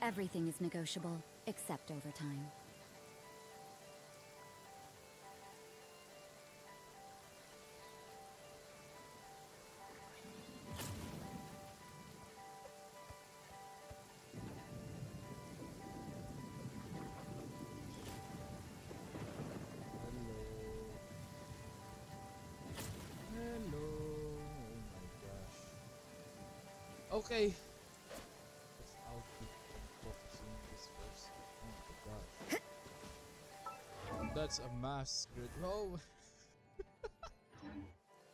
Everything is negotiable, except overtime. Hello. Oh my gosh. Okay. Let's out focusing this first. Oh my gosh. That's a mass oh,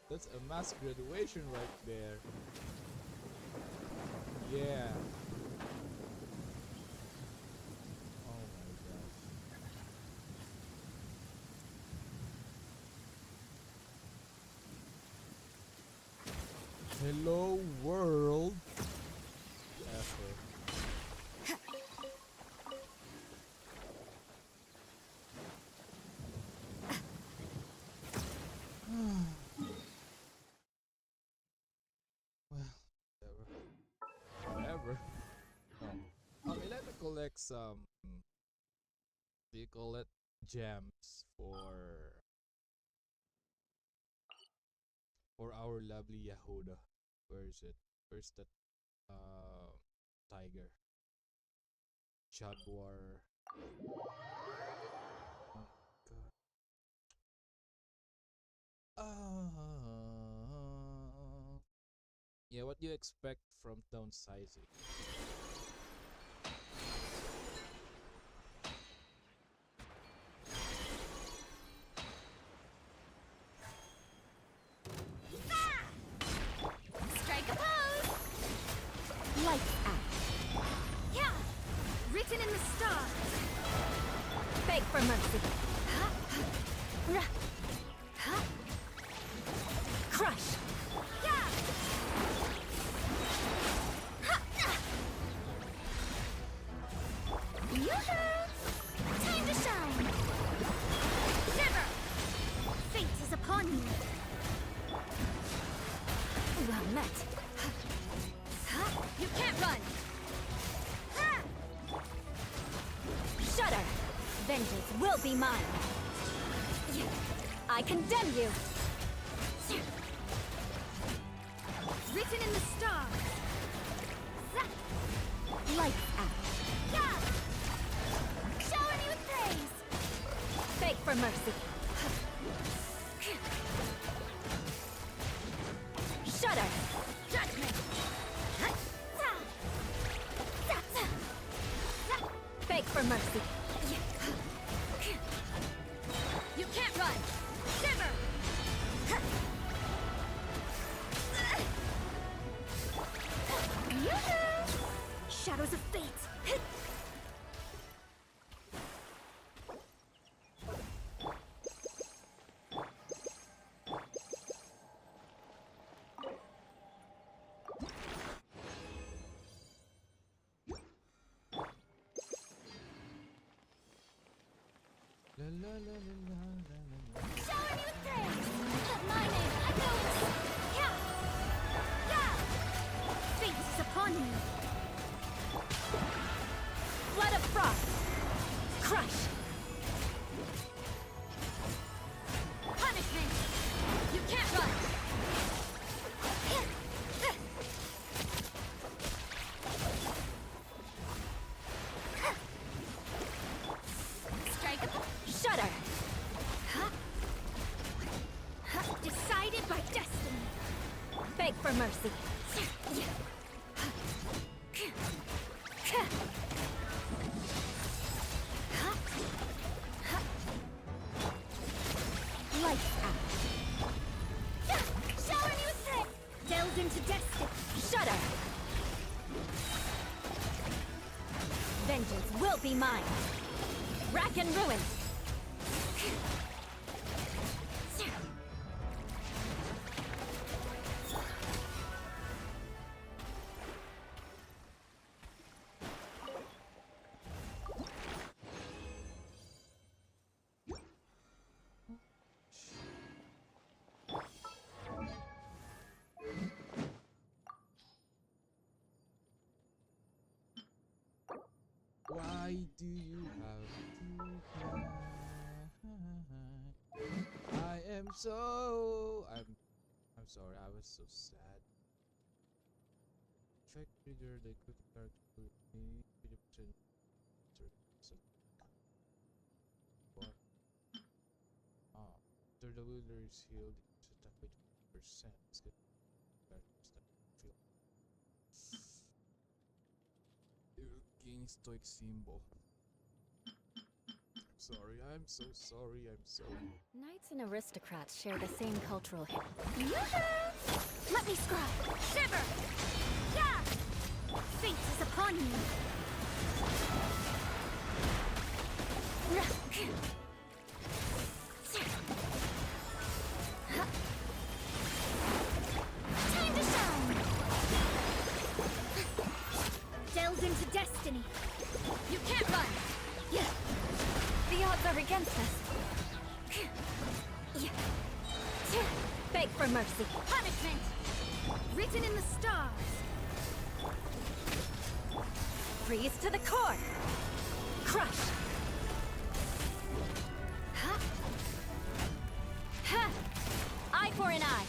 that's a mass graduation right there. Yeah. Oh my gosh. Hello world. Effort. Well, whatever. Okay, let me collect some. Do you call it gems for our lovely Yahuda? Where is it? Where's that tiger? Jaguar. Oh god. Yeah, what do you expect from downsizing? Strike a pose! Lights out. Yeah! Written in the stars. Beg for mercy. Crush! Yeah! Yoo-hoo! Time to shine! Never! Fate is upon you. Well met. You can't run! Shudder! Vengeance will be mine! I condemn you! Written in the stars! Lights out! Yeah! Shower me with praise! Beg for mercy! Shudder! Judgment! Beg for mercy! You can't run! Shiver! Shadows of fate! La la la la la la la. Shower me with praise! But my name echoes! Yeah! Yeah! Fate is upon you! Flood of frost! Crush! Punishment! You can't run! Strike a shudder! Decided by destiny! Beg for mercy! Lights out! Shower me with praise! Delve into destiny! Shudder! Vengeance will be mine! Rack and ruin! Why do you have to cry? I'm sorry, I was so sad. Check trigger the quick start to me 50%. What? After the wielder is healed, it's attack by 20%. It's good. Gain stoic symbol. I'm so sorry. Knights and aristocrats share the same cultural heritage. Let me scry! Shiver! Yeah! Fate is upon you! Time to shine! Delve into destiny! You can't run! Yeah. The odds are against us. Beg for mercy. Punishment! Written in the stars! Freeze to the core. Crush. Ha. Ha. Eye for an eye.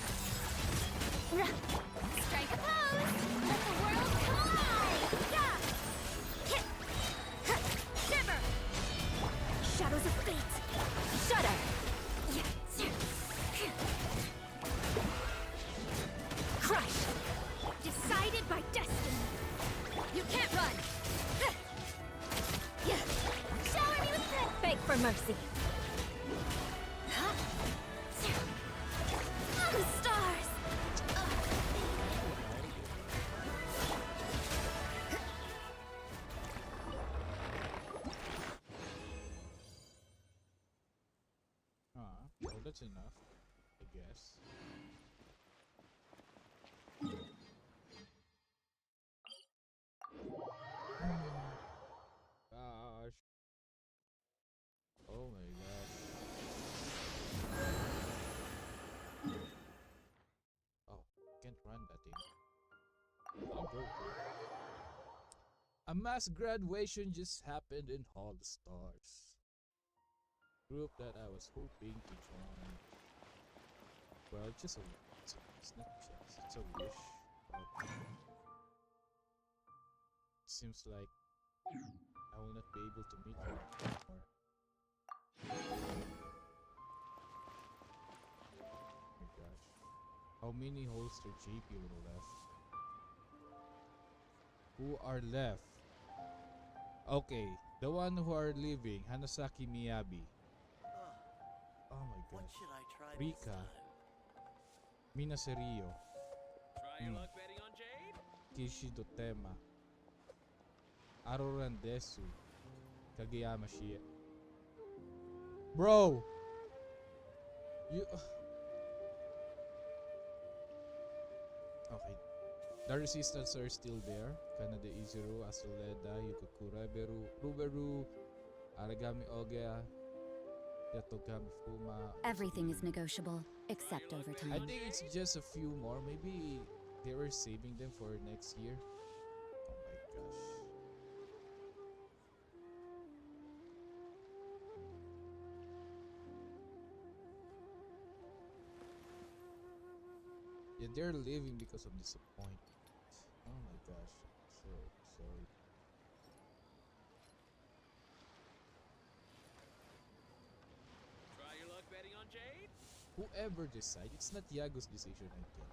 Strike a pose! Let the world come alive! Yeah! Hit! Shiver! Shadows of fate! Shudder. Crush. Decided by destiny! You can't run. Shower me with praise! Beg for mercy. Oh, the stars! Well, that's enough, I guess. Gosh. Oh my gosh. Oh, can't run that thing. I'm broken. A mass graduation just happened in Hall of Stars. Group that I was hoping to join. Well, it's not just, it's a wish. But it seems like I will not be able to meet you anymore. Oh my gosh. How many holster JP were left? Who are left? Okay, the one who are leaving, Hanasaki Miyabi. Oh my What gosh. should I try this Rika. time? Mina Serio. Try your luck betting on Jade? Kishi Dotema. Aroran Desu. Kageyama Shie. Bro! You... Okay. The resistance are still there. Kanade Izuru, Astroleda, Yukokura, Ruberu, Aragami Ogea, Yatogami Fuma. Everything is negotiable, except I overtime. think it's just a few more. Maybe they were saving them for next year. Oh my gosh. Yeah, they're leaving because of disappointment. Oh my gosh. So sorry. Try your luck betting on Jade? Whoever decides, it's not Yago's decision, I think.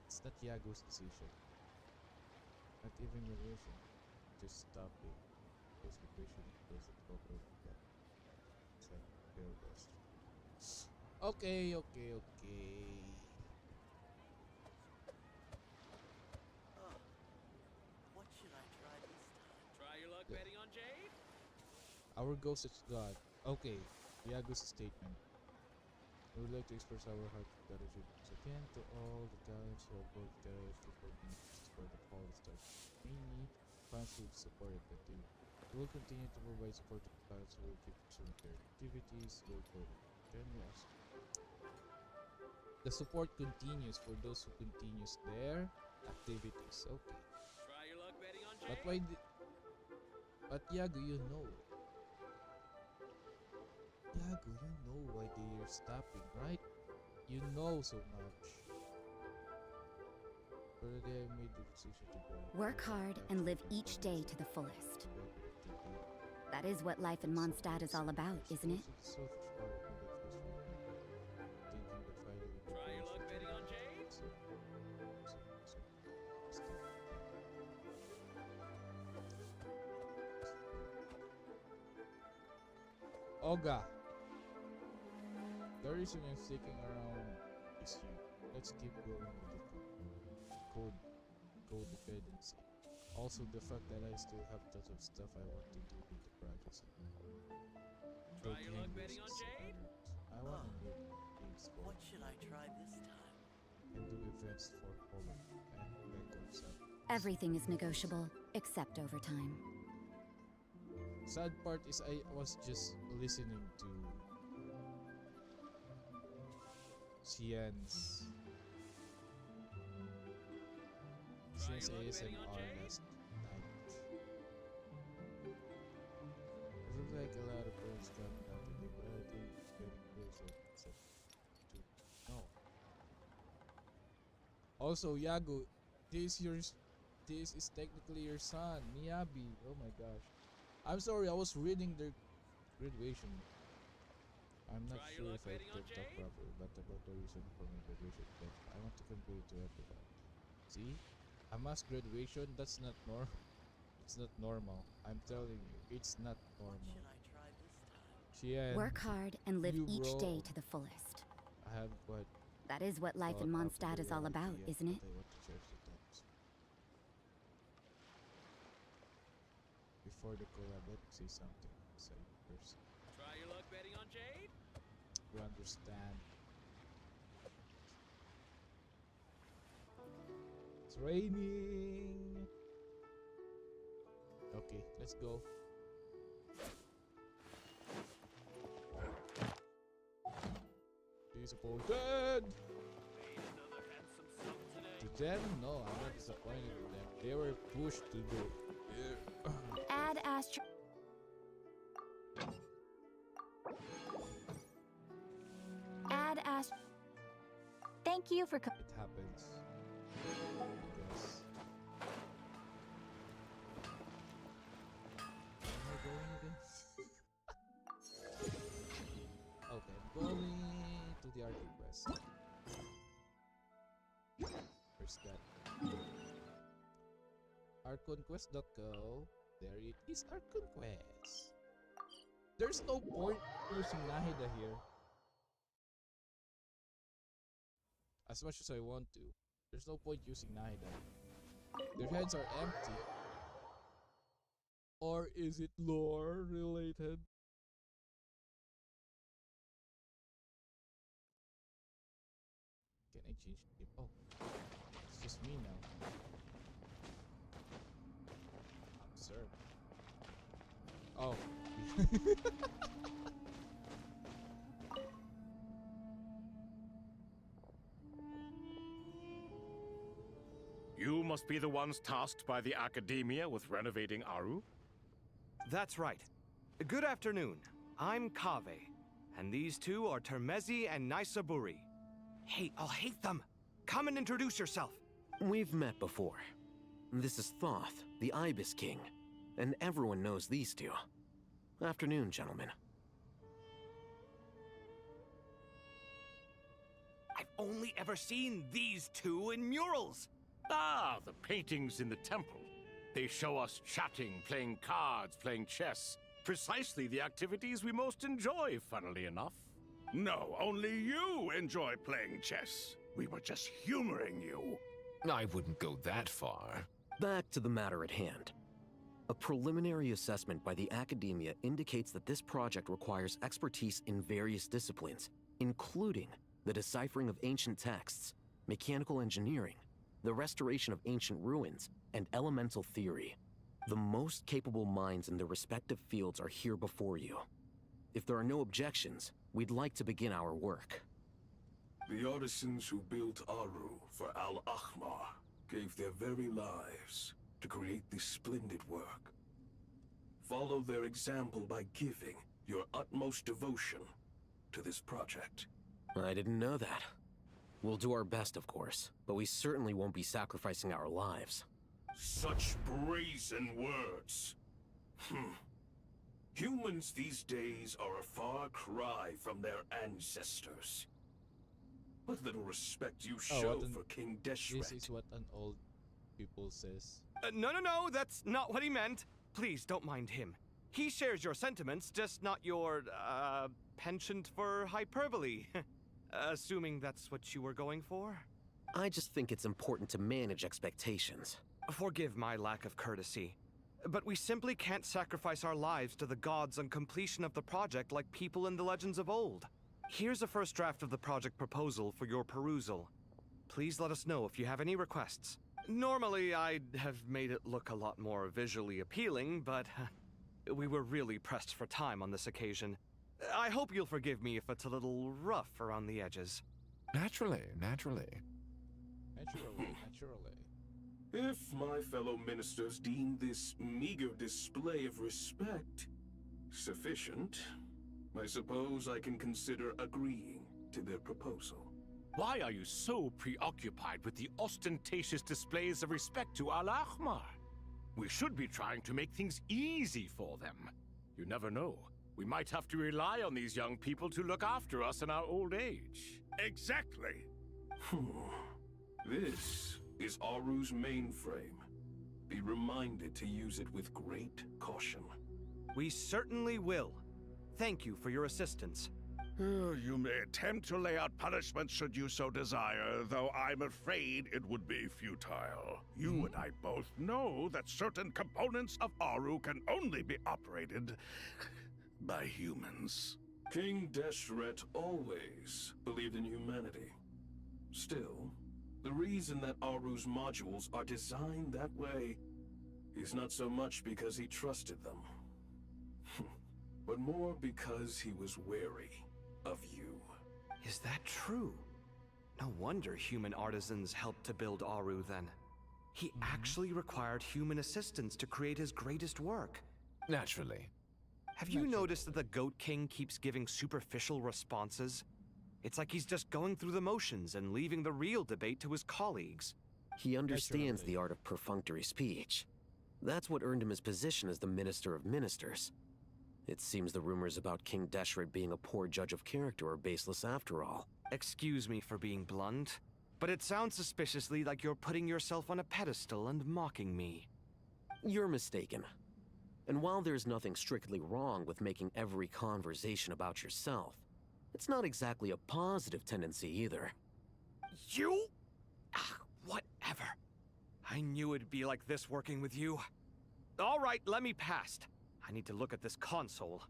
It's not Yago's decision. Not even relation. Just stop it. Because the question is the proper. It's like Hoyoverse. Okay. What should I try this time? Try your luck Yeah. betting on Jade? Our ghost is God. Okay, Yago's statement. We would like to express our heartfelt gratitude once again to all the talents who have worked tirelessly for the Fall Stars. Mainly, fans who supported the team. We will continue to provide support to the talents who will keep pursuing their activities going forward. Can you ask? The support continues for those who continues their activities. Okay. Try your luck betting on Jade? But why did... But Yago, you know. Yago, you know why they are stopping, right? You know so much. But they have made the decision to go. Work hard and live each day to the fullest. That is what life in Mondstadt is all about, isn't it? Try your luck betting on Jade? Olga. The reason I'm sticking around is you. Let's keep going with the codependency. Also the fact that I still have tons of stuff I want to do with the projects. Try your luck betting on Jade? I want to make games for What should I try this time? and do events for Poland and Megos. Everything is negotiable, except overtime. Sad part is I was just listening to Cian's ASMR last night. It looks like a lot of birds coming out today, but I think it's getting closer except to no. Also, Yago, this is technically your son, Miyabi. Oh my gosh. I'm sorry, I was reading their graduation. I'm not Try your sure luck if I betting on can talk Jade? properly, but about the reason for my graduation, but I want to convey it to everyone. See? A mass graduation, that's not it's not normal. I'm telling you, it's not What normal. should I try this time? Chien, Work hard and live you, each bro. day to the fullest. I have quite That is what life in thought out Mondstadt the is all about, reality, isn't it? but I want to cherish the times. Before the collab, let me say something. Say first. Try your luck betting on Jade? You understand? It's raining. Okay, let's go. Disappointed. Made another handsome sum today. To them, no, I'm not disappointed with them. They were pushed to go. Add Astro. Add Astro. Thank you for. It happens. Yes. Am I going again? Okay, I'm going to the arcade quest. Where's that? Arconquest.go. There it is, Arconquest. There's no point using Nahida here. As much as I want to. There's no point using Nahida. Their heads are empty. Or is it lore related? Can I change the game? Oh, it's just me now. Sir. Oh. You must be the ones tasked by the Academia with renovating Aru? That's right. Good afternoon. I'm Kave, and these two are Termezi and Naisaburi. Hey, I'll hate them. Come and introduce yourself. We've met before. This is Thoth, the Ibis King, and everyone knows these two. Afternoon, gentlemen. I've only ever seen these two in murals. Ah, the paintings in the temple. They show us chatting, playing cards, playing chess. Precisely the activities we most enjoy, funnily enough. No, only you enjoy playing chess. We were just humoring you. I wouldn't go that far. Back to the matter at hand. A preliminary assessment by the Academia indicates that this project requires expertise in various disciplines, including the deciphering of ancient texts, mechanical engineering, the restoration of ancient ruins, and elemental theory. The most capable minds in their respective fields are here before you. If there are no objections, we'd like to begin our work. The artisans who built Aru for Al-Ahmar gave their very lives to create this splendid work. follow their example by giving your utmost devotion to this project. I didn't know that. We'll do our best, of course, but we certainly won't be sacrificing our lives. Such brazen words. Humans these days are a far cry from their ancestors. What little respect you show for King Deshret. This is what an old people says. No, that's not what he meant. Please, don't mind him. He shares your sentiments, just not your, penchant for hyperbole. Assuming that's what you were going for? I just think it's important to manage expectations. Forgive my lack of courtesy, but we simply can't sacrifice our lives to the gods on completion of the project like people in the legends of old. Here's a first draft of the project proposal for your perusal. Please let us know if you have any requests. Normally, I'd have made it look a lot more visually appealing, but we were really pressed for time on this occasion. I hope you'll forgive me if it's a little rough around the edges. Naturally. Naturally. If my fellow ministers deem this meager display of respect sufficient, I suppose I can consider agreeing to their proposal. Why are you so preoccupied with the ostentatious displays of respect to Al-Ahmar? We should be trying to make things easy for them. You never know. We might have to rely on these young people to look after us in our old age. Exactly. This is Aru's mainframe. Be reminded to use it with great caution. We certainly will. Thank you for your assistance. You may attempt to lay out punishments should you so desire, though I'm afraid it would be futile. You and I both know that certain components of Aru can only be operated by humans. King Deshret always believed in humanity. Still, the reason that Aru's modules are designed that way is not so much because he trusted them, but more because he was wary of you. Is that true? No wonder human artisans helped to build Aru then. He actually required human assistance to create his greatest work. Naturally. Have you noticed that the Goat King keeps giving superficial responses? It's like he's just going through the motions and leaving the real debate to his colleagues. He understands the art of perfunctory speech. That's what earned him his position as the Minister of Ministers. It seems the rumors about King Deshret being a poor judge of character are baseless after all. Excuse me for being blunt, but it sounds suspiciously like you're putting yourself on a pedestal and mocking me. You're mistaken. And while there's nothing strictly wrong with making every conversation about yourself, it's not exactly a positive tendency either. You? Whatever. I knew it'd be like this working with you. All right, let me past. I need to look at this console.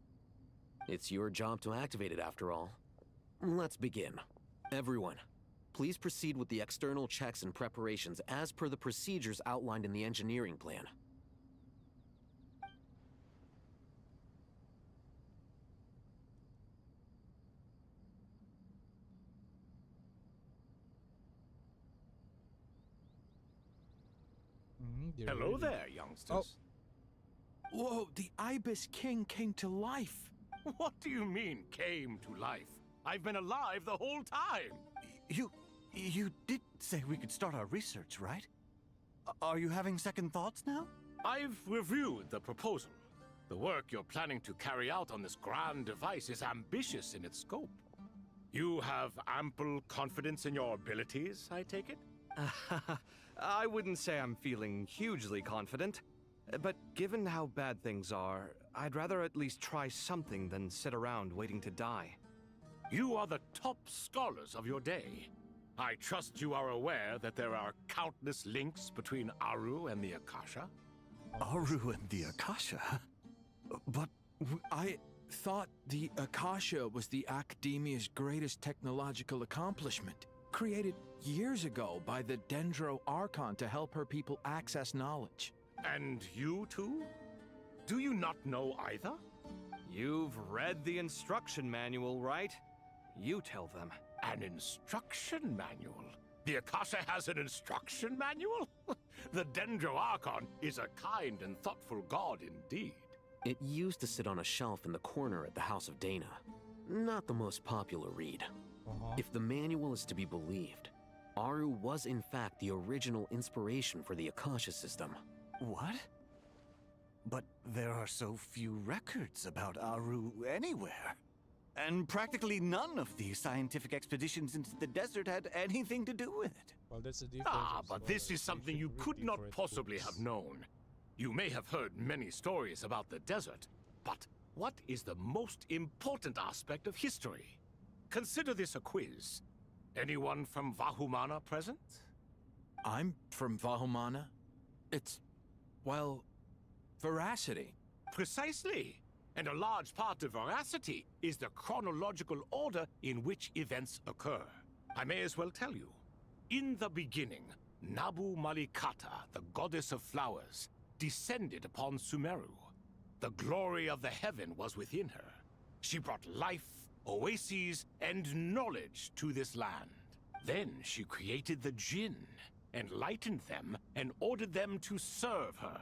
It's your job to activate it after all. Let's begin. Everyone, please proceed with the external checks and preparations as per the procedures outlined in the engineering plan. Hello there, youngsters. Whoa, the Ibis King came to life. What do you mean, came to life? I've been alive the whole time. You did say we could start our research, right? Are you having second thoughts now? I've reviewed the proposal. The work you're planning to carry out on this grand device is ambitious in its scope. You have ample confidence in your abilities, I take it? I wouldn't say I'm feeling hugely confident, but given how bad things are, I'd rather at least try something than sit around waiting to die. You are the top scholars of your day. I trust you are aware that there are countless links between Aru and the Akasha? Aru and the Akasha? But I thought the Akasha was the Academia's greatest technological accomplishment, created years ago by the Dendro Archon to help her people access knowledge. And you too? Do you not know either? You've read the instruction manual, right? You tell them. An instruction manual? The Akasha has an instruction manual? The Dendro Archon is a kind and thoughtful god indeed. It used to sit on a shelf in the corner at the House of Dana. Not the most popular read. If the manual is to be believed, Aru was in fact the original inspiration for the Akasha system. What? But there are so few records about Aru anywhere. And practically none of the scientific expeditions into the desert had anything to do with it. Well, that's the difference. Ah, but this is something you could not possibly have known. You may have heard many stories about the desert, but what is the most important aspect of history? Consider this a quiz. Anyone from Vahumana present? I'm from Vahumana. It's, well, veracity. Precisely. And a large part of veracity is the chronological order in which events occur. I may as well tell you. In the beginning, Nabu Malikata, the goddess of flowers, descended upon Sumeru. The glory of the heaven was within her. She brought life, oases, and knowledge to this land. Then she created the Jinn, enlightened them, and ordered them to serve her.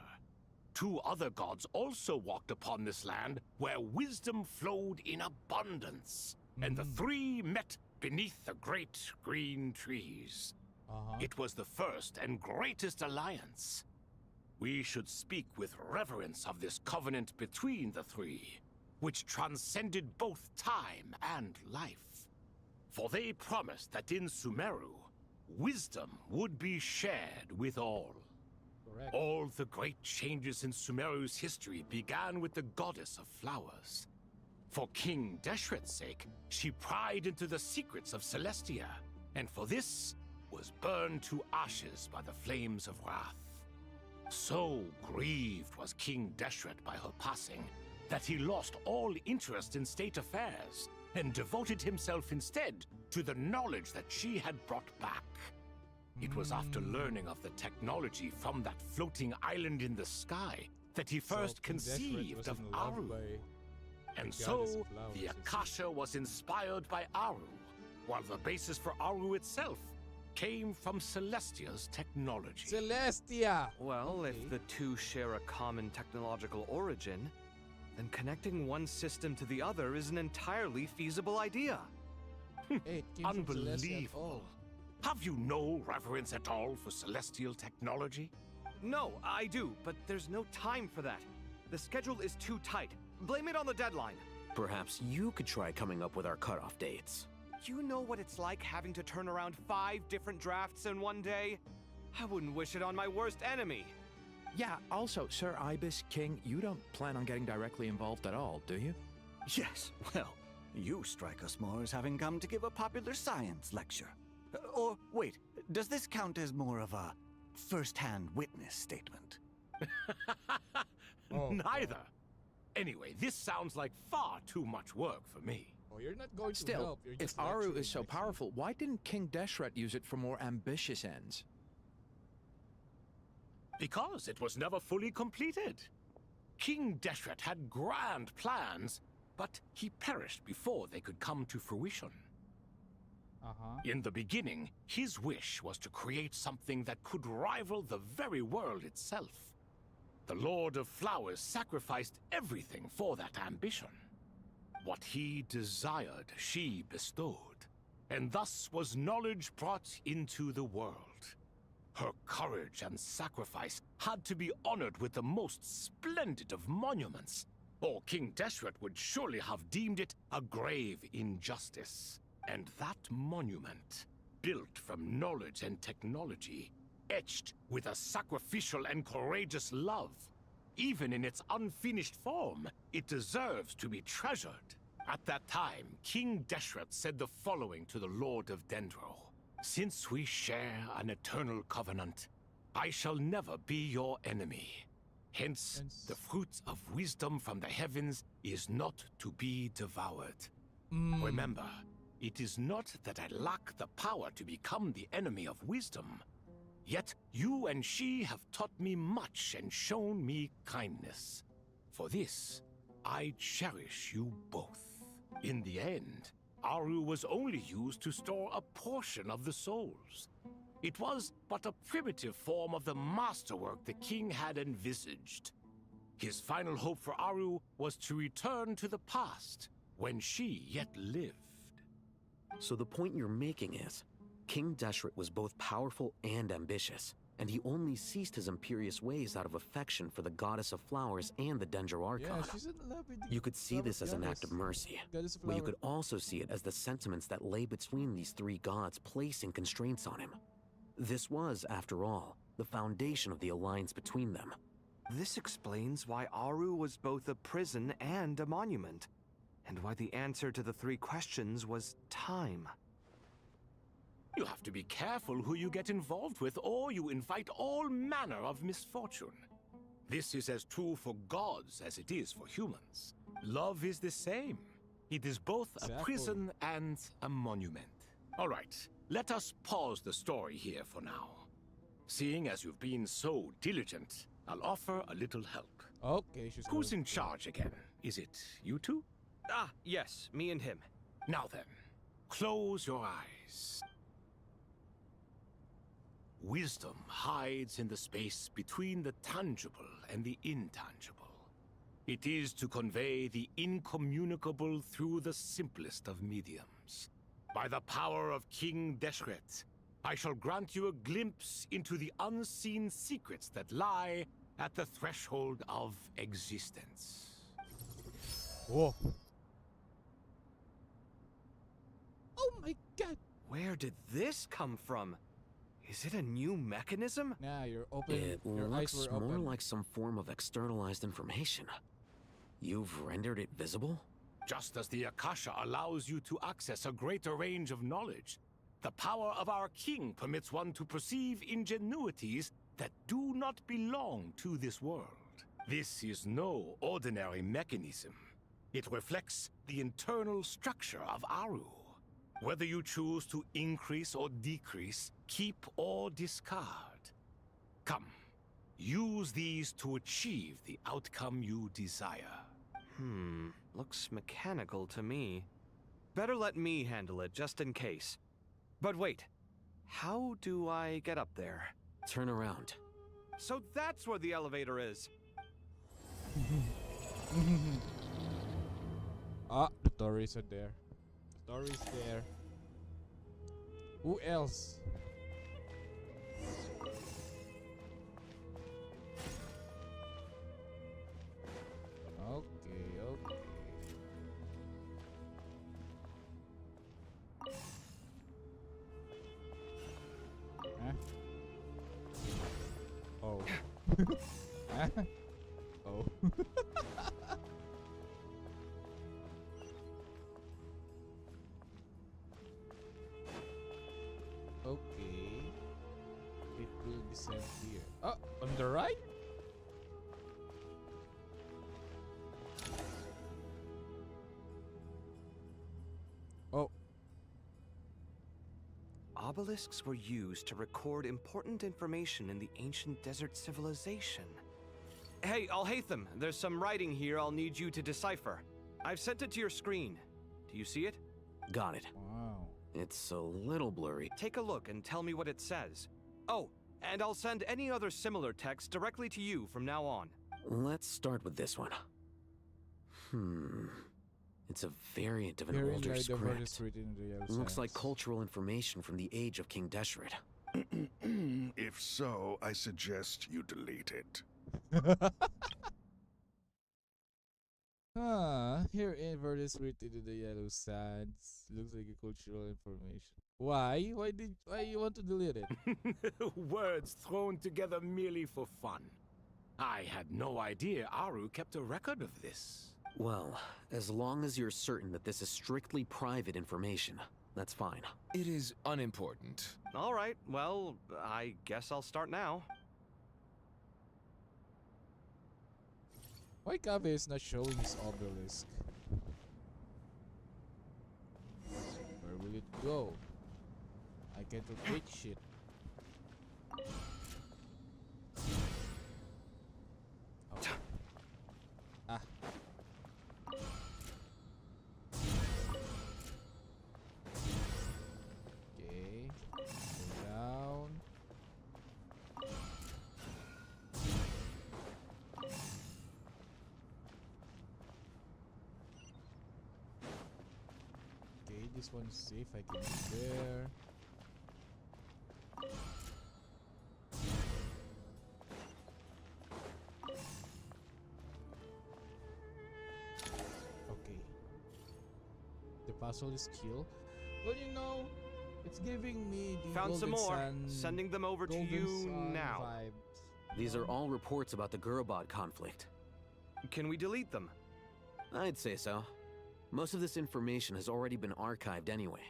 Two other gods also walked upon this land where wisdom flowed in abundance, and the three met beneath the great green trees. It was the first and greatest alliance. We should speak with reverence of this covenant between the three, which transcended both time and life. For they promised that in Sumeru, wisdom would be shared with all. Correct. All the great changes in Sumeru's history began with the goddess of flowers. For King Deshret's sake, she pried into the secrets of Celestia, and for this was burned to ashes by the flames of wrath. So grieved was King Deshret by her passing that he lost all interest in state affairs and devoted himself instead to the knowledge that she had brought back. It was after learning of the technology from that floating island in the sky that he first King Deshret conceived was of in love Aru. by And the goddess so, of flowers, the I see. Akasha was inspired by Aru, while the basis for Aru itself came from Celestia's technology. Celestia! Well, Okay. if the two share a common technological origin, then connecting one system to the other is an entirely feasible idea. Hey, it came from Celestia at Unbelievable. all. Have you no reverence at all for celestial technology? No, I do, but there's no time for that. The schedule is too tight. Blame it on the deadline. Perhaps you could try coming up with our cutoff dates. You know what it's like having to turn around 5 different drafts in one day? I wouldn't wish it on my worst enemy. Yeah, also, Sir Ibis, King, you don't plan on getting directly involved at all, do you? Yes, well, you strike us more as having come to give a popular science lecture. Or, wait, does this count as more of a first-hand witness statement? Neither. Anyway, this sounds like far too much work for me. Oh, you're not going to Still, help. You're if just Aru lecturing is so next to me. powerful, why didn't King Deshret use it for more ambitious ends? Because it was never fully completed. King Deshret had grand plans, but he perished before they could come to fruition. In the beginning, his wish was to create something that could rival the very world itself. The Lord of Flowers sacrificed everything for that ambition. What he desired, she bestowed, and thus was knowledge brought into the world. Her courage and sacrifice had to be honored with the most splendid of monuments, or King Deshret would surely have deemed it a grave injustice. And that monument, built from knowledge and technology, etched with a sacrificial and courageous love, even in its unfinished form, it deserves to be treasured. At that time, King Deshret said the following to the Lord of Dendro. Since we share an eternal covenant, I shall never be your enemy. Hence, the fruit of wisdom from the heavens is not to be devoured. Remember, it is not that I lack the power to become the enemy of wisdom. Yet you and she have taught me much and shown me kindness. For this, I cherish you both. In the end, Aru was only used to store a portion of the souls. It was but a primitive form of the masterwork the king had envisaged. His final hope for Aru was to return to the past, when she yet lived. So the point you're making is, King Deshret was both powerful and ambitious, and he only ceased his imperious ways out of affection for the goddess of flowers and the Danger Archon. Yeah, she's in love with the You could see this as an act of mercy, goddess of but you flower. could also see it as the sentiments that lay between these three gods placing constraints on him. This was, after all, the foundation of the alliance between them. This explains why Aru was both a prison and a monument, and why the answer to the three questions was time. You have to be careful who you get involved with, or you invite all manner of misfortune. This is as true for gods as it is for humans. Love is the same. It is both a Exactly. prison and a monument. All right, let us pause the story here for now. Seeing as you've been so diligent, I'll offer a little help. Okay, she's Who's going. in charge again? Is it you two? Ah, yes, me and him. Now then, close your eyes. Wisdom hides in the space between the tangible and the intangible. It is to convey the incommunicable through the simplest of mediums. By the power of King Deshret, I shall grant you a glimpse into the unseen secrets that lie at the threshold of existence. Whoa. Oh my god. Where did this come from? Is it a new mechanism? Nah, you're open. It Your eyes looks were more open. like some form of externalized information. You've rendered it visible? Just as the Akasha allows you to access a greater range of knowledge, the power of our king permits one to perceive ingenuities that do not belong to this world. This is no ordinary mechanism. It reflects the internal structure of Aru. Whether you choose to increase or decrease, keep or discard. Come, use these to achieve the outcome you desire. Looks mechanical to me. Better let me handle it, just in case. But wait, how do I get up there? Turn around. So that's where the elevator is. Ah, the stories are there. Stories there. Who else? Okay, okay. Huh? Oh. Huh? Oh. Okay. It will descend here. Oh, on the right? Oh, Obelisks were used to record important information in the ancient desert civilization. Hey, Alhaitham, there's some writing here I'll need you to decipher. I've sent it to your screen. Do you see it? Got it. wow. It's a little blurry. Take a look and tell me what it says. Oh, and I'll send any other similar text directly to you from now on. Let's start with this one. It's a variant of an Very older light of what is script. written in the yellow Looks like signs. cultural information from the age of King Deshret. If so, I suggest you delete it. Here in what is written in the yellow signs. Looks like a cultural information. Why? Why you want to delete it? Words thrown together merely for fun. I had no idea Aru kept a record of this. Well, as long as you're certain that this is strictly private information, that's fine. It is unimportant. All right, well, I guess I'll start now. Why Kave is not showing his obelisk? Where will it go? I can't rotate shit. Oh. Ah. Okay. Go down. this one is safe. I can go there. Okay. The puzzle is kill. But you know, it's giving me the Found some Golden more. Sun, Sending them over to Golden you Sun now. vibes. These are all reports about the Gurubot conflict. Can we delete them? I'd say so. Most of this information has already been archived anyway.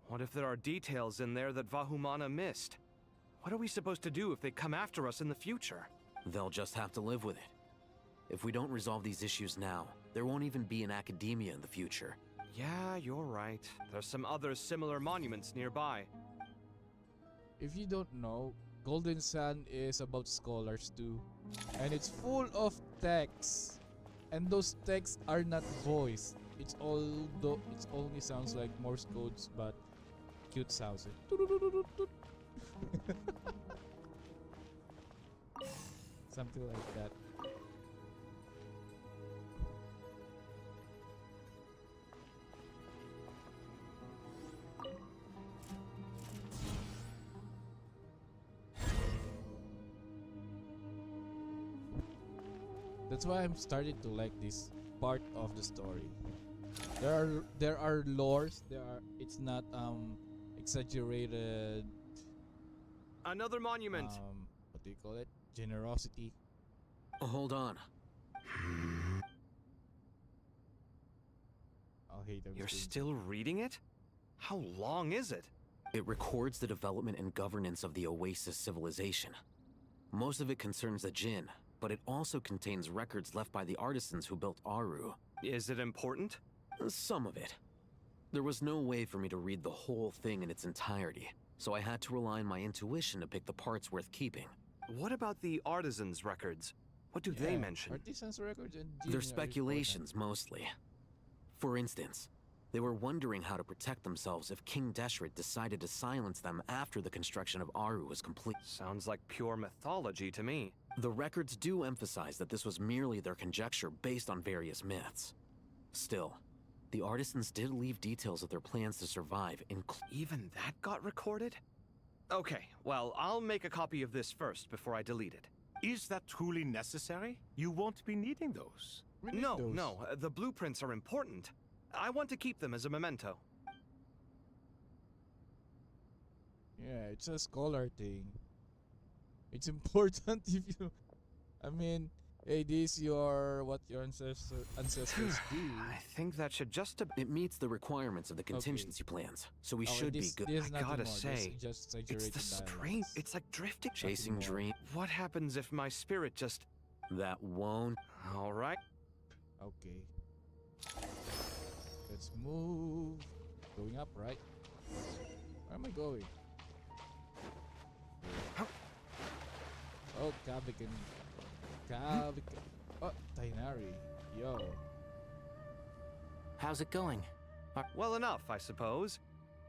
What if there are details in there that Vahumana missed? What are we supposed to do if they come after us in the future? They'll just have to live with it. If we don't resolve these issues now, there won't even be an academia in the future. Yeah, you're right. There's some other similar monuments nearby. If you don't know, Golden Sun is about scholars too. And it's full of texts. And those texts are not voiced. It's only sounds like Morse codes, but cute sounds. Something like that. That's why I'm starting to like this part of the story. There are lores. It's not exaggerated. Another monument. What do you call it? Generosity. Hold on. I'll hate them. You're still reading it? How long is it? It records the development and governance of the Oasis civilization. Most of it concerns the Jinn, but it also contains records left by the artisans who built Aru. Is it important? Some of it. There was no way for me to read the whole thing in its entirety, so I had to rely on my intuition to pick the parts worth keeping. What about the artisans' records? What do they mention? Artisans' records and They're Jinn are speculations, mostly. For instance, they were wondering how to protect themselves if King Deshret decided to silence them after the construction of Aru was complete. Sounds like pure mythology to me. The records do emphasize that this was merely their conjecture based on various myths. Still, the artisans did leave details of their plans to survive, Even that got recorded? Okay, well, I'll make a copy of this first before I delete it. Is that truly necessary? You won't be needing those. No, the blueprints are important. I want to keep them as a memento. Yeah, it's a scholar thing. It's important if you... I mean, hey, this what your ancestors do. I think that should just... It meets the requirements of the contingency plans, so we should be good. I gotta say, it's the strange... It's like drifting. Chasing dream. What happens if my spirit just... That won't... Alright. Okay. Let's move. Going up, right? Where am I going? Oh, Kavikan. Oh, Tainari. Yo. How's it going? Well enough, I suppose.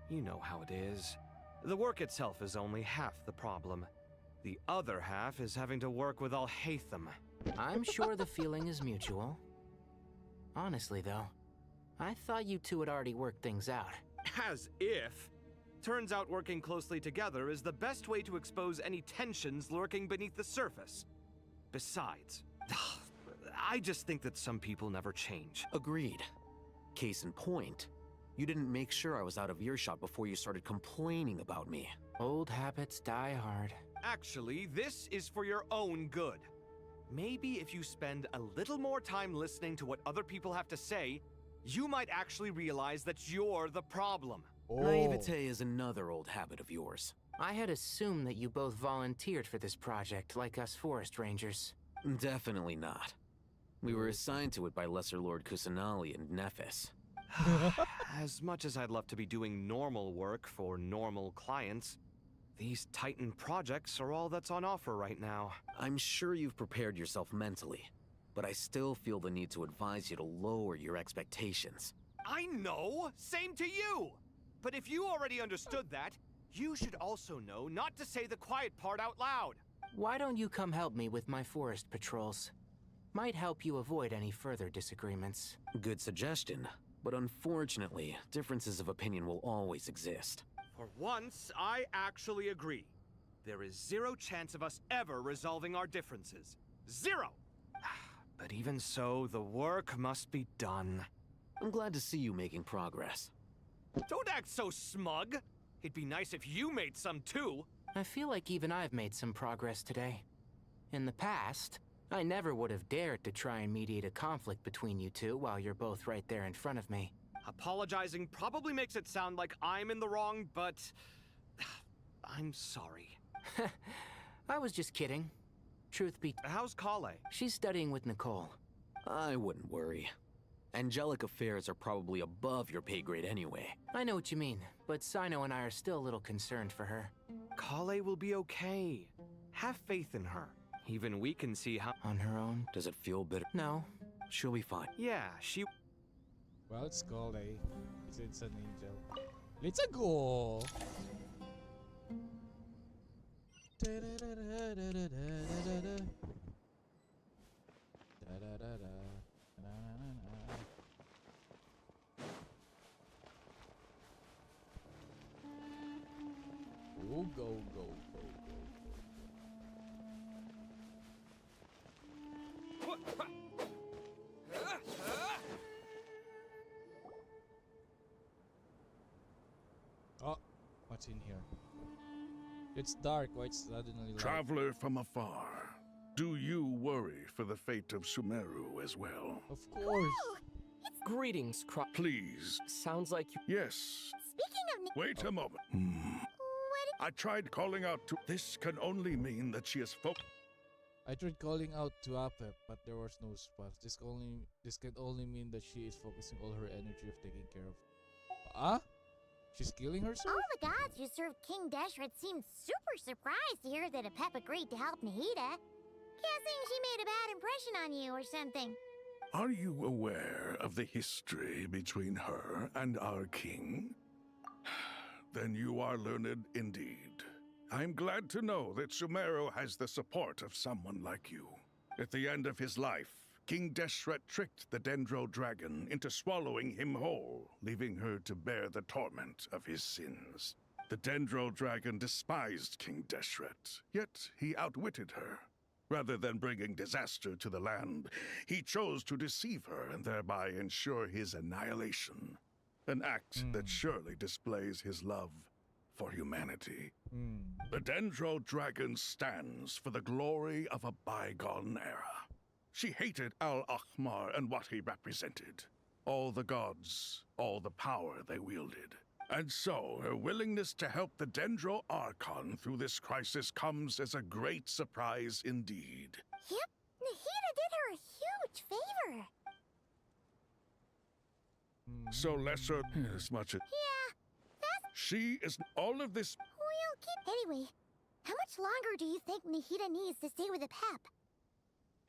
You know how it is. The work itself is only half the problem. The other half is having to work with Al-Haytham. I'm sure the feeling is mutual. Honestly, though, I thought you two had already worked things out. As if. Turns out working closely together is the best way to expose any tensions lurking beneath the surface. Besides, I just think that some people never change. Agreed. Case in point, you didn't make sure I was out of earshot before you started complaining about me. Old habits die hard. Actually, this is for your own good. Maybe if you spend a little more time listening to what other people have to say, you might actually realize that you're the problem. Naivete is another old habit of yours. I had assumed that you both volunteered for this project, like us forest rangers. Definitely not. We were assigned to it by Lesser Lord Kusanali and Nephis. As much as I'd love to be doing normal work for normal clients, these Titan projects are all that's on offer right now. I'm sure you've prepared yourself mentally, but I still feel the need to advise you to lower your expectations. I know! Same to you! But if you already understood that, you should also know not to say the quiet part out loud. Why don't you come help me with my forest patrols? Might help you avoid any further disagreements. Good suggestion, But unfortunately, differences of opinion will always exist. For once, I actually agree. There is zero chance of us ever resolving our differences. Zero! But even so, the work must be done. I'm glad to see you making progress. Don't act so smug! It'd be nice if you made some too! I feel like even I've made some progress today. In the past, I never would have dared to try and mediate a conflict between you two while you're both right there in front of me. Apologizing probably makes it sound like I'm in the wrong, but... I'm sorry. I was just kidding. Truth be... How's Kale? She's studying with Nicole. I wouldn't worry. Angelic affairs are probably above your pay grade anyway. I know what you mean, but Sino and I are still a little concerned for her. Kale will be okay. Have faith in her. Even we can see how... On her own? Does it feel bitter? No. She'll be fine. Yeah, she... Well, it's called it's an angel. Let's go! Go, go, go, go, go. Oh, what's in here? It's dark. Why it's suddenly light? Traveler from afar, do you worry for the fate of Sumeru as well? Of course. Greetings, Please. Sounds like you... Yes. Speaking of... Wait a moment. I tried calling out to... This can only mean that she is I tried calling out to Apep, but there was no response. This can only mean that she is focusing all her energy of taking care of... Ah? She's killing herself? All the gods who served King Deshret seemed super surprised to hear that Apep agreed to help Nahida. Guessing she made a bad impression on you or something. Are you aware of the history between her and our king? Then you are learned indeed. I'm glad to know that Sumeru has the support of someone like you. At the end of his life, King Deshret tricked the Dendro Dragon into swallowing him whole, leaving her to bear the torment of his sins. The Dendro Dragon despised King Deshret, yet he outwitted her. Rather than bringing disaster to the land, he chose to deceive her and thereby ensure his annihilation. An act that surely displays his love for humanity. The Dendro Dragon stands for the glory of a bygone era. She hated Al-Ahmar and what he represented. All the gods, all the power they wielded. And so, her willingness to help the Dendro Archon through this crisis comes as a great surprise indeed. Yep, Nahida did her a huge favor. So lesser as much as... Yeah, that's... She is all of this... We'll keep... Anyway, how much longer do you think Nahida needs to stay with Apep?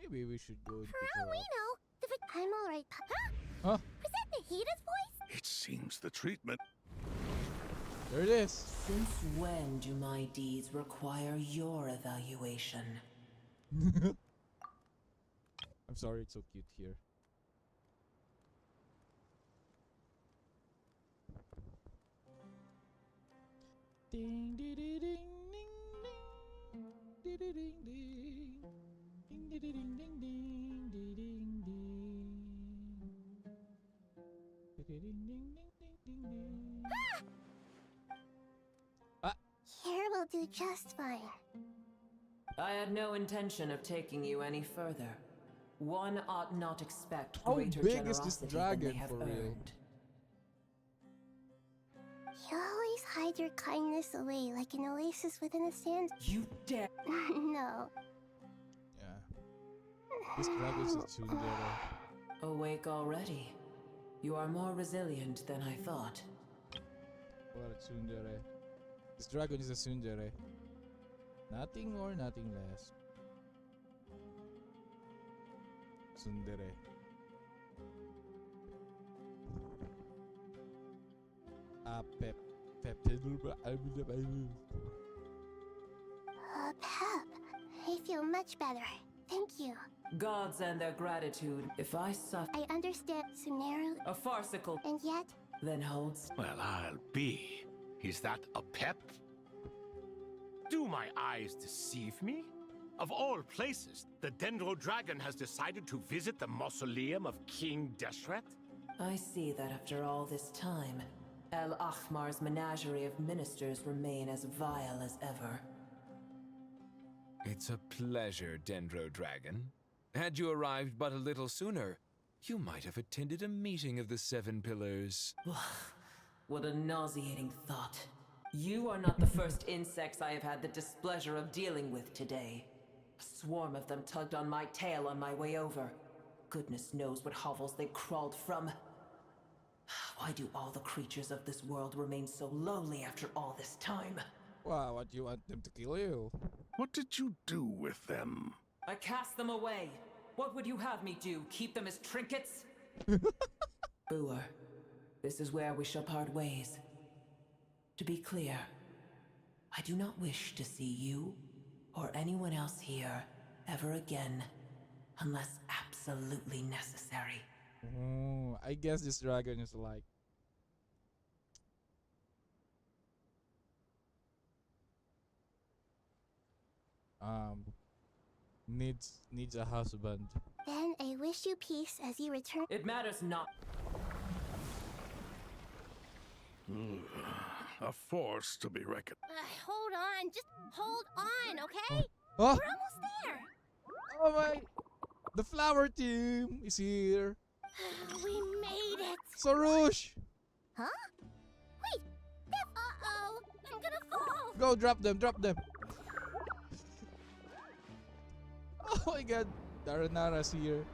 Maybe we should go and For pick all her we up. know, I'm alright. Huh? Huh? Was that Nahida's voice? It seems the treatment... There it is. Since when do my deeds require your evaluation? I'm sorry, it's so cute here. Ding ding ding ding ding ding ding ding ding ding ding ding ding ding ding ding. Here will do just fine. I had no intention of taking you any further. One ought not expect How greater big is this generosity than dragon they have for real? earned. You always hide your kindness away like an oasis within a sand. You dare? No. Yeah. This dragon is a tsundere. Awake already. You are more resilient than I thought. What a tsundere. This dragon is a tsundere. Nothing more, nothing less. Tsundere. Pep. Pep, I feel much better. Thank you. Gods and their gratitude. If I suffer I understand so narrowly, a farcical, and yet, then holds. Well, I'll be. Is that a pep? Do my eyes deceive me? Of all places, the Dendro Dragon has decided to visit the mausoleum of King Deshret? I see that after all this time, El Ahmar's menagerie of ministers remain as vile as ever. It's a pleasure, Dendro Dragon. Had you arrived but a little sooner, you might have attended a meeting of the Seven Pillars. What a nauseating thought. You are not the first insects I have had the displeasure of dealing with today. A swarm of them tugged on my tail on my way over. Goodness knows what hovels they crawled from. Why do all the creatures of this world remain so lowly after all this time? Wow, what, you want them to kill you? What did you do with them? I cast them away. What would you have me do? Keep them as trinkets? Booer, this is where we shall part ways. To be clear, I do not wish to see you or anyone else here ever again, unless absolutely necessary. I guess this dragon is like... needs a husband. then I wish you peace as you return. It matters not. A force to be reckoned. Hold on, just hold on, okay? Oh. We're almost there. Oh my... The flower team is here. We made it. Sarush! Huh? Wait. Uh-oh. I'm gonna fall. Go, drop them, drop them. Oh my god. Daranara's here.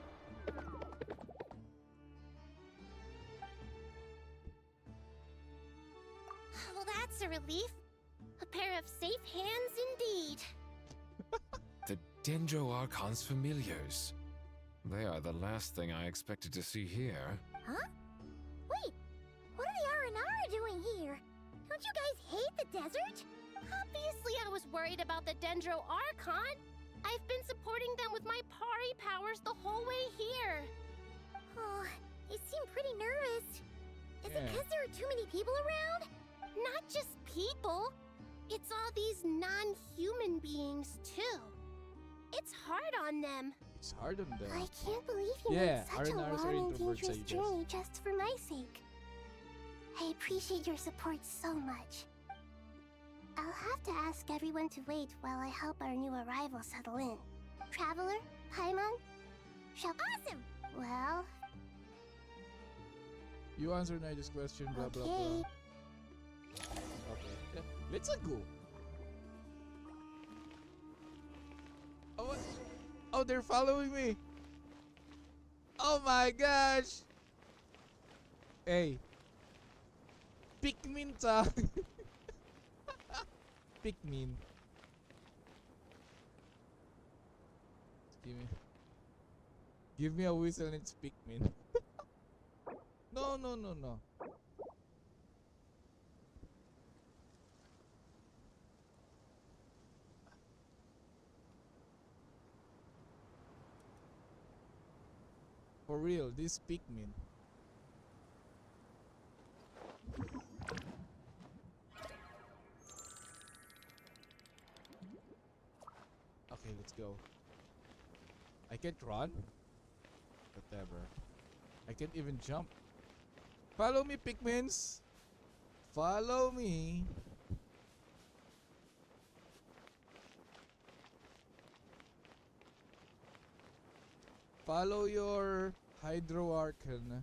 Well, that's a relief. A pair of safe hands indeed. The Dendro Archon's familiars. They are the last thing I expected to see here. Huh? Wait. What are the Aranara doing here? Don't you guys hate the desert? Obviously, I was worried about the Dendro Archon. I've been supporting them with my Pari powers the whole way here. Oh, they seem pretty nervous. Is it because there are too many people around? Not just people. It's all these non-human beings, too. It's hard on them. It's hard on them. I can't believe you made such a long and dangerous journey just for my sake. I appreciate your support so much. I'll have to ask everyone to wait while I help our new arrival settle in. Traveler, Paimon, Awesome! Well... You answer Nigel's question, blah blah blah. Okay, yeah, let's go. Oh, what? Oh, they're following me. Oh my gosh. Hey. Pikmin ta. Pikmin. Give me a whistle and it's Pikmin. No, no, no, no. For real, this Pikmin. Okay, let's go. I can't run? Whatever. I can't even jump. Follow me, Pikmins! Follow me! Follow your Hydroarchon.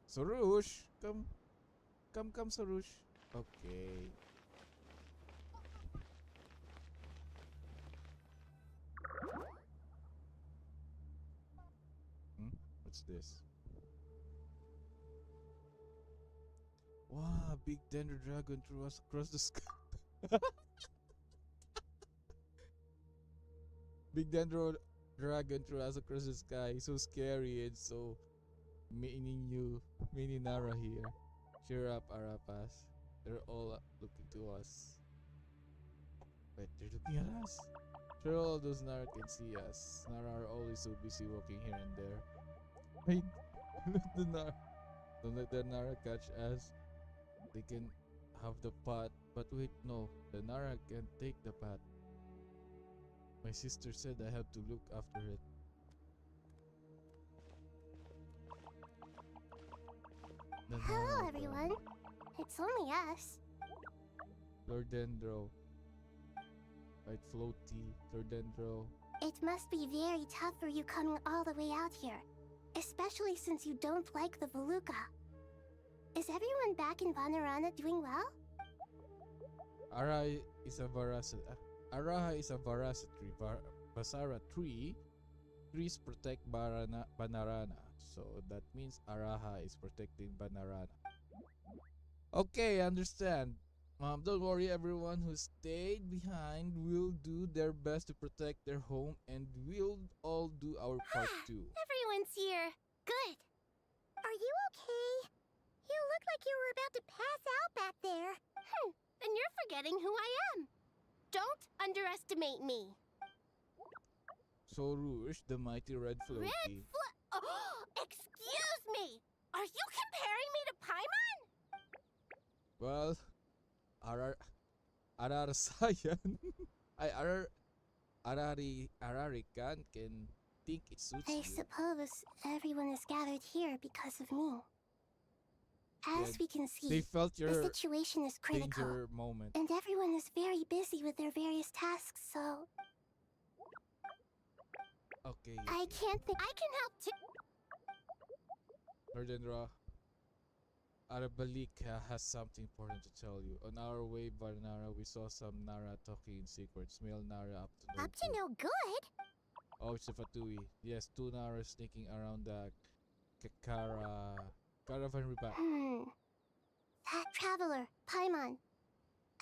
Sarush, come, Sarush. Okay. What's this? Wow, big Dendro Dragon threw us across the sky. Big Dendro dragon throws across the sky. So scary and so mini Nara here. Cheer up, Arapas. They're all looking to us. Wait, they're looking at us? Sure, all those Nara can see us. Nara are always so busy walking here and there. Wait, let the Nara. Don't let the Nara catch us. They can have the pot. But wait, no. The Nara can't take the pot. My sister said I have to look after it. The Hello, Nara everyone. gone. It's only us. Lord Dendro. Right, floaty. Lord Dendro. It must be very tough for you coming all the way out here, especially since you don't like the Voluka. Is everyone back in Vanarana doing well? Araha is a Varasa tree. Basara tree. Trees protect Banarana. So that means Araha is protecting Banarana. Okay, I understand. Don't worry, everyone who stayed behind will do their best to protect their home, and we'll all do our part too. Everyone's here. Good. Are you okay? You look like you were about to pass out back there. Then you're forgetting who I am. Don't underestimate me. So Rouge, the mighty red floaty. Oh, excuse me. Are you comparing me to Paimon? Well, Ararasayan. Ararikan can think it suits I you. suppose everyone is gathered here because of me. As Yeah, we can see, they felt your the situation is critical. danger moment. And everyone is very busy with their various tasks, so Okay. I can't think I can help too. Lord Endra, Arabalik has something important to tell you. On our way, Varnara, we saw some Nara talking in secrets. Male Nara Up to no good. Oh, it's a Fatui. Yes, 2 Nara sneaking around the caravan repack. That traveler, Paimon.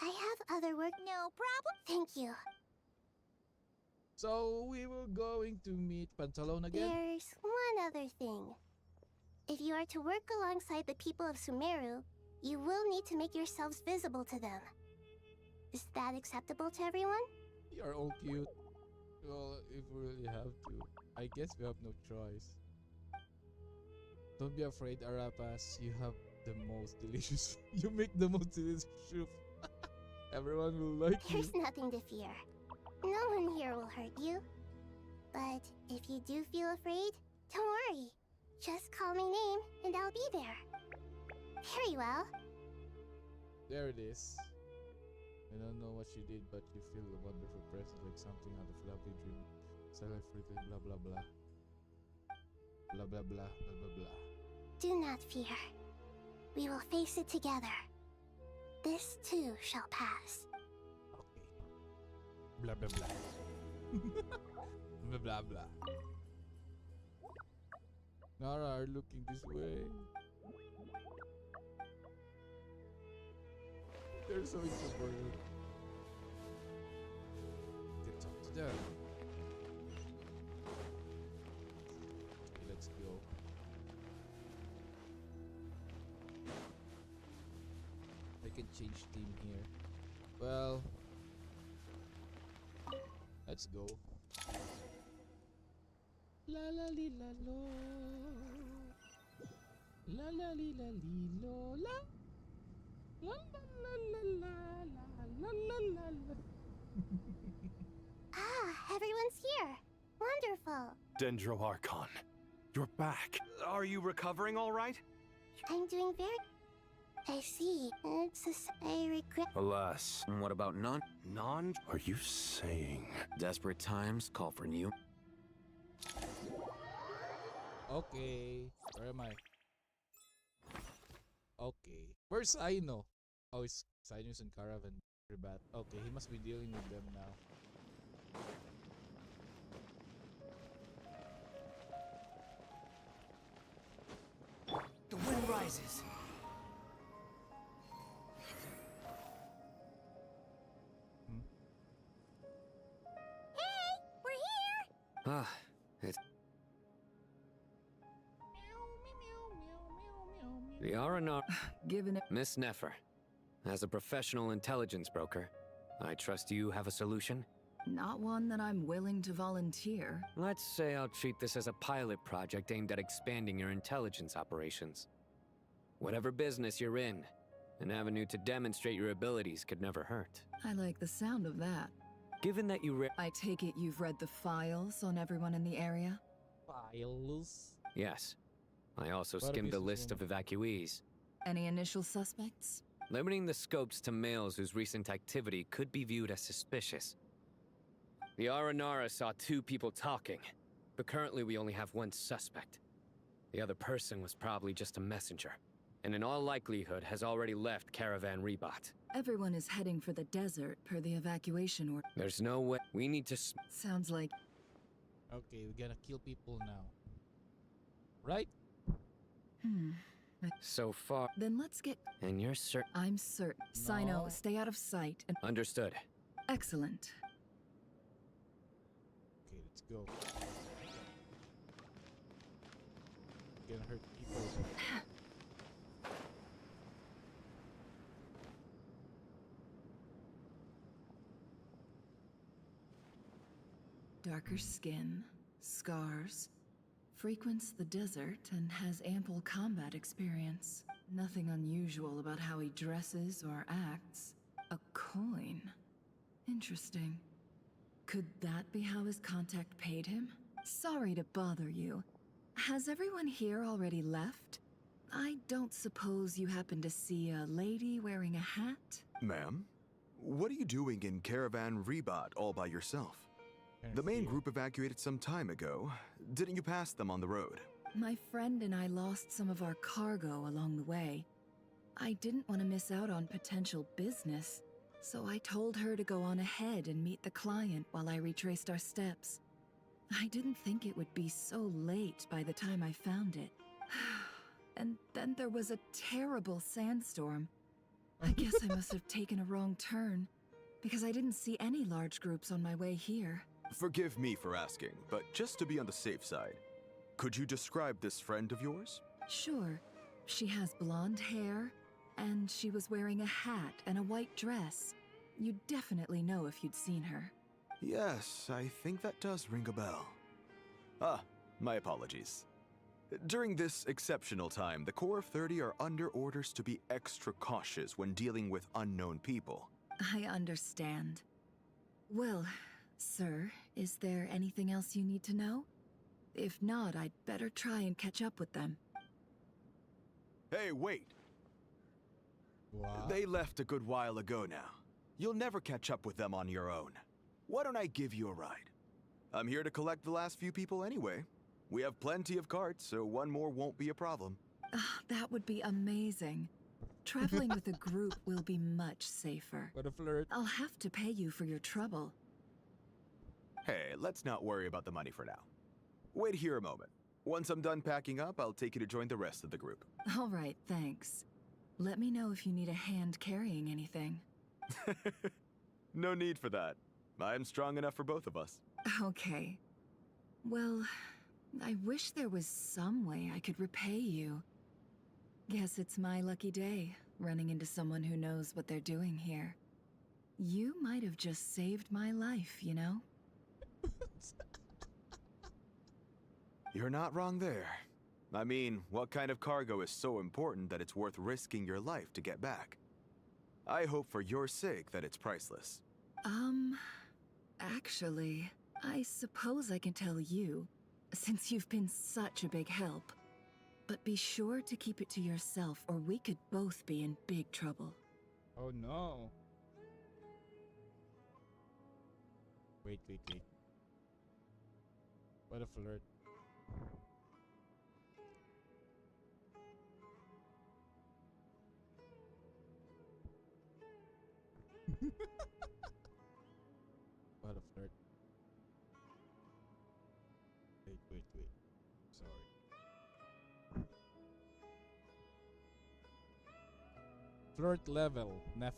I have other work. No problem. Thank you. So we were going to meet Pantalone again? There's one other thing. If you are to work alongside the people of Sumeru, you will need to make yourselves visible to them. Is that acceptable to everyone? You're all cute. Well, if we really have to, I guess we have no choice. Don't be afraid, Arapas. You have the most delicious. You make the most delicious soup. Everyone will like you. There's nothing to fear. No one here will hurt you. But if you do feel afraid, don't worry. Just call my name and I'll be there. Very well. There it is. I don't know what you did, but you feel a wonderful presence like something out of a lovely dream. Silent frequent blah blah blah. Blah blah blah blah blah blah. Do not fear. We will face it together. This too shall pass. Okay. Blah blah blah. Blah blah blah. Nara are looking this way. They're so introverted. Can talk to them. Okay, let's go. I can change team here. Well, let's go. La la li la lo. La la li la li lo la. La la la la la la la la. Everyone's here. Wonderful. Dendro Archon, you're back. Are you recovering all right? I'm doing very... I see. I regret... Alas. And what about Non? Non? Are you saying? Desperate times call for new. Okay. Where am I? Okay. Where's Aino? Oh, it's Sinus and Caravan Rebat. Okay, he must be dealing with them now. The wind rises. Hey, we're here! Ah, it's... The Aranar... Given it... Miss Nefer, as a professional intelligence broker, I trust you have a solution? Not one that I'm willing to volunteer. Let's say I'll treat this as a pilot project aimed at expanding your intelligence operations. Whatever business you're in, an avenue to demonstrate your abilities could never hurt. I like the sound of that. Given that you I take it you've read the files on everyone in the area? Files? Yes. I also What skimmed the abuses list of evacuees. Any initial suspects? Limiting the scopes to males whose recent activity could be viewed as suspicious. The Aranara saw 2 people talking, but currently we only have 1 suspect. The other person was probably just a messenger, and in all likelihood has already left Caravan Rebot. Everyone is heading for the desert per the evacuation order. There's no way. We need to. Sounds like. Okay, we're gonna kill people now. Right? So far. Then let's get. And you're certain. I'm certain. Sino, stay out of sight and. Understood. Excellent. Okay, let's go. Gonna hurt people. Darker skin, scars, frequents the desert and has ample combat experience. Nothing unusual about how he dresses or acts. A coin. Interesting. Could that be how his contact paid him? Sorry to bother you. Has everyone here already left? I don't suppose you happen to see a lady wearing a hat? Ma'am? What are you doing in Caravan Rebot all by yourself? The main group evacuated some time ago. Didn't you pass them on the road? My friend and I lost some of our cargo along the way. I didn't want to miss out on potential business, so I told her to go on ahead and meet the client while I retraced our steps. I didn't think it would be so late by the time I found it. And then there was a terrible sandstorm. I guess I must have taken a wrong turn, because I didn't see any large groups on my way here. Forgive me for asking, but just to be on the safe side, could you describe this friend of yours? Sure. She has blonde hair, and she was wearing a hat and a white dress. You'd definitely know if you'd seen her. Yes, I think that does ring a bell. Ah, my apologies. During this exceptional time, the Core of 30 are under orders to be extra cautious when dealing with unknown people. I understand. Well, sir, is there anything else you need to know? If not, I'd better try and catch up with them. Hey, wait! What? They left a good while ago now. You'll never catch up with them on your own. Why don't I give you a ride? I'm here to collect the last few people anyway. We have plenty of carts, so one more won't be a problem. That would be amazing. Traveling with a group will be much safer. What a flirt. I'll have to pay you for your trouble. Hey, let's not worry about the money for now. Wait here a moment. Once I'm done packing up, I'll take you to join the rest of the group. All right, thanks. Let me know if you need a hand carrying anything. No need for that. I'm strong enough for both of us. Okay. Well, I wish there was some way I could repay you. Guess it's my lucky day, running into someone who knows what they're doing here. You might have just saved my life, you know? You're not wrong there. I mean, what kind of cargo is so important that it's worth risking your life to get back? I hope for your sake that it's priceless. Actually, I suppose I can tell you, since you've been such a big help. But be sure to keep it to yourself, or we could both be in big trouble. Oh no. Wait. What a flirt. What a flirt. Wait. Sorry. Flirt level, never.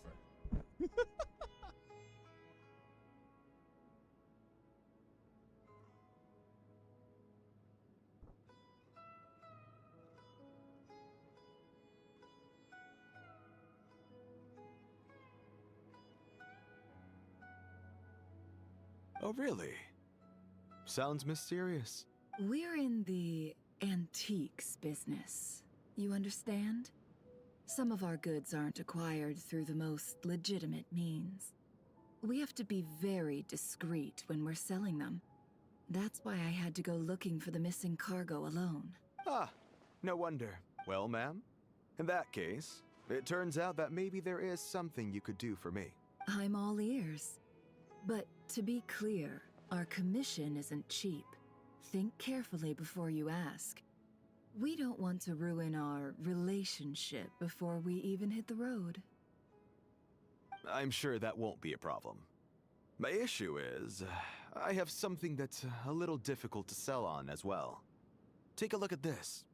Oh, really? Sounds mysterious. We're in the antiques business. You understand? Some of our goods aren't acquired through the most legitimate means. We have to be very discreet when we're selling them. That's why I had to go looking for the missing cargo alone. Ah, no wonder. Well, ma'am, in that case, it turns out that maybe there is something you could do for me. I'm all ears. But to be clear, our commission isn't cheap. Think carefully before you ask. We don't want to ruin our relationship before we even hit the road. I'm sure that won't be a problem. My issue is, I have something that's a little difficult to sell on as well. Take a look at this.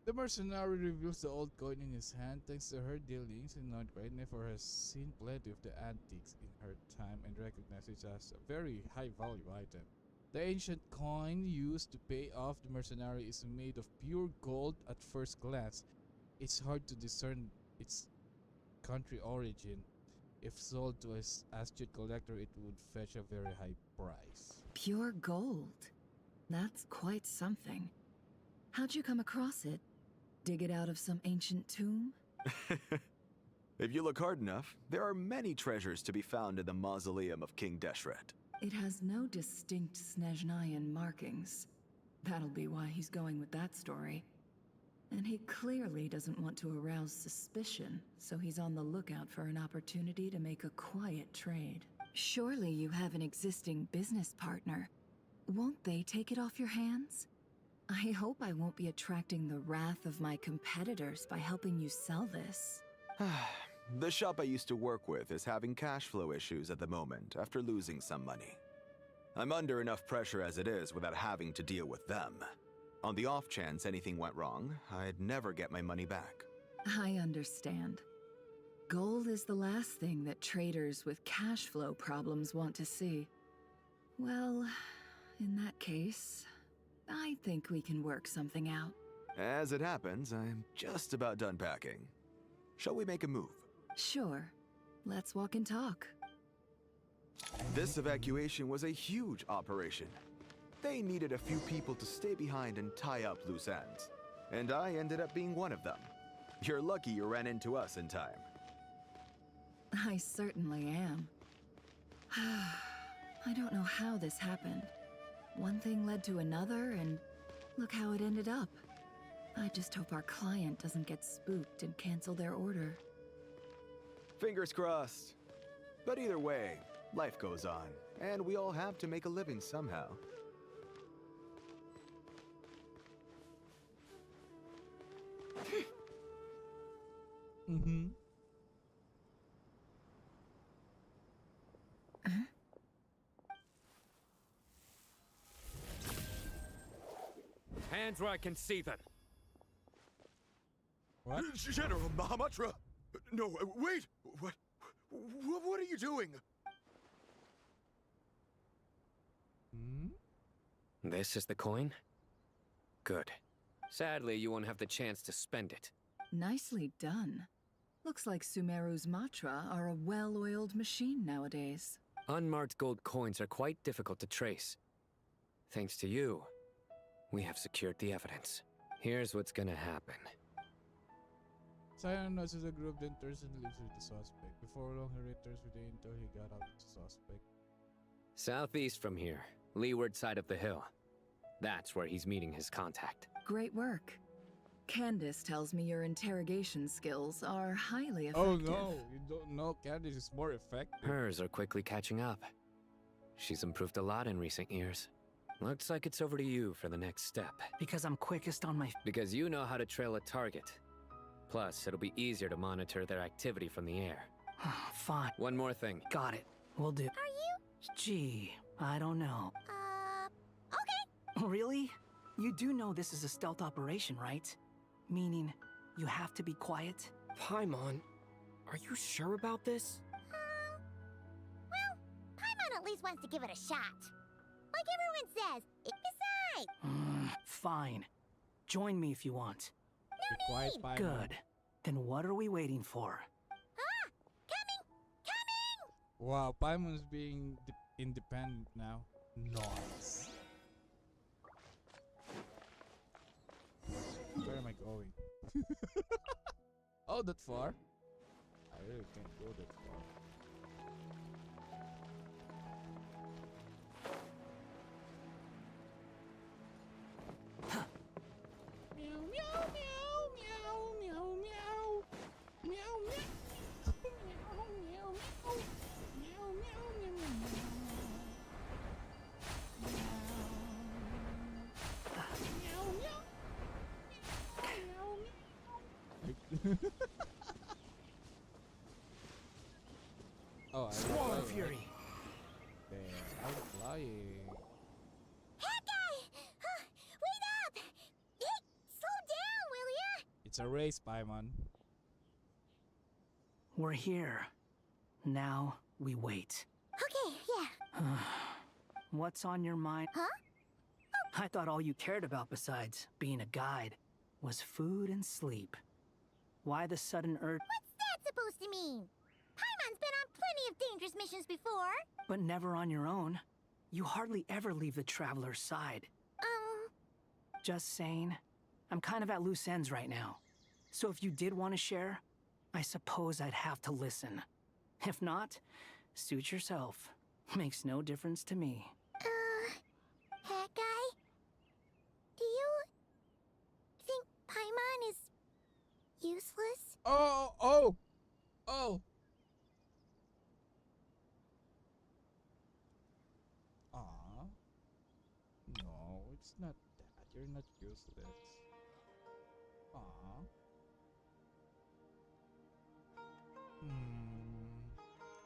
The mercenary reveals the old coin in his hand. Thanks to her dealings in North Nefer has seen plenty of the antiques in her time and recognizes it as a very high value item. The ancient coin used to pay off the mercenary is made of pure gold at first glance. It's hard to discern its country origin. If sold to an astute collector, it would fetch a very high price. Pure gold? That's quite something. How'd you come across it? Dig it out of some ancient tomb? If you look hard enough, there are many treasures to be found in the mausoleum of King Deshret. It has no distinct Snezhnayan markings. That'll be why he's going with that story. And he clearly doesn't want to arouse suspicion, so he's on the lookout for an opportunity to make a quiet trade. Surely you have an existing business partner. Won't they take it off your hands? I hope I won't be attracting the wrath of my competitors by helping you sell this. The shop I used to work with is having cash flow issues at the moment after losing some money. I'm under enough pressure as it is without having to deal with them. On the off chance anything went wrong, I'd never get my money back. I understand. Gold is the last thing that traders with cash flow problems want to see. Well, in that case, I think we can work something out. As it happens, I'm just about done packing. Shall we make a move? Sure. Let's walk and talk. This evacuation was a huge operation. They needed a few people to stay behind and tie up loose ends. And I ended up being one of them. You're lucky you ran into us in time. I certainly am. I don't know how this happened. One thing led to another, and look how it ended up. I just hope our client doesn't get spooked and cancel their order. Fingers crossed. But either way, life goes on, and we all have to make a living somehow. Mm-hmm. Hands where I can see them. What? General Mahamatra! No, wait! What are you doing? This is the coin? Good. Sadly, you won't have the chance to spend it. Nicely done. Looks like Sumeru's Matra are a well-oiled machine nowadays. Unmarked gold coins are quite difficult to trace. Thanks to you, we have secured the evidence. Here's what's gonna happen. Sion notices the group, then turns and leaves with the suspect. Before long, he returns with the intel he got out of the suspect. Southeast from here, leeward side of the hill. That's where he's meeting his contact. Great work. Candace tells me your interrogation skills are highly effective. Oh no, you don't know Candice is more effective. Hers are quickly catching up. She's improved a lot in recent years. Looks like it's over to you for the next step. Because I'm quickest on my... Because you know how to trail a target. Plus, it'll be easier to monitor their activity from the air. Fine. One more thing. Got it. We'll do. Are you? Gee, I don't know. Okay. Really? You do know this is a stealth operation, right? Meaning, you have to be quiet? Paimon, are you sure about this? Well, Paimon at least wants to give it a shot. Like everyone says, besides. Fine. Join me if you want. Be quiet, Paimon. Good. Then what are we waiting for? Coming! Wow, Paimon's being independent now. Nice. Where am I going? Oh, that far? I really can't go that far. Meow, meow, meow, meow, meow, meow. Meow, meow. Meow, meow, meow. Meow, meow, meow, meow. Meow, meow. Oh, Squall of Fury. Damn, I'm flying. Hawkeye! Wait up! Hey, slow down, will ya? It's a race, Paimon. We're here. Now we wait. Okay, yeah. What's on your mind? Huh? I thought all you cared about besides being a guide was food and sleep. Why the sudden urge? What's that supposed to mean? Paimon's been on plenty of dangerous missions before. But never on your own. You hardly ever leave the Traveler's side. Just saying. I'm kind of at loose ends right now. So if you did want to share, I suppose I'd have to listen. If not, suit yourself. Makes no difference to me. Hawkeye? Do you think Paimon is useless? Oh! Aw, no, it's not that. You're not useless. Aw.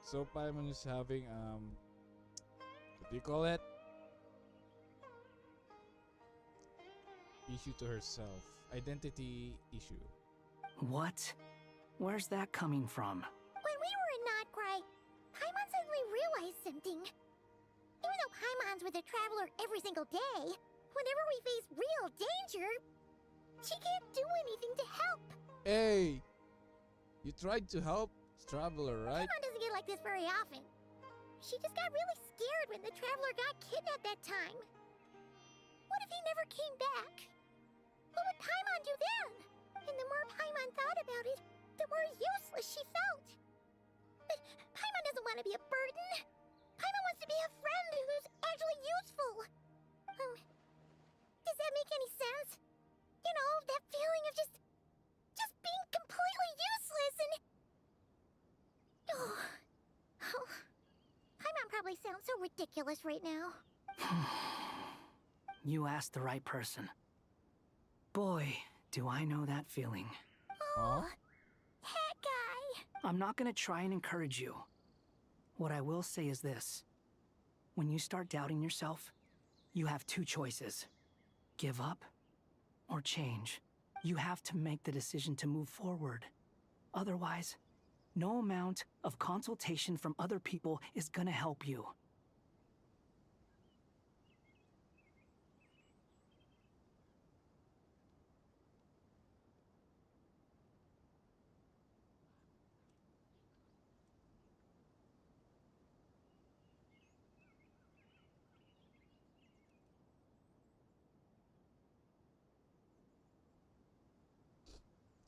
So Paimon is having what do you call it? Issue to herself. Identity issue. What? Where's that coming from? When we were in Notcry, Paimon suddenly realized something. Even though Paimon's with the Traveler every single day, whenever we face real danger, she can't do anything to help. Hey! You tried to help Traveler, right? Paimon doesn't get like this very often. She just got really scared when the Traveler got kidnapped that time. What if he never came back? What would Paimon do then? And the more Paimon thought about it, the more useless she felt. But Paimon doesn't want to be a burden. Paimon wants to be a friend who's actually useful. Does that make any sense? You know, that feeling of just being completely useless and... Oh, Paimon probably sounds so ridiculous right now. You asked the right person. Boy, do I know that feeling. Oh, that guy. I'm not gonna try and encourage you. What I will say is this. When you start doubting yourself, you have two choices. Give up or change. You have to make the decision to move forward. Otherwise, no amount of consultation from other people is gonna help you.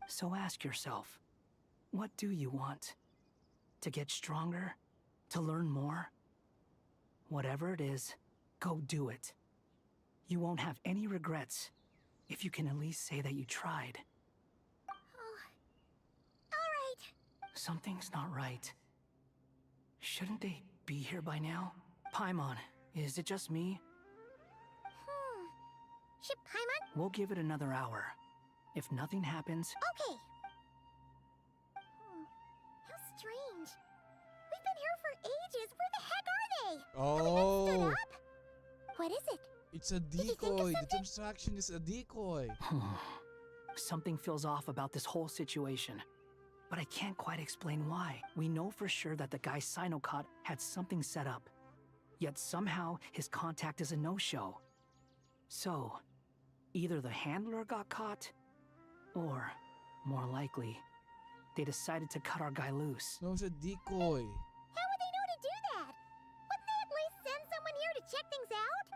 So ask yourself, what do you want? To get stronger? To learn more? Whatever it is, go do it. You won't have any regrets if you can at least say that you tried. Alright. Something's not right. Shouldn't they be here by now? Paimon, is it just me? Should Paimon? We'll give it another hour. If nothing happens... Okay. How strange. We've been here for ages. Where the heck are they? Oh! Have they not stood up? What is it? It's a decoy. The distraction is a decoy. Something feels off about this whole situation. But I can't quite explain why. We know for sure that the guy Sinocot had something set up. Yet somehow his contact is a no-show. So, either the handler got caught, or, more likely, they decided to cut our guy loose. No, it's a decoy. How would they know to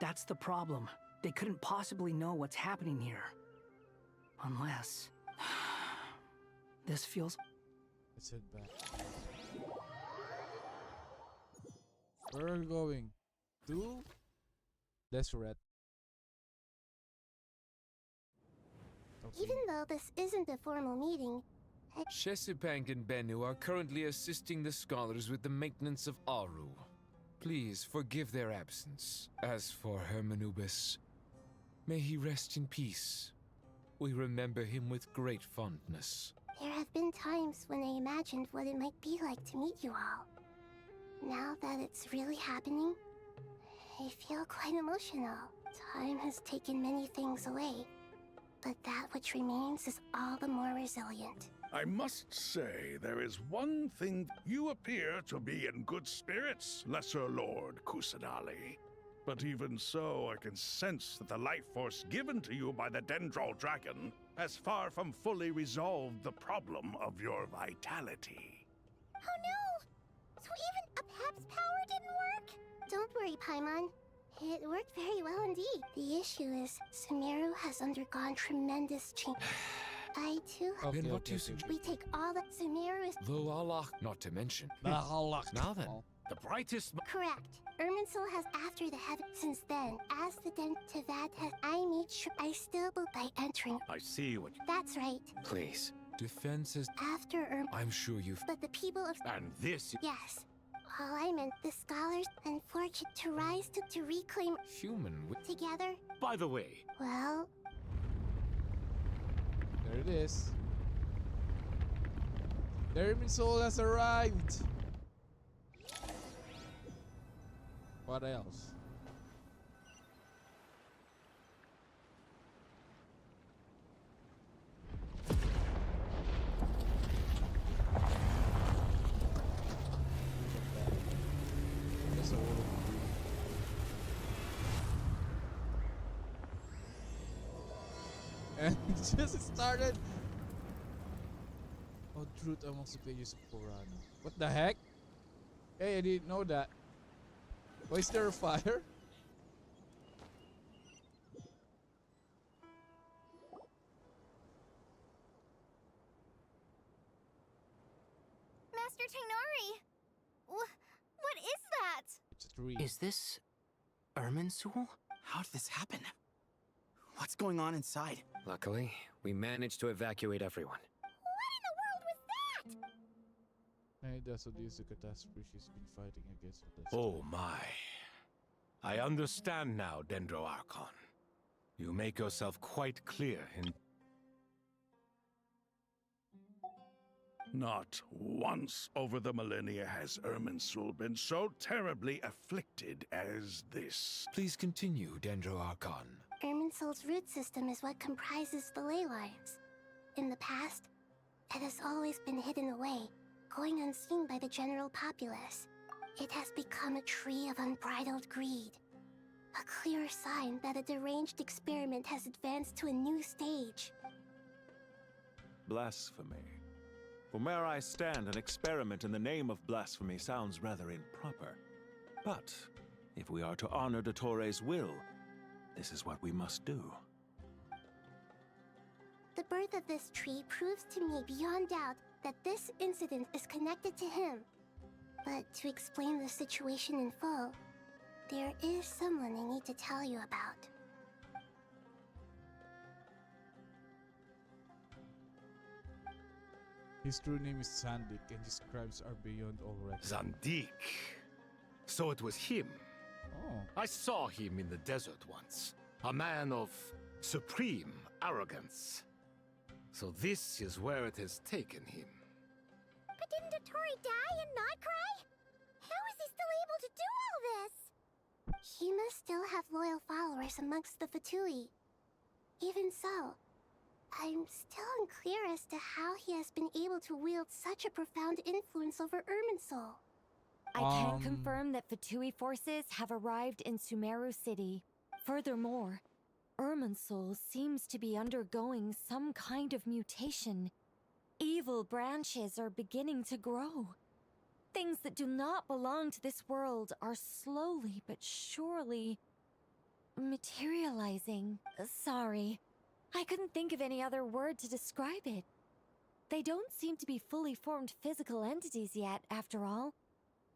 That's the problem. They couldn't possibly know what's happening here. Unless... This feels... Let's head back. Where are we going? To Deseret. Okay. Even though this isn't a formal meeting, Shesipank and Bennu are currently assisting the scholars with the maintenance of Aru. Please forgive their absence. As for Hermanubis, may he rest in peace. We remember him with great fondness. there have been times when I imagined what it might be like to meet you all. Now that it's really happening, I feel quite emotional. Time has taken many things away, but that which remains is all the more resilient. I must say, there is one thing. You appear to be in good spirits, Lesser Lord Kusanali. But even so, I can sense that the life force given to you by the Dendral Dragon has far from fully resolved the problem of your vitality. Oh no! So even Apep's power didn't work? Don't worry, Paimon. It worked very well indeed. The issue is, Sumeru has undergone tremendous change. I too have Then what do you suggest? We take all that Sumeru is... Though Allah, not to mention. Allah. Now then, The brightest... Correct. Irminsul has after the heaven. Since then, as the Den Tevad has... I made sure I still will by entering... I see what you... That's right. please. Defense is... After I'm sure you've... But the people of... And this... Yes. All I meant, the scholars and fortune to rise to reclaim... Human with... Together? By the way... Well... There it is. The Irminsul has arrived. What else? That's a whole and it just started. Oh, truth amongst the pages of Quran. What the heck? Hey, I didn't know that. Why is there a fire? Master Tainari! What is that? It's a tree. Is this... Irminsul? How did this happen? What's going on inside? Luckily, we managed to evacuate everyone. What in the world was that? Hey, that's what is the catastrophe she's been fighting against. Oh my. I understand now, Dendro Archon. You make yourself quite clear in... Not once over the millennia has Irminsul been so terribly afflicted as this. Please continue, Dendro Archon. Irminsul's root system is what comprises the ley lines. In the past, it has always been hidden away, going unseen by the general populace. It has become a tree of unbridled greed. A clear sign that a deranged experiment has advanced to a new stage. Blasphemy. From where I stand, an experiment in the name of blasphemy sounds rather improper. But if we are to honor Dottores' will, this is what we must do. The birth of this tree proves to me beyond doubt that this incident is connected to him. But to explain the situation in full, there is someone I need to tell you about. His true name is Zandik, and his crimes are beyond all record. Zandik. So it was him. Oh. I saw him in the desert once. A man of supreme arrogance. So this is where it has taken him. But didn't Dottore die and not cry? How is he still able to do all this? He must still have loyal followers amongst the Fatui. Even so, I'm still unclear as to how he has been able to wield such a profound influence over Irminsul. I can confirm that Fatui forces have arrived in Sumeru City. Furthermore, Irminsul seems to be undergoing some kind of mutation. Evil branches are beginning to grow. Things that do not belong to this world are slowly but surely materializing. Sorry. I couldn't think of any other word to describe it. They don't seem to be fully formed physical entities yet, after all.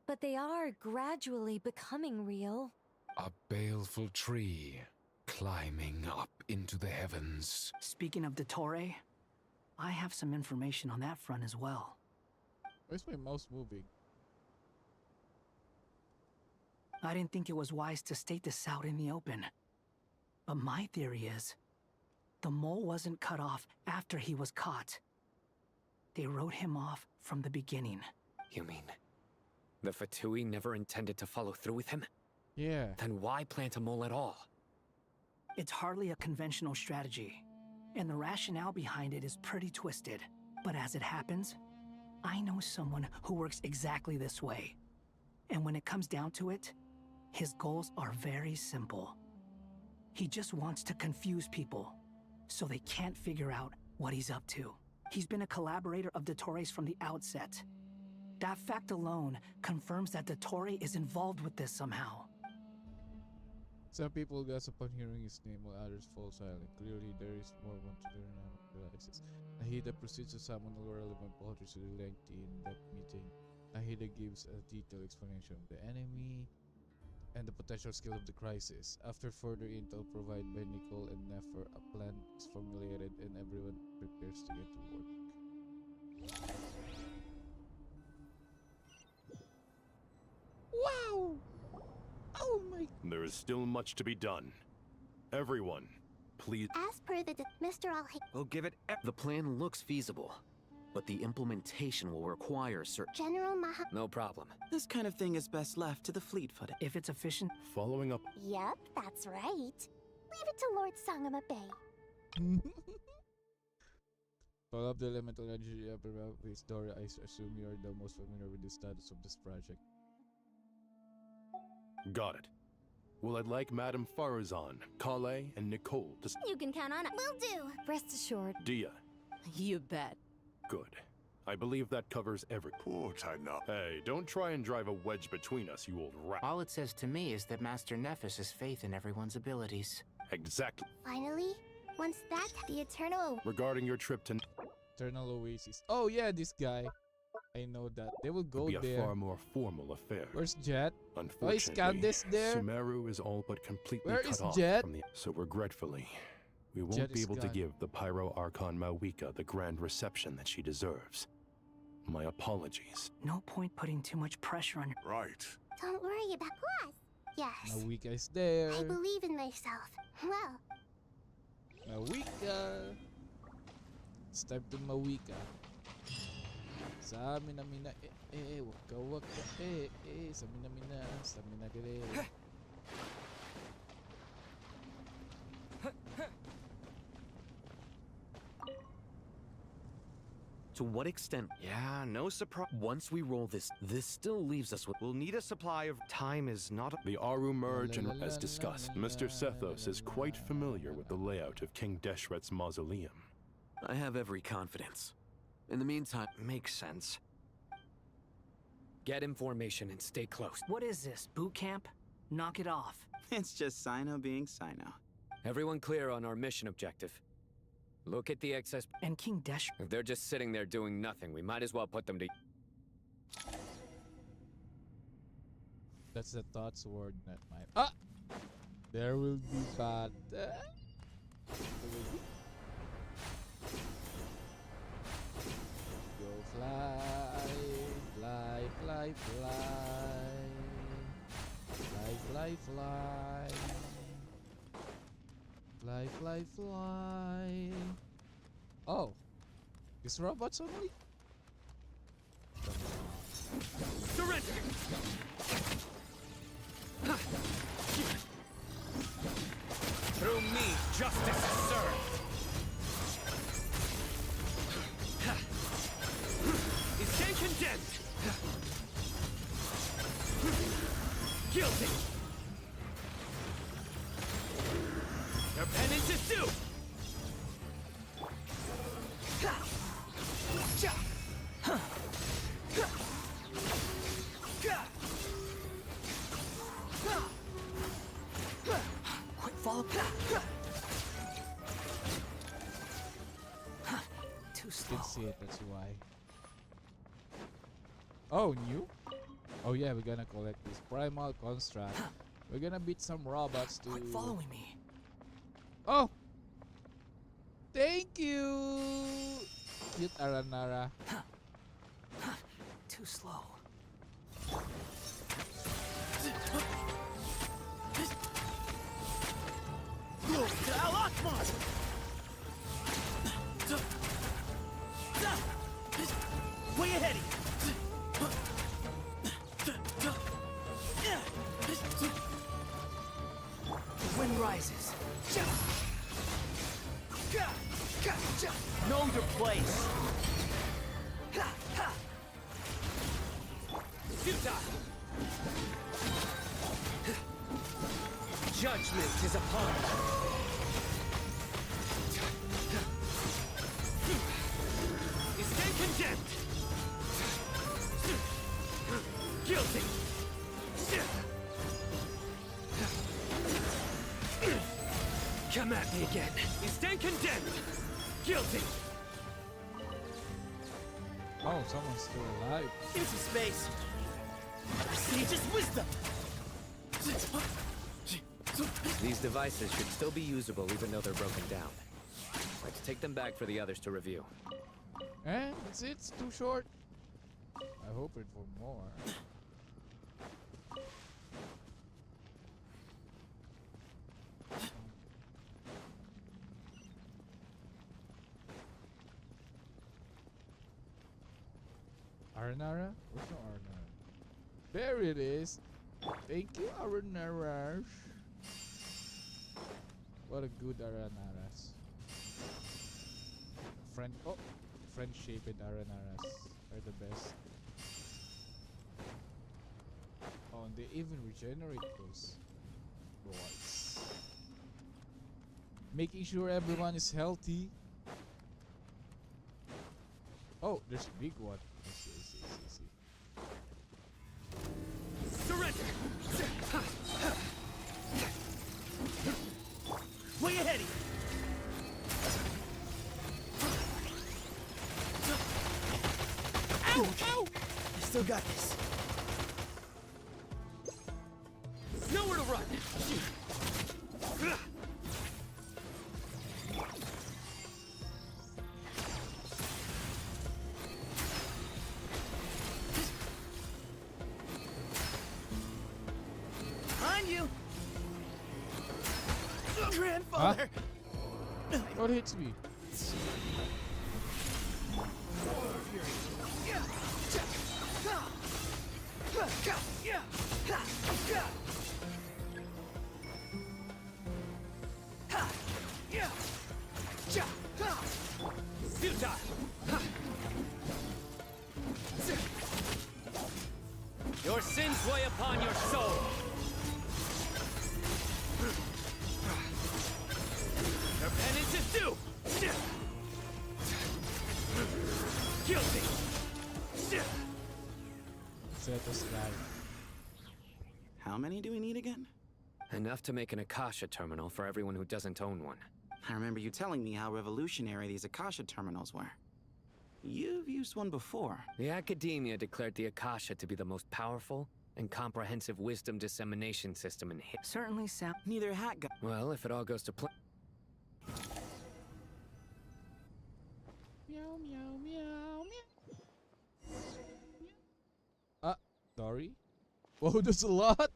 But they are gradually becoming real. A baleful tree climbing up into the heavens. Speaking of Dottore, I have some information on that front as well. Where's my mouse moving? I didn't think it was wise to state this out in the open. But my theory is, the mole wasn't cut off after he was caught. They wrote him off from the beginning. You mean the Fatui never intended to follow through with him? Yeah. Then why plant a mole at all? It's hardly a conventional strategy, and the rationale behind it is pretty twisted. But as it happens, I know someone who works exactly this way. And when it comes down to it, his goals are very simple. He just wants to confuse people, so they can't figure out what he's up to. He's been a collaborator of Dottore's from the outset. That fact alone confirms that Dottore is involved with this somehow. Some people gasp upon hearing his name, while others fall silent. Clearly, there is more one to learn now realizes. Nahida proceeds to summon all relevant parties to the lengthy in-depth meeting. Nahida gives a detailed explanation of the enemy and the potential skill of the crisis. After further intel provided by Nicole and Nefer, a plan is formulated and everyone prepares to get to work. Wow! Oh my... There is still much to be done. Everyone, please... As per the Mr. We'll give it... The plan looks feasible, but the implementation will require certain... General Maha... No problem. This kind of thing is best left to the fleet-footed. If it's efficient... Following up... Yep, that's right. Leave it to Lord Sangama Bay. Follow up the elemental energy with Dora. I assume you are the most familiar with the status of this project. Got it. Well, I'd like Madame Farazan, Kale, and Nicole to... You can count on it. Will do. Rest assured. Dia. You bet. Good. I believe that covers every... Poor Taina. Hey, don't try and drive a wedge between us, you old rat. All it says to me is that Master Nephis has faith in everyone's abilities. Exactly. Finally, once that, the Eternal... Regarding your trip to... Eternal Oasis. Oh yeah, this guy. I know that. They will go be there. A far more formal affair. Where's Jet? Unfortunately, oh, is Candace there? Sumeru is all but completely Where cut is off Jet? from the... So regretfully, we won't Jet be is able to gone. give the Pyro Archon Mawika the grand reception that she deserves. My apologies. No point putting too much pressure on your... Right. Don't worry about us. Yes. Mawika is there. I believe in myself. Well. Mawika. It's time to Mawika. Sa mina waka sa mina sa mina gale. To what extent? Yeah, no surprise. Once we roll this still leaves us with... We'll need a supply of... Time is not... The Aru merge, and as discussed, Mr. Sethos is quite familiar with the layout of King Deshret's mausoleum. I have every confidence. In the meantime... Makes sense. Get information and stay close. What is this, boot camp? Knock it off. It's just Sino being Sino. Everyone clear on our mission objective. Look at the excess... And King Desh... If they're just sitting there doing nothing, we might as well put them to... That's the thought sword, not mine. Ah! There will be bad. Go fly, fly, fly, fly. Fly, fly, fly. Fly, fly, fly. Oh. Is robots only? Surrender! Through me, justice is served! Is Gen condemned? Guilty! Your penance is due! Follow. Too slow. Didn't see it, that's why. Oh, new? Oh yeah, we're gonna collect this primal construct. We're gonna beat some robots to... Quit following me. Oh! Thank you! Cute Aranara. Too slow. Way ahead! The wind rises. Know your place. Judgment is upon you. You stand condemned. Guilty. Come at me again. You stand condemned. Guilty. Oh, someone's still alive. Into space. Sage's wisdom. These devices should still be usable even though they're broken down. Let's take them back for the others to review. And that's it, it's too short. I hope it for more. Aranara? Where's no Aranara? There it is! Thank you, Aranara. What a good Aranaras. Friend-shaped Aranaras are the best. Oh, and they even regenerate those boys. Making sure everyone is healthy. Oh, there's a big one. I see. Surrender! Way ahead of you! Ow! Ow! I still got this. Nowhere to run! Behind you! Grandfather! Huh? What hits me? Your sins weigh upon your soul. Your penance is due. Guilty. Set aside. How many do we need again? Enough to make an Akasha terminal for everyone who doesn't own one. I remember you telling me how revolutionary these Akasha terminals were. You've used one before. The Academia declared the Akasha to be the most powerful and comprehensive wisdom dissemination system in history. Certainly sound. Neither hat got. Well, if it all goes to plan. Meow, meow, meow, meow. Sorry? Whoa, there's a lot!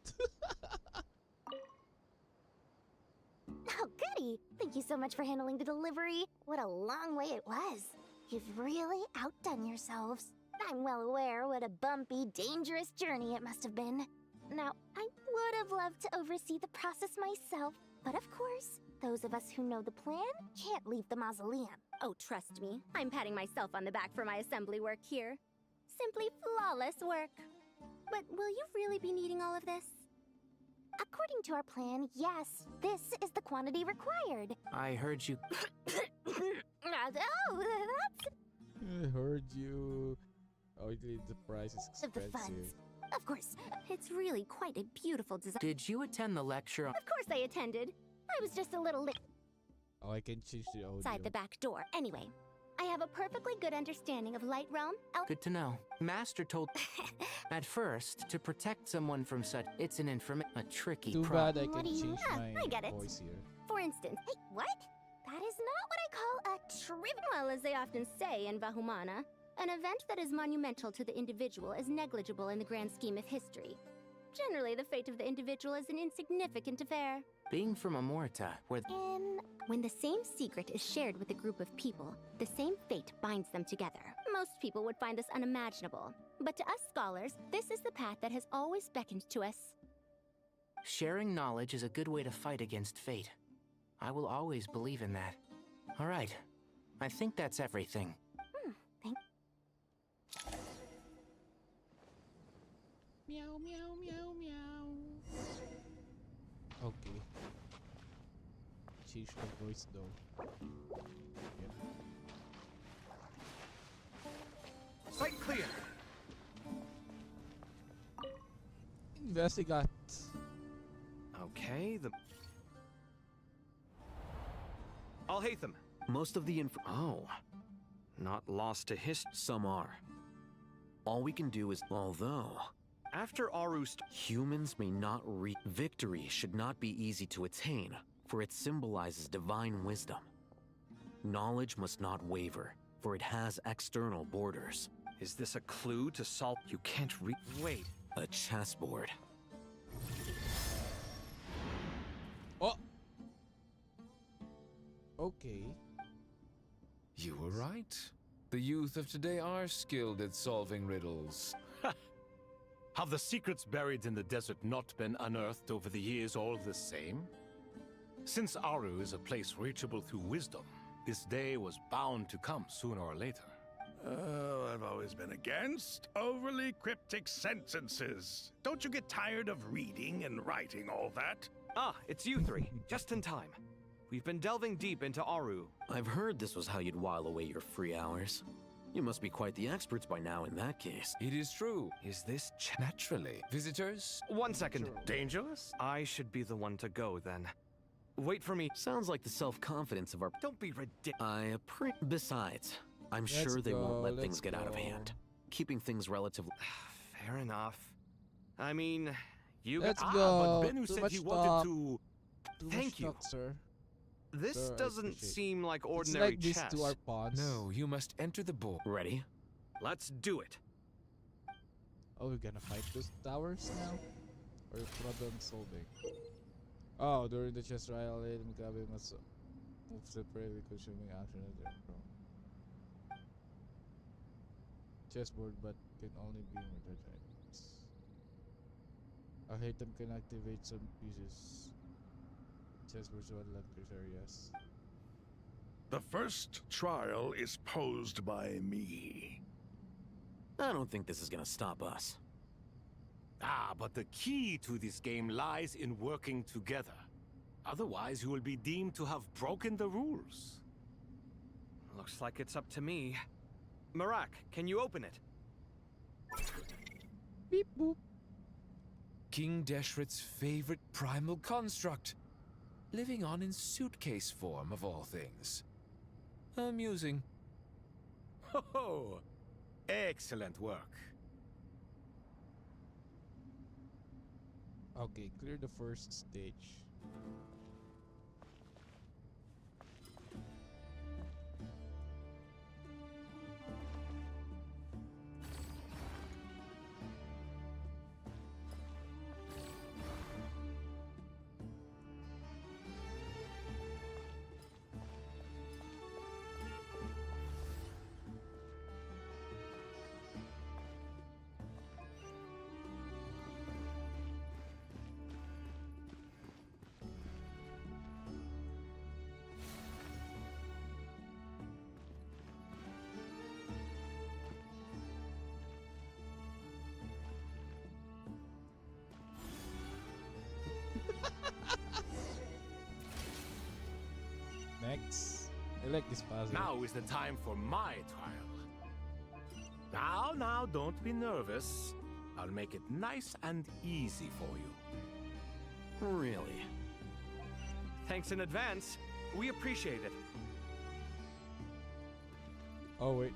Oh, goody! Thank you so much for handling the delivery. What a long way it was. You've really outdone yourselves. I'm well aware what a bumpy, dangerous journey it must have been. Now, I would have loved to oversee the process myself, but of course, those of us who know the plan can't leave the mausoleum. Oh, trust me, I'm patting myself on the back for my assembly work here. Simply flawless work. But will you really be needing all of this? According to our plan, yes, this is the quantity required. I heard you. Oh, that's... I heard you. Oh, the price is Of the expensive. funds. Of course. It's really quite a beautiful design. Did you attend the lecture on... Of course I attended. I was just a little Oh, I can change the audio. Inside the back door. Anyway, I have a perfectly good understanding of Light Realm. Good to know. Master told at first to protect someone from such. It's an a tricky Too problem. bad I What can do you- change Ah, my I get it. voice here. For instance, hey, what? That is not what I call a trivial, as they often say in Vahumana. An event that is monumental to the individual is negligible in the grand scheme of history. Generally, the fate of the individual is an insignificant affair. Being from Amorta, where When the same secret is shared with a group of people, the same fate binds them together. Most people would find this unimaginable. But to us scholars, this is the path that has always beckoned to us. sharing knowledge is a good way to fight against fate. I will always believe in that. All right. I think that's everything. Meow, meow, meow, meow. Okay. Change the voice though. Yep. Sight clear. Investigate. Okay, I'll hate them. Most of the Oh. Not lost to history. Some are. All we can do is, although... After Aru humans may not reach... Victory should not be easy to attain, for it symbolizes divine wisdom. Knowledge must not waver, for it has external borders. Is this a clue to solve? You can't wait. A chessboard. Oh! Okay. You were right. The youth of today are skilled at solving riddles. Have the secrets buried in the desert not been unearthed over the years all the same? Since Aru is a place reachable through wisdom, this day was bound to come sooner or later. Oh, I've always been against overly cryptic sentences. Don't you get tired of reading and writing all that? Ah, it's you three. Just in time. We've been delving deep into Aru. I've heard this was how you'd while away your free hours. You must be quite the experts by now in that case. It is true. Is this naturally? Visitors? 1 second. Dangerous? I should be the one to go then. Wait for me. Sounds like the self-confidence of our... Don't be I ridiculous. Besides, I'm Let's sure they won't go, let things let's get out of go. hand. Keeping things relatively... Fair enough. I mean, you... Let's But go. Bennu Too said much he talk. wanted to... Thank you. Talk, sir. This Sir, I doesn't appreciate it. seem like It's ordinary like this chess. to our pawns. No, you must enter the board. Ready? Let's do it. Oh, we're gonna fight those towers now? Or problem solving? Oh, during the chess trial, Mugabe must move separately, consuming action at their own. Chessboard, but can only be murdered items. A item can activate some pieces. Chessboard's one left areas. The first trial is posed by me. I don't think this is gonna stop us. But the key to this game lies in working together. Otherwise, you will be deemed to have broken the rules. Looks like it's up to me. Marak, can you open it? Beep boop. King Deshret's favorite primal construct. Living on in suitcase form, of all things. Amusing. Ho! Excellent work. Okay, clear the first stage. Next. I like this puzzle. Now is the time for my trial. Now, don't be nervous. I'll make it nice and easy for you. Really? Thanks in advance. We appreciate it. Oh, wait.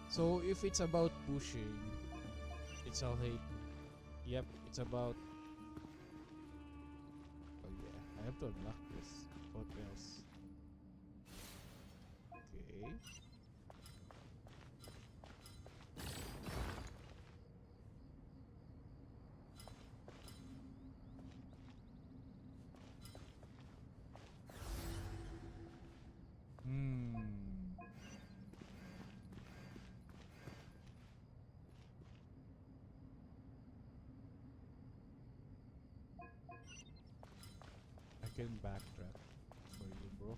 So if it's about pushing, it's all hate. Yep, it's about. Oh yeah, I have to unlock this. What else? Okay. I can backtrack for you, bro.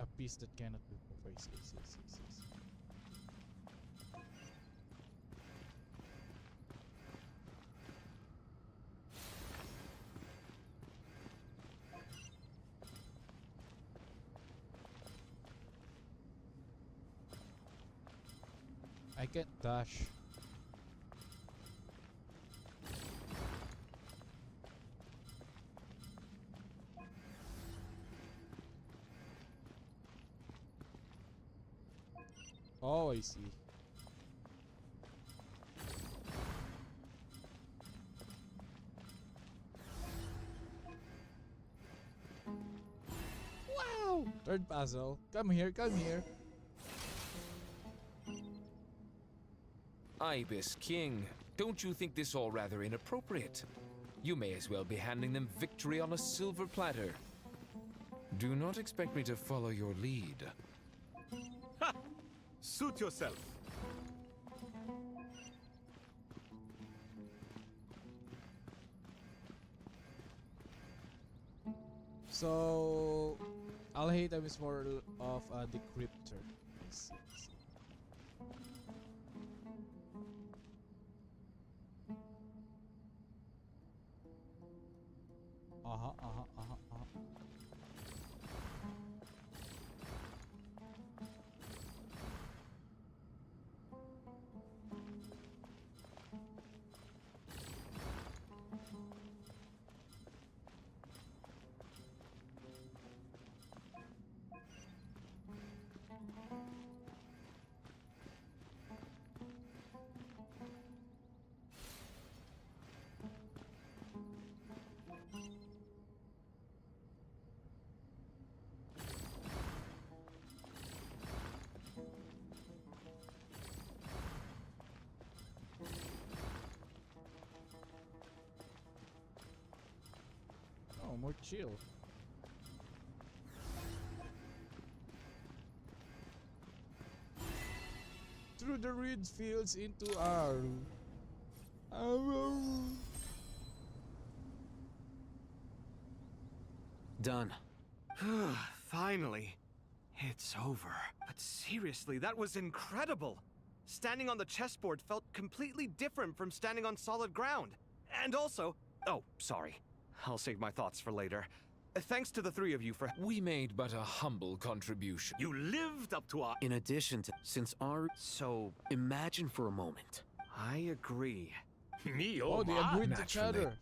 A piece that cannot be replaced. Yes. I can't dash. Oh, I see. Wow! Third puzzle. Come here, come here. Ibis King, don't you think this all rather inappropriate? You may as well be handing them victory on a silver platter. Do not expect me to follow your lead. Ha! Suit yourself. So, Al-Haytham is more of a decryptor. I see. Oh, more chill. Through the reed fields into Aru. Done. Finally. It's over. But seriously, that was incredible. Standing on the chessboard felt completely different from standing on solid ground. And also... Oh, sorry. I'll save my thoughts for later. Thanks to the three of you for... We made but a humble contribution. You lived up to our... In addition to... Since our... So... Imagine for a moment. I agree. Me, oh, they agreed to each Naturally. other.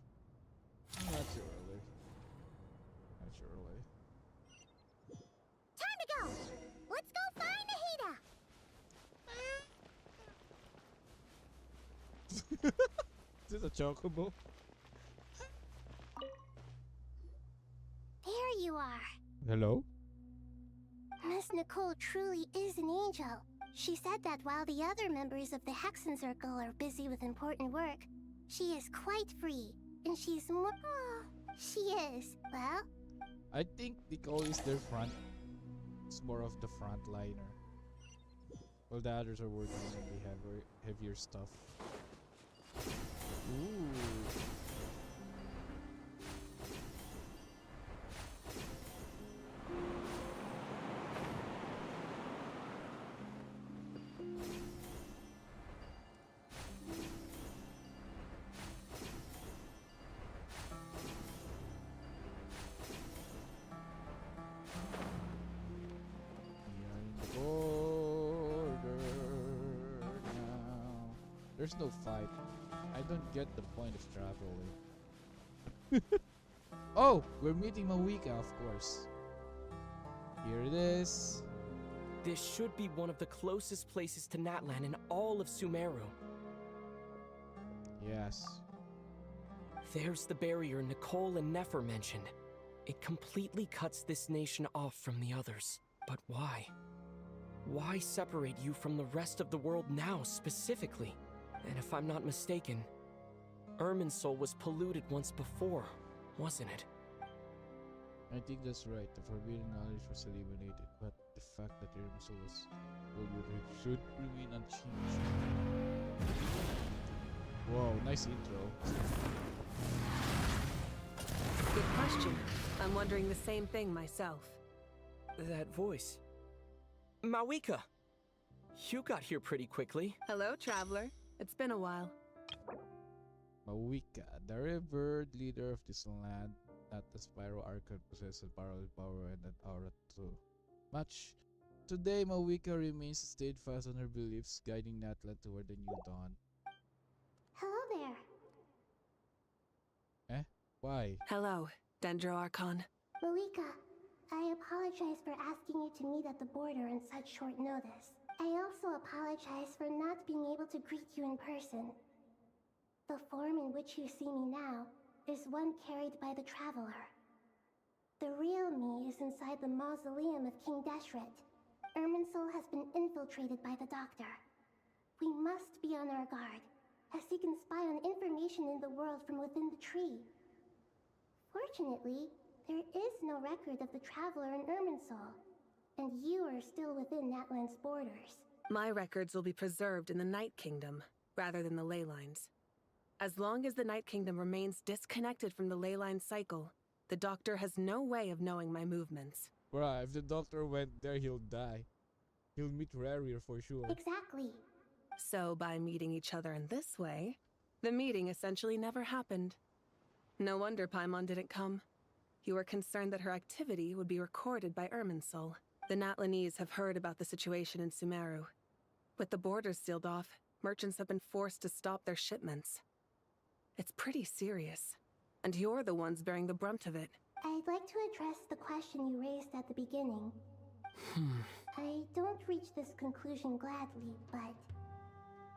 Naturally. Naturally. Time to go! Let's go find Nahida! Is this a chocobo? There you are. Hello? Miss Nicole truly is an angel. She said that while the other members of the Hexen Circle are busy with important work, she is quite free, and she's more... Oh, she is. Well... I think Nicole is their front. It's more of the frontliner. While the others are working on the heavier stuff. Ooh. There's no fight. I don't get the point of traveling. Oh, we're meeting Mawika, of course. Here it is. This should be one of the closest places to Natlan in all of Sumeru. Yes. There's the barrier Nicole and Nefer mentioned. It completely cuts this nation off from the others. But why? Why separate you from the rest of the world now, specifically? And if I'm not mistaken, Irminsul was polluted once before, wasn't it? I think that's right. The forbidden knowledge was eliminated, but the fact that Irminsul was polluted should remain unchanged. Whoa, nice intro. Good question. I'm wondering the same thing myself. That voice. Mawika! You got here pretty quickly. Hello, traveler. It's been a while. Mawika, the revered leader of this land, that the Spyro Archon possesses power and an aura too. Much. Today, Mawika remains steadfast on her beliefs, guiding Natlan toward the new dawn. Hello there. Eh? Why? Hello, Dendro Archon. Mawika, I apologize for asking you to meet at the border on such short notice. I also apologize for not being able to greet you in person. The form in which you see me now is one carried by the Traveler. The real me is inside the mausoleum of King Deshret. Irminsul has been infiltrated by the Doctor. We must be on our guard, as he can spy on information in the world from within the tree. Fortunately, there is no record of the Traveler in Irminsul, and you are still within Natlan's borders. My records will be preserved in the Night Kingdom, rather than the ley lines. As long as the Night Kingdom remains disconnected from the ley line cycle, the Doctor has no way of knowing my movements. Bruh, if the Doctor went there, he'll die. He'll meet Rarier for sure. Exactly. So by meeting each other in this way, the meeting essentially never happened. No wonder Paimon didn't come. You were concerned that her activity would be recorded by Irminsul. The Natlanese have heard about the situation in Sumeru. With the borders sealed off, merchants have been forced to stop their shipments. It's pretty serious, and you're the ones bearing the brunt of it. I'd like to address the question you raised at the beginning. I don't reach this conclusion gladly, but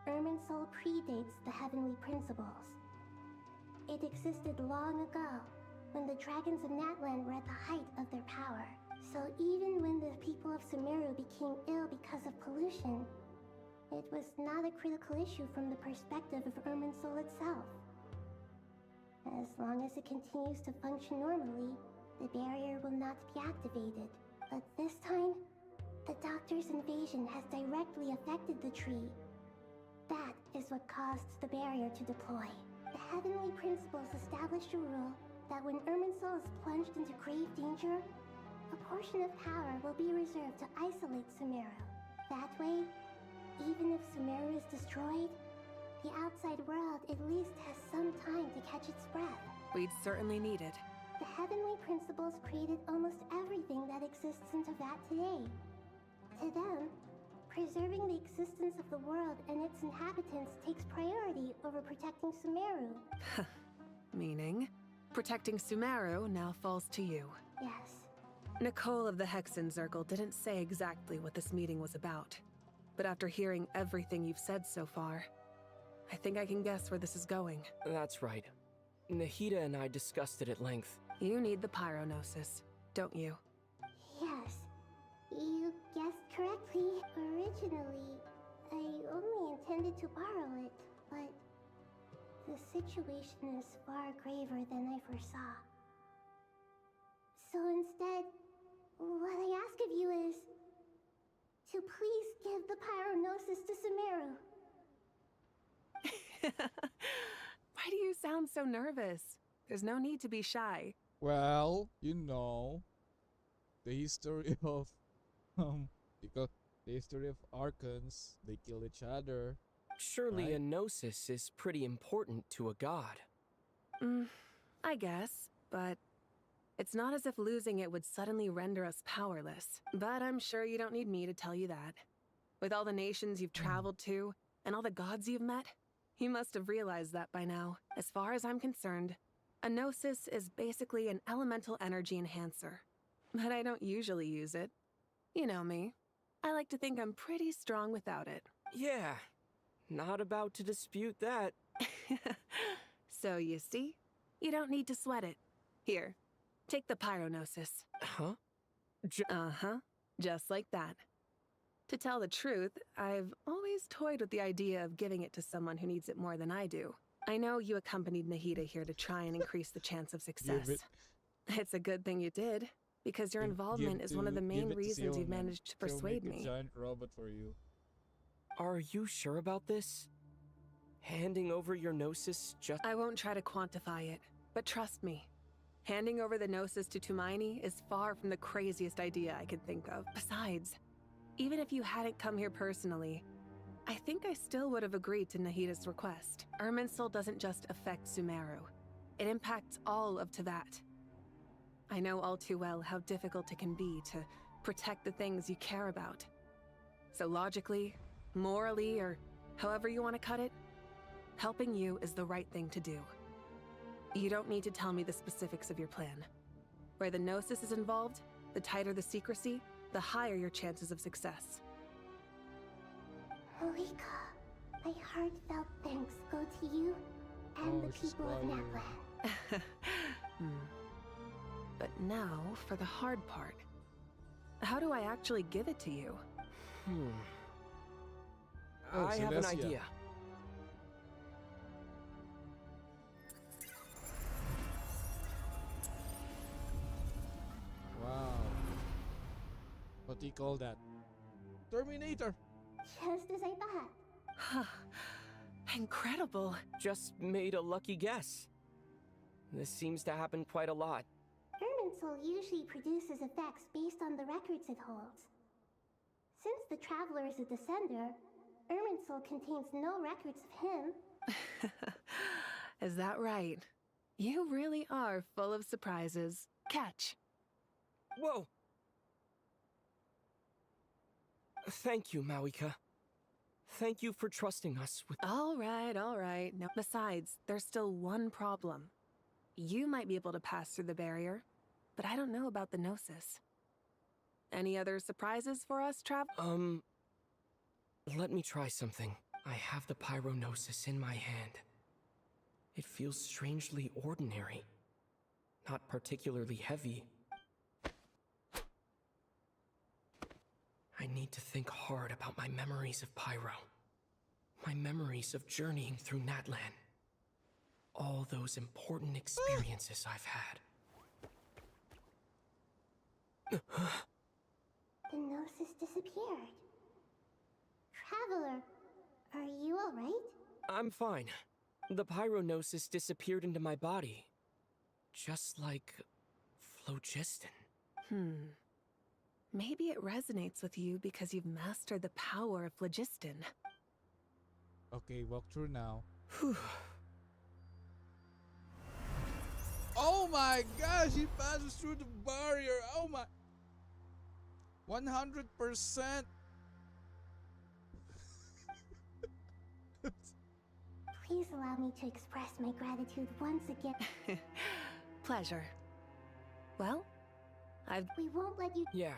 Irminsul predates the Heavenly Principles. It existed long ago, when the dragons of Natlan were at the height of their power. So even when the people of Sumeru became ill because of pollution, it was not a critical issue from the perspective of Irminsul itself. As long as it continues to function normally, the barrier will not be activated. But this time, the Doctor's invasion has directly affected the tree. That is what caused the barrier to deploy. The Heavenly Principles established a rule that when Irminsul is plunged into grave danger, a portion of power will be reserved to isolate Sumeru. That way, even if Sumeru is destroyed, the outside world at least has some time to catch its breath. We'd certainly need it. The Heavenly Principles created almost everything that exists in Teyvat today. To them, preserving the existence of the world and its inhabitants takes priority over protecting Sumeru. Meaning, protecting Sumeru now falls to you. Yes. Nicole of the Hexen Circle didn't say exactly what this meeting was about. But after hearing everything you've said so far, I think I can guess where this is going. That's right. Nahida and I discussed it at length. You need the Pyronosis, don't you? Yes. You guessed correctly. Originally, I only intended to borrow it, but the situation is far graver than I foresaw. So instead, what I ask of you is to please give the Pyronosis to Sumeru. Why do you sound so nervous? There's no need to be shy. Well, you know, the history of because the history of Archons, they kill each other. Surely right? a gnosis is pretty important to a god. I guess, but it's not as if losing it would suddenly render us powerless. But I'm sure you don't need me to tell you that. With all the nations you've traveled to, and all the gods you've met, You must have realized that by now. As far as I'm concerned, a Gnosis is basically an elemental energy enhancer. But I don't usually use it. You know me. I like to think I'm pretty strong without it. Yeah, not about to dispute that. So you see, you don't need to sweat it. Here, take the Pyronosis. Huh? Uh-huh, just like that. To tell the truth, I've always toyed with the idea of giving it to someone who needs it more than I do. I know you accompanied Nahida here to try and increase the chance of success. It's a good thing you did, because your involvement is one of the main reasons you've managed to persuade me. Giant robot for you. Are you sure about this? Handing over your Gnosis just— I won't try to quantify it, but trust me. Handing over the Gnosis to Tumaini is far from the craziest idea I could think of. Besides, even if you hadn't come here personally, I think I still would have agreed to Nahida's request. Irminsul doesn't just affect Sumeru. It impacts all of Teyvat. I know all too well how difficult it can be to protect the things you care about. So logically, morally, or however you want to cut it, helping you is the right thing to do. You don't need to tell me the specifics of your plan. Where the Gnosis is involved, the tighter the secrecy, the higher your chances of success. Malika, my heartfelt thanks go to you and the people of Natlan. But now for the hard part. How do I actually give it to you? I have an idea. Wow. What do you call that? Terminator! Just as I thought. Incredible. Just made a lucky guess. This seems to happen quite a lot. Irminsul usually produces effects based on the records it holds. Since the Traveler is a descender, Irminsul contains no records of him. Is that right? You really are full of surprises. Catch. Whoa! Thank you, Mawika. Thank you for trusting us with— All right. No, besides, there's still one problem. You might be able to pass through the barrier, but I don't know about the Gnosis. Any other surprises for us, Let me try something. I have the Pyronosis in my hand. It feels strangely ordinary. Not particularly heavy. I need to think hard about my memories of Pyro. My memories of journeying through Natlan. All those important experiences I've had. The Gnosis disappeared. Traveler, are you alright? I'm fine. The Pyronosis disappeared into my body. Just like phlogiston. Maybe it resonates with you because you've mastered the power of phlogiston. Okay, walk through now. Oh my gosh, he passes through the barrier. Oh my. 100%. Please allow me to express my gratitude once again. Pleasure. Well, We won't let you— Yeah.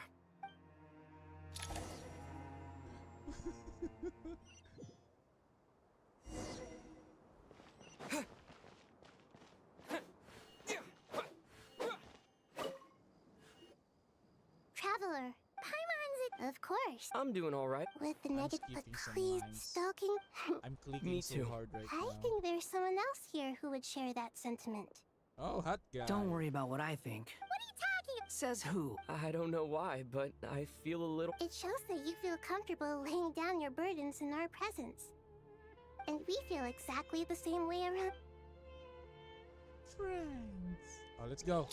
Traveler, Paimon's it, of course. I'm doing all right. With the negative, skipping some please, lines. stalking. I'm clicking Me so too. hard right I now. think there's someone else here who would share that sentiment. Oh, hot guy. Don't worry about what I think. What are you talking about? Says who? I don't know why, but I feel a little— It shows that you feel comfortable laying down your burdens in our presence. And we feel exactly the same way around— Friends. Oh, let's go.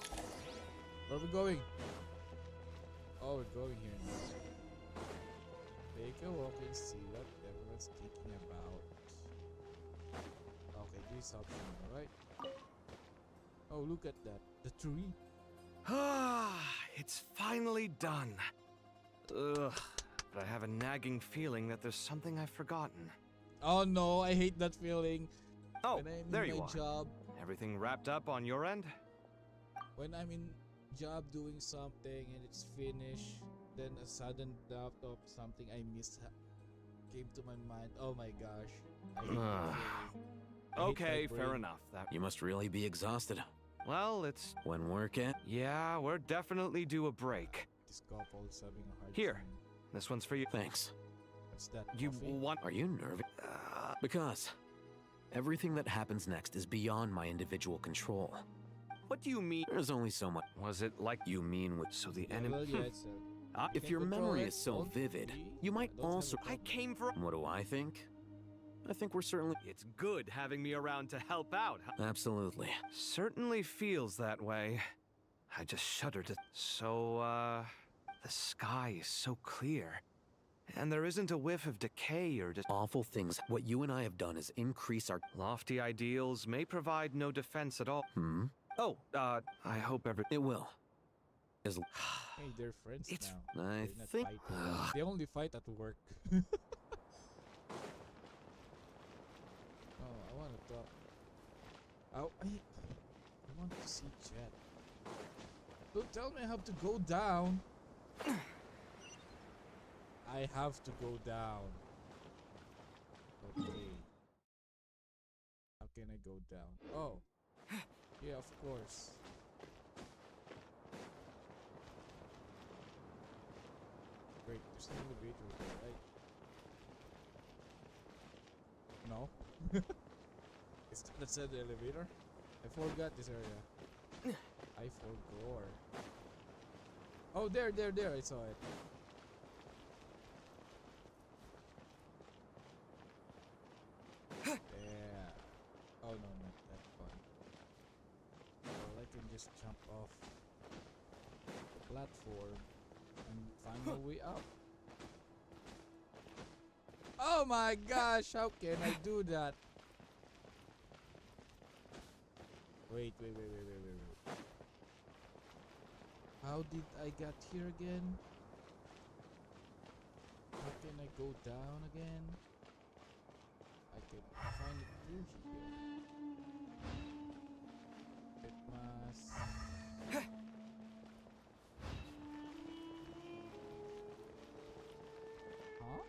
Where are we going? Oh, we're going here now. Take a walk and see what everyone's thinking about. Okay, this is something, alright? Oh, look at that. The tree. It's finally done. Ugh, but I have a nagging feeling that there's something I've forgotten. Oh no, I hate that feeling. Oh, when I'm there in you my are. job, Everything wrapped up on your end? when I'm in job doing something and it's finished, then a sudden doubt of something I missed came to my mind. Oh my gosh. I hate that feeling. I hate Okay, my fair brain. enough. That. You must really be exhausted. Well, it's. When work at? Yeah, we're definitely due a break. This couple is having a hard Here, time. this one's for you. Thanks. What's that? You coffee? want? Are you nervous? Because everything that happens next is beyond my individual control. What do you mean? There's only so much. Was it like You mean with so the Yeah, enemy? well, yeah, it's If can't your control memory it, is so don't vivid, be. you might I don't have also. a I came for. What do I think? I think we're certainly. It's good having me around to help out. Absolutely. Certainly feels that way. I just shudder to. So, the sky is so clear. And there isn't a whiff of decay or just. Awful things. What you and I have done is increase our. Lofty ideals may provide no defense at all. Hmm? Oh, I hope It will. As Hey, they're friends It's- now. I They're not think. fighting. They only fight at work. Oh, I want to talk. Oh, I want to see chat. Don't tell me I have to go down. I have to go down. Okay. How can I go down? Oh. Yeah, of course. Wait, there's an elevator there, right? No? That's the elevator? I forgot this area. I forgot. Oh, there, I saw it. Yeah. Oh no, not that one. Well, I can just jump off the platform and find my way up. Oh my gosh, how can I do that? Wait. How did I get here again? How can I go down again? I can find it through here. It must... Huh?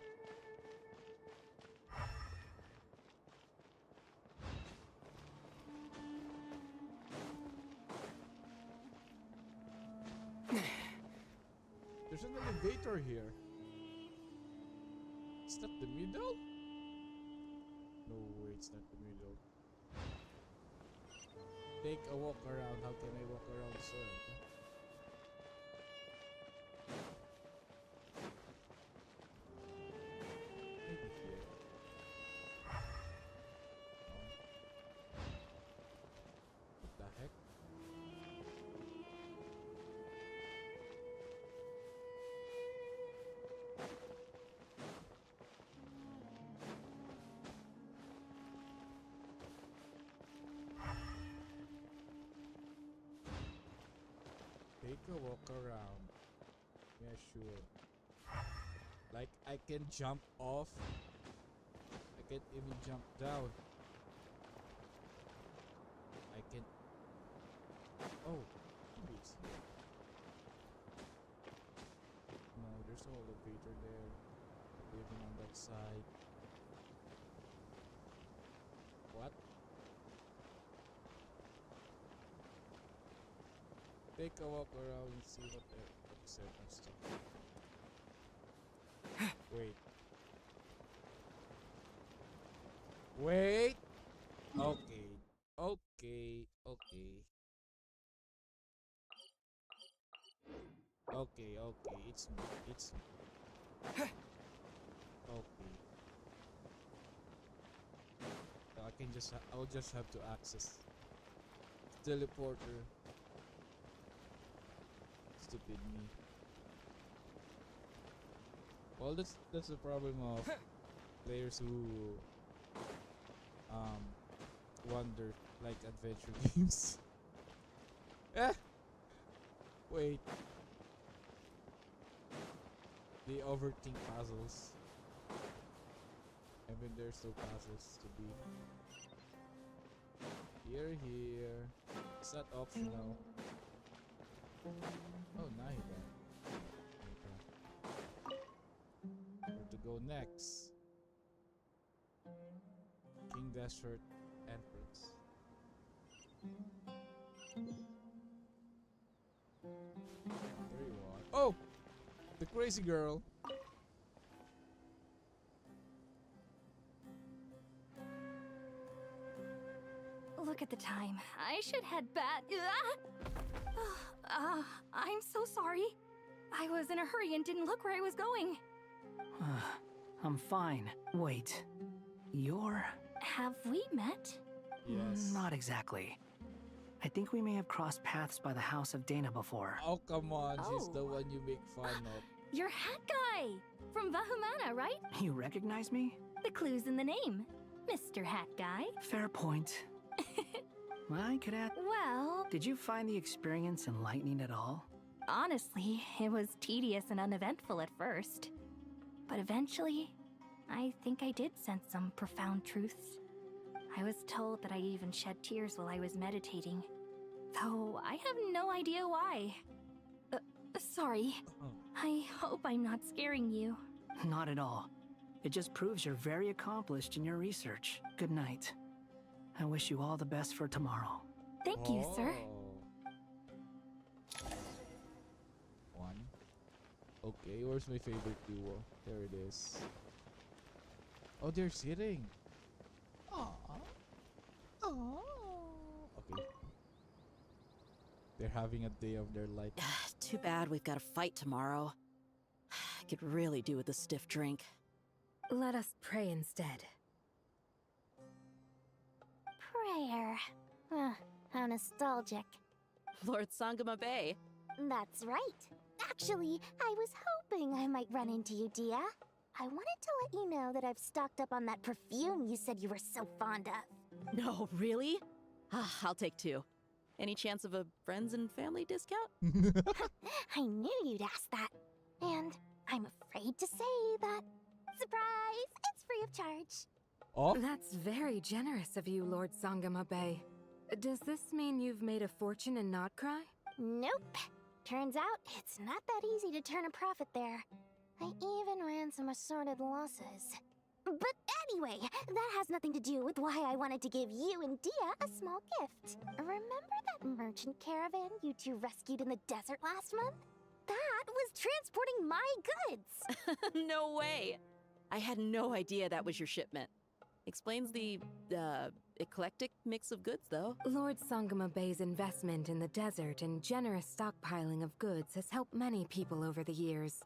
There's an elevator here. Is that the middle? No way, it's not the middle. Take a walk around. How can I walk around, sir? Maybe here. What the heck? Take a walk around. Yeah, sure. Like, I can jump off. I can't even jump down. I can... Oh, maybe it's here. No, there's no elevator there. Even on that side. What? Take a walk around and see what the second stuff. Wait. Wait. Okay. Okay. It's me. Okay. So I can just I'll just have to access teleporter. Stupid me. Well, that's the problem of players who wander like adventure games. Wait. They overthink puzzles. Even there's no puzzles to be. Here. It's not optional. Oh, nice. Where to go next? King Desert entrance. There you are. Oh! The crazy girl. Look at the time. I should head back. I'm so sorry. I was in a hurry and didn't look where I was going. I'm fine. Wait. You're... Have we met? Yes. Not exactly. I think we may have crossed paths by the house of Dana before. Oh, come on. She's the Oh. one you make fun of. You're Hat Guy! From Vahumana, right? You recognize me? The clue's in the name. Mr. Hat Guy. Fair point. I could add... Well... Did you find the experience enlightening at all? Honestly, it was tedious and uneventful at first. But eventually, I think I did sense some profound truths. I was told that I even shed tears while I was meditating. Though I have no idea why. Sorry. I hope I'm not scaring you. Not at all. It just proves you're very accomplished in your research. Good night. I wish you all the best for tomorrow. Thank you, sir. One. Okay, where's my favorite duo? There it is. Oh, they're sitting. Aww. Okay. They're having a day of their life. Too bad we've got a fight tomorrow. I could really do with a stiff drink. Let us pray instead. Prayer. How nostalgic. Lord Sangama Bay. That's right. Actually, I was hoping I might run into you, Dia. I wanted to let you know that I've stocked up on that perfume you said you were so fond of. No, really? I'll take two. Any chance of a friends and family discount? I knew you'd ask that. And I'm afraid to say that. Surprise! It's free of charge. Oh? That's very generous of you, Lord Sangama Bay. Does this mean you've made a fortune in Notcry? Nope. Turns out it's not that easy to turn a profit there. I even ran some assorted losses. But anyway, that has nothing to do with why I wanted to give you and Dia a small gift. Remember that merchant caravan you two rescued in the desert last month? That was transporting my goods! No way! I had no idea that was your shipment. Explains the, eclectic mix of goods, though. Lord Sangama Bay's investment in the desert and generous stockpiling of goods has helped many people over the years.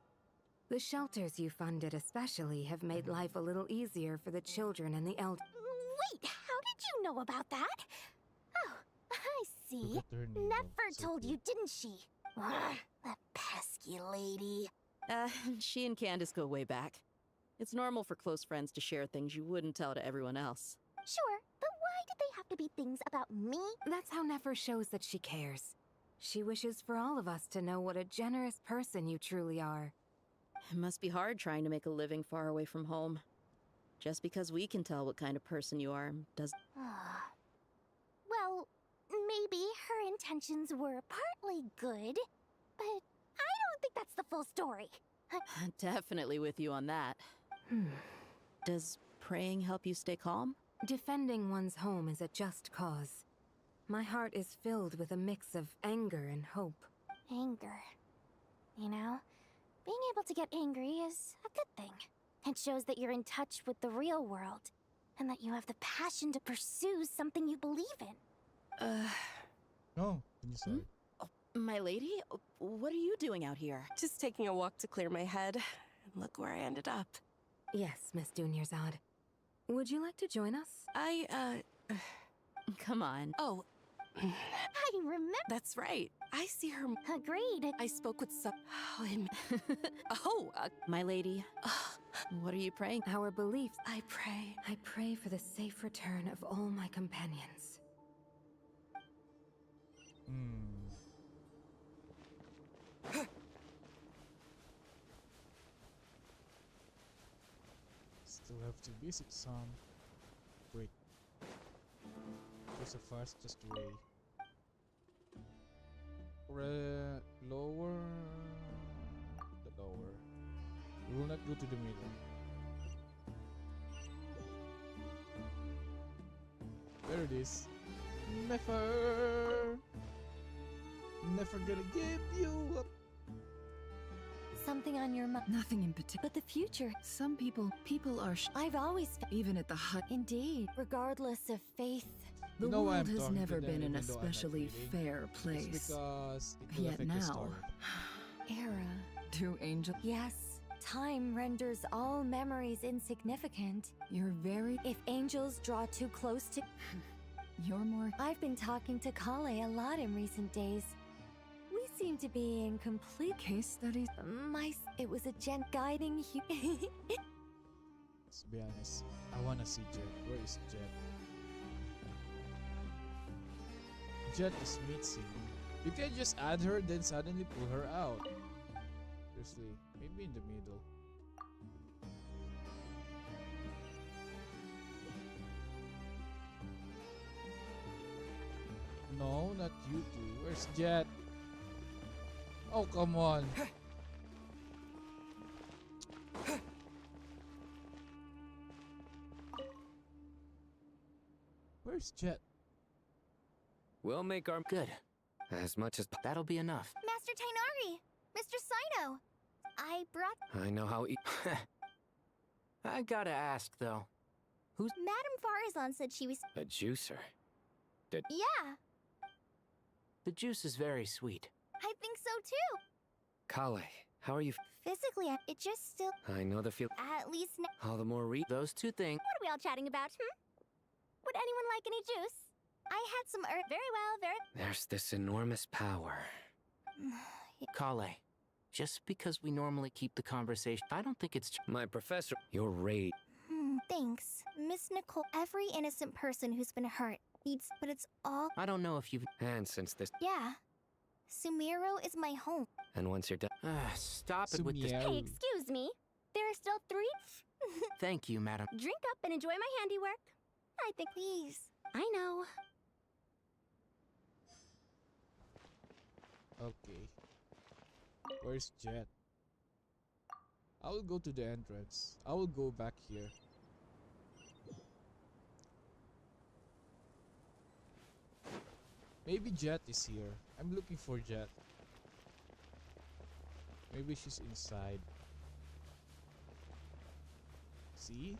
The shelters you funded especially have made life a little easier for the children and the elderly. Wait, how did you know about that? Oh, I see. Never told you, didn't she? Ugh, that pesky lady. She and Candace go way back. It's normal for close friends to share things you wouldn't tell to everyone else. Sure, but why did they have to be things about me? That's how Nefer shows that she cares. She wishes for all of us to know what a generous person you truly are. It must be hard trying to make a living far away from home. Just because we can tell what kind of person you are does... Well, maybe her intentions were partly good, but I don't think that's the full story. Definitely with you on that. Does praying help you stay calm? Defending one's home is a just cause. My heart is filled with a mix of anger and hope. Anger. You know, being able to get angry is a good thing. It shows that you're in touch with the real world, and that you have the passion to pursue something you believe in. No, you said. My lady, what are you doing out here? Just taking a walk to clear my head. And look where I ended up. Yes, Miss Dunyarzad. Would you like to join us? Come on. Oh. I remember. That's right. I see her. Agreed. I spoke with some... My lady, what are you praying? Our beliefs. I pray. I pray for the safe return of all my companions. So we have to visit some. Wait. What's the fastest way? Lower. The lower. We will not go to the middle. There it is. Never. Never gonna give you up. Something on your mind? Nothing in particular. But the future. Some people are I've always even at the hut. Indeed, regardless of faith. The You know why world I'm has talking to never them been an even though I'm not especially reading? fair It's place. because it will Yet affect the now, story. Era. to Angel, Yes, time renders all memories insignificant. you're very. If angels draw too close to... You're more. I've been talking to Kale a lot in recent days. We seem to be in complete... Case studies? It was a gent guiding you. Let's be honest. I wanna see Jet. Where is Jet? Jet is Mitzi. You can just add her, then suddenly pull her out. Seriously, maybe in the middle. No, not you two. Where's Jet? Oh, come on. Where's Jet? We'll make our Good. as much as That'll be enough. Master Tainari! Mr. Sino! I brought... I know how. I gotta ask, though. Who's... Madame Farazan said she was... A juicer. Did Yeah, The juice is very sweet. I think so too. Kale, how are you? Physically, it just still... I know the feel. At least now... All the more Those two things. What are we all chatting about, Would anyone like any juice? I had some very well, very... There's this enormous power. Kale, just because we normally keep the conversation, I don't think it's... My professor, your rage. Thanks. Miss Nicole, every innocent person who's been hurt needs... But it's all... I don't know if you've... And since this. Yeah. Sumiro is my home. And once you're done. Stop it with this. Hey, excuse me. There are still 3... Thank you, madam. Drink up and enjoy my handiwork. I think... Please. I know. Okay. Where's Jet? I will go to the entrance. I will go back here. Maybe Jet is here. I'm looking for Jet. Maybe she's inside. See?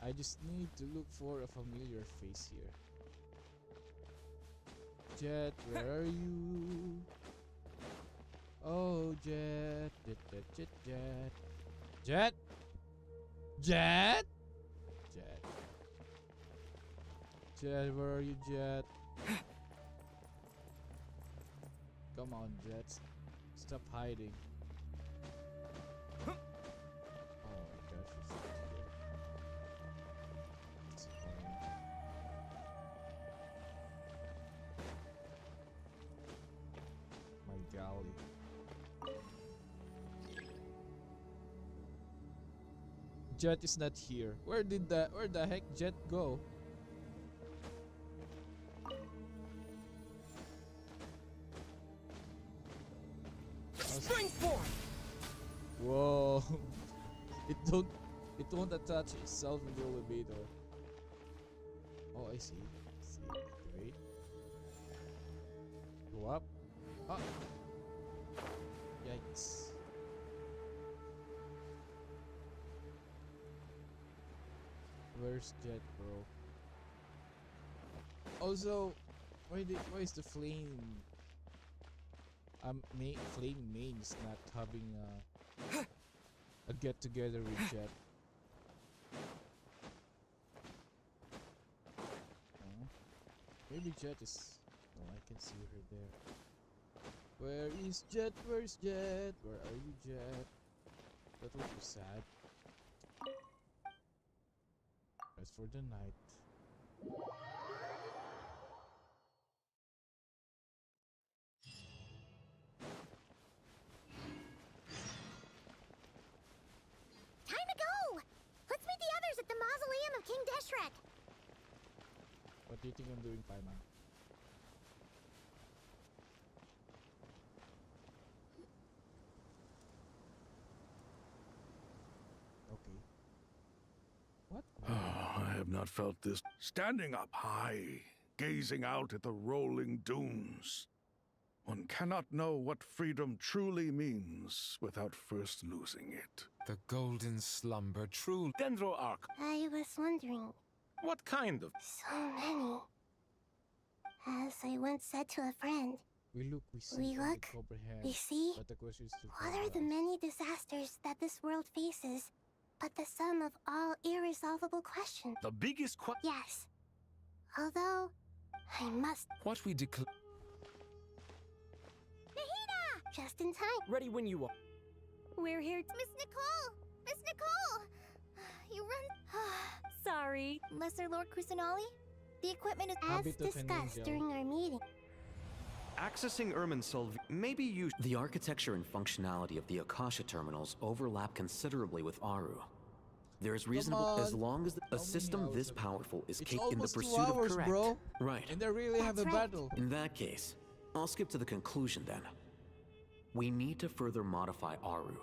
I just need to look for a familiar face here. Jet, where are you? Oh, Jet. Jet. Jet? Jet? Jet. Jet, where are you, Jet? Come on, Jet. Stop hiding. Oh my gosh, she's not here. It's annoying. My golly. Jet is not here. Where the heck Jet go? Springboard! Whoa. it won't attach itself in the elevator. Oh, I see. Activate. Go up. Up. Yikes. Where's Jet, bro? Also, why is the flame flame main is not having a get together with Jet? Maybe Jet is... Oh, I can see her there. Where is Jet? Where's Jet? Where are you, Jet? That would be sad. As for the night. Time to go! Shrek! What do you think I'm doing, Paimon? Okay. What? I have not felt this. Standing up high, gazing out at the rolling dunes. One cannot know what freedom truly means without first losing it. The golden slumber, true. Dendro Arc. I was wondering. What kind of? So many. As I once said to a friend, We look, we see, we and look, comprehend. we see. But the question is to What are the many disasters that this world faces, but the sum of all irresolvable questions? The biggest Yes. Although, I must. What we declare. Nahida! Just in time. Ready when you are. We're here. Miss Nicole! Miss Nicole! You run. Sorry. Lesser Lord Kusanali? The equipment is as Habit of a discussed ninja. during our meeting. Accessing Irminsul may be used. The architecture and functionality of the Akasha terminals overlap considerably with Aru. There is reasonable as on. long as a How system many this hours? powerful is It's capable in the almost 2 pursuit hours, of correct. bro. Right. And they really have a That's right. battle. In that case, I'll skip to the conclusion then. We need to further modify Aru.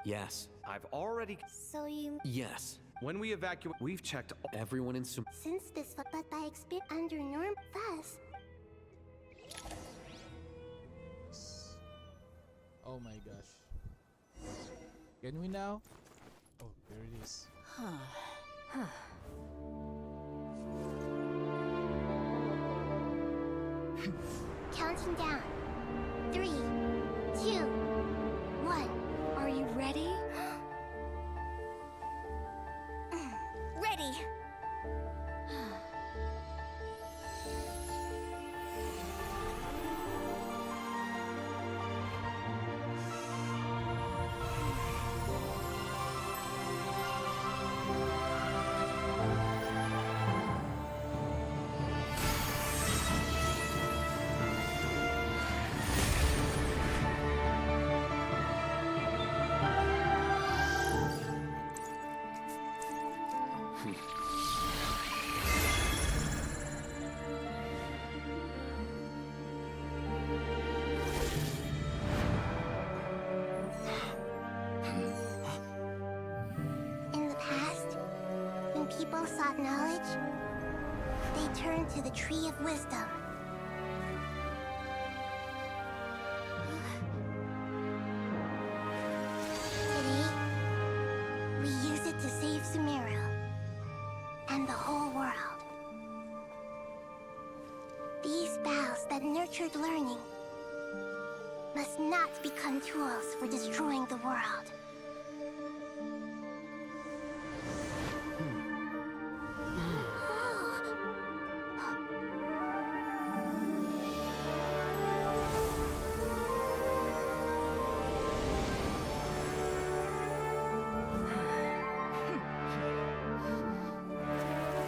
Yes. I've already. So you. Yes. When we evacuate, we've checked. Everyone in Sum. Since this, but by experience under norm, thus. Oh my gosh. Can we now? Oh, there it is. Counting down. 3, 2, 1. Are you ready? Ready! In the past, when people sought knowledge, they turned to the Tree of Wisdom. Today, we use it to save Sumeru and the whole world. These boughs that nurtured learning must not become tools for destroying the world.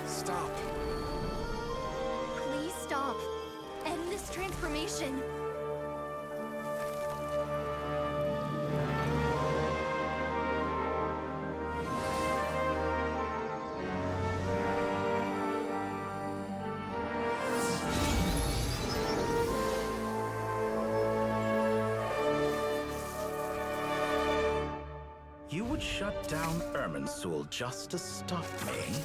Stop. Please stop. End this transformation. You would shut down Irminsul just to stop me?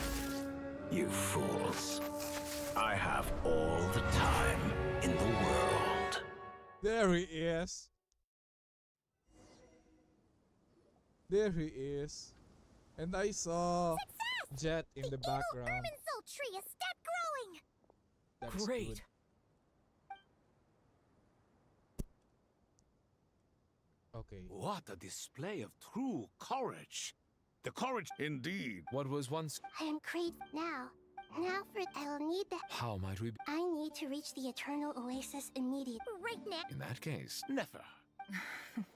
You fools. I have all the time in the world. There he is. There he is. And I saw Jet in the background. Irminsul tree is step growing! That's Great. good. Okay. What a display of true courage. The courage. Indeed. What was once. I am grateful now. Now for I'll need the. How might we. I need to reach the Eternal Oasis immediately. Right now. In that case. Never.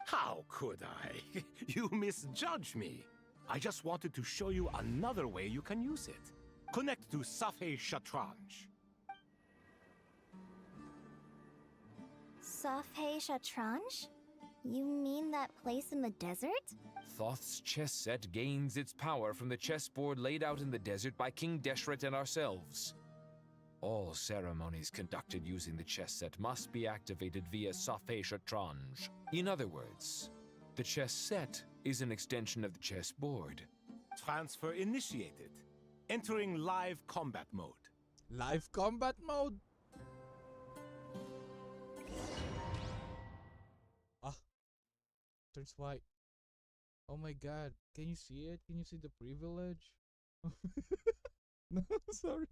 How could I? You misjudge me. I just wanted to show you another way you can use it. Connect to Safhe Shatranj. Safhe Shatranj? You mean that place in the desert? Thoth's chess set gains its power from the chessboard laid out in the desert by King Deshret and ourselves. All ceremonies conducted using the chess set must be activated via Safé Shatranj. In other words, the chess set is an extension of the chessboard. Transfer initiated. Entering live combat mode. Live combat mode? Ah. Turns white. Oh my god. Can you see it? Can you see the privilege? No, sorry.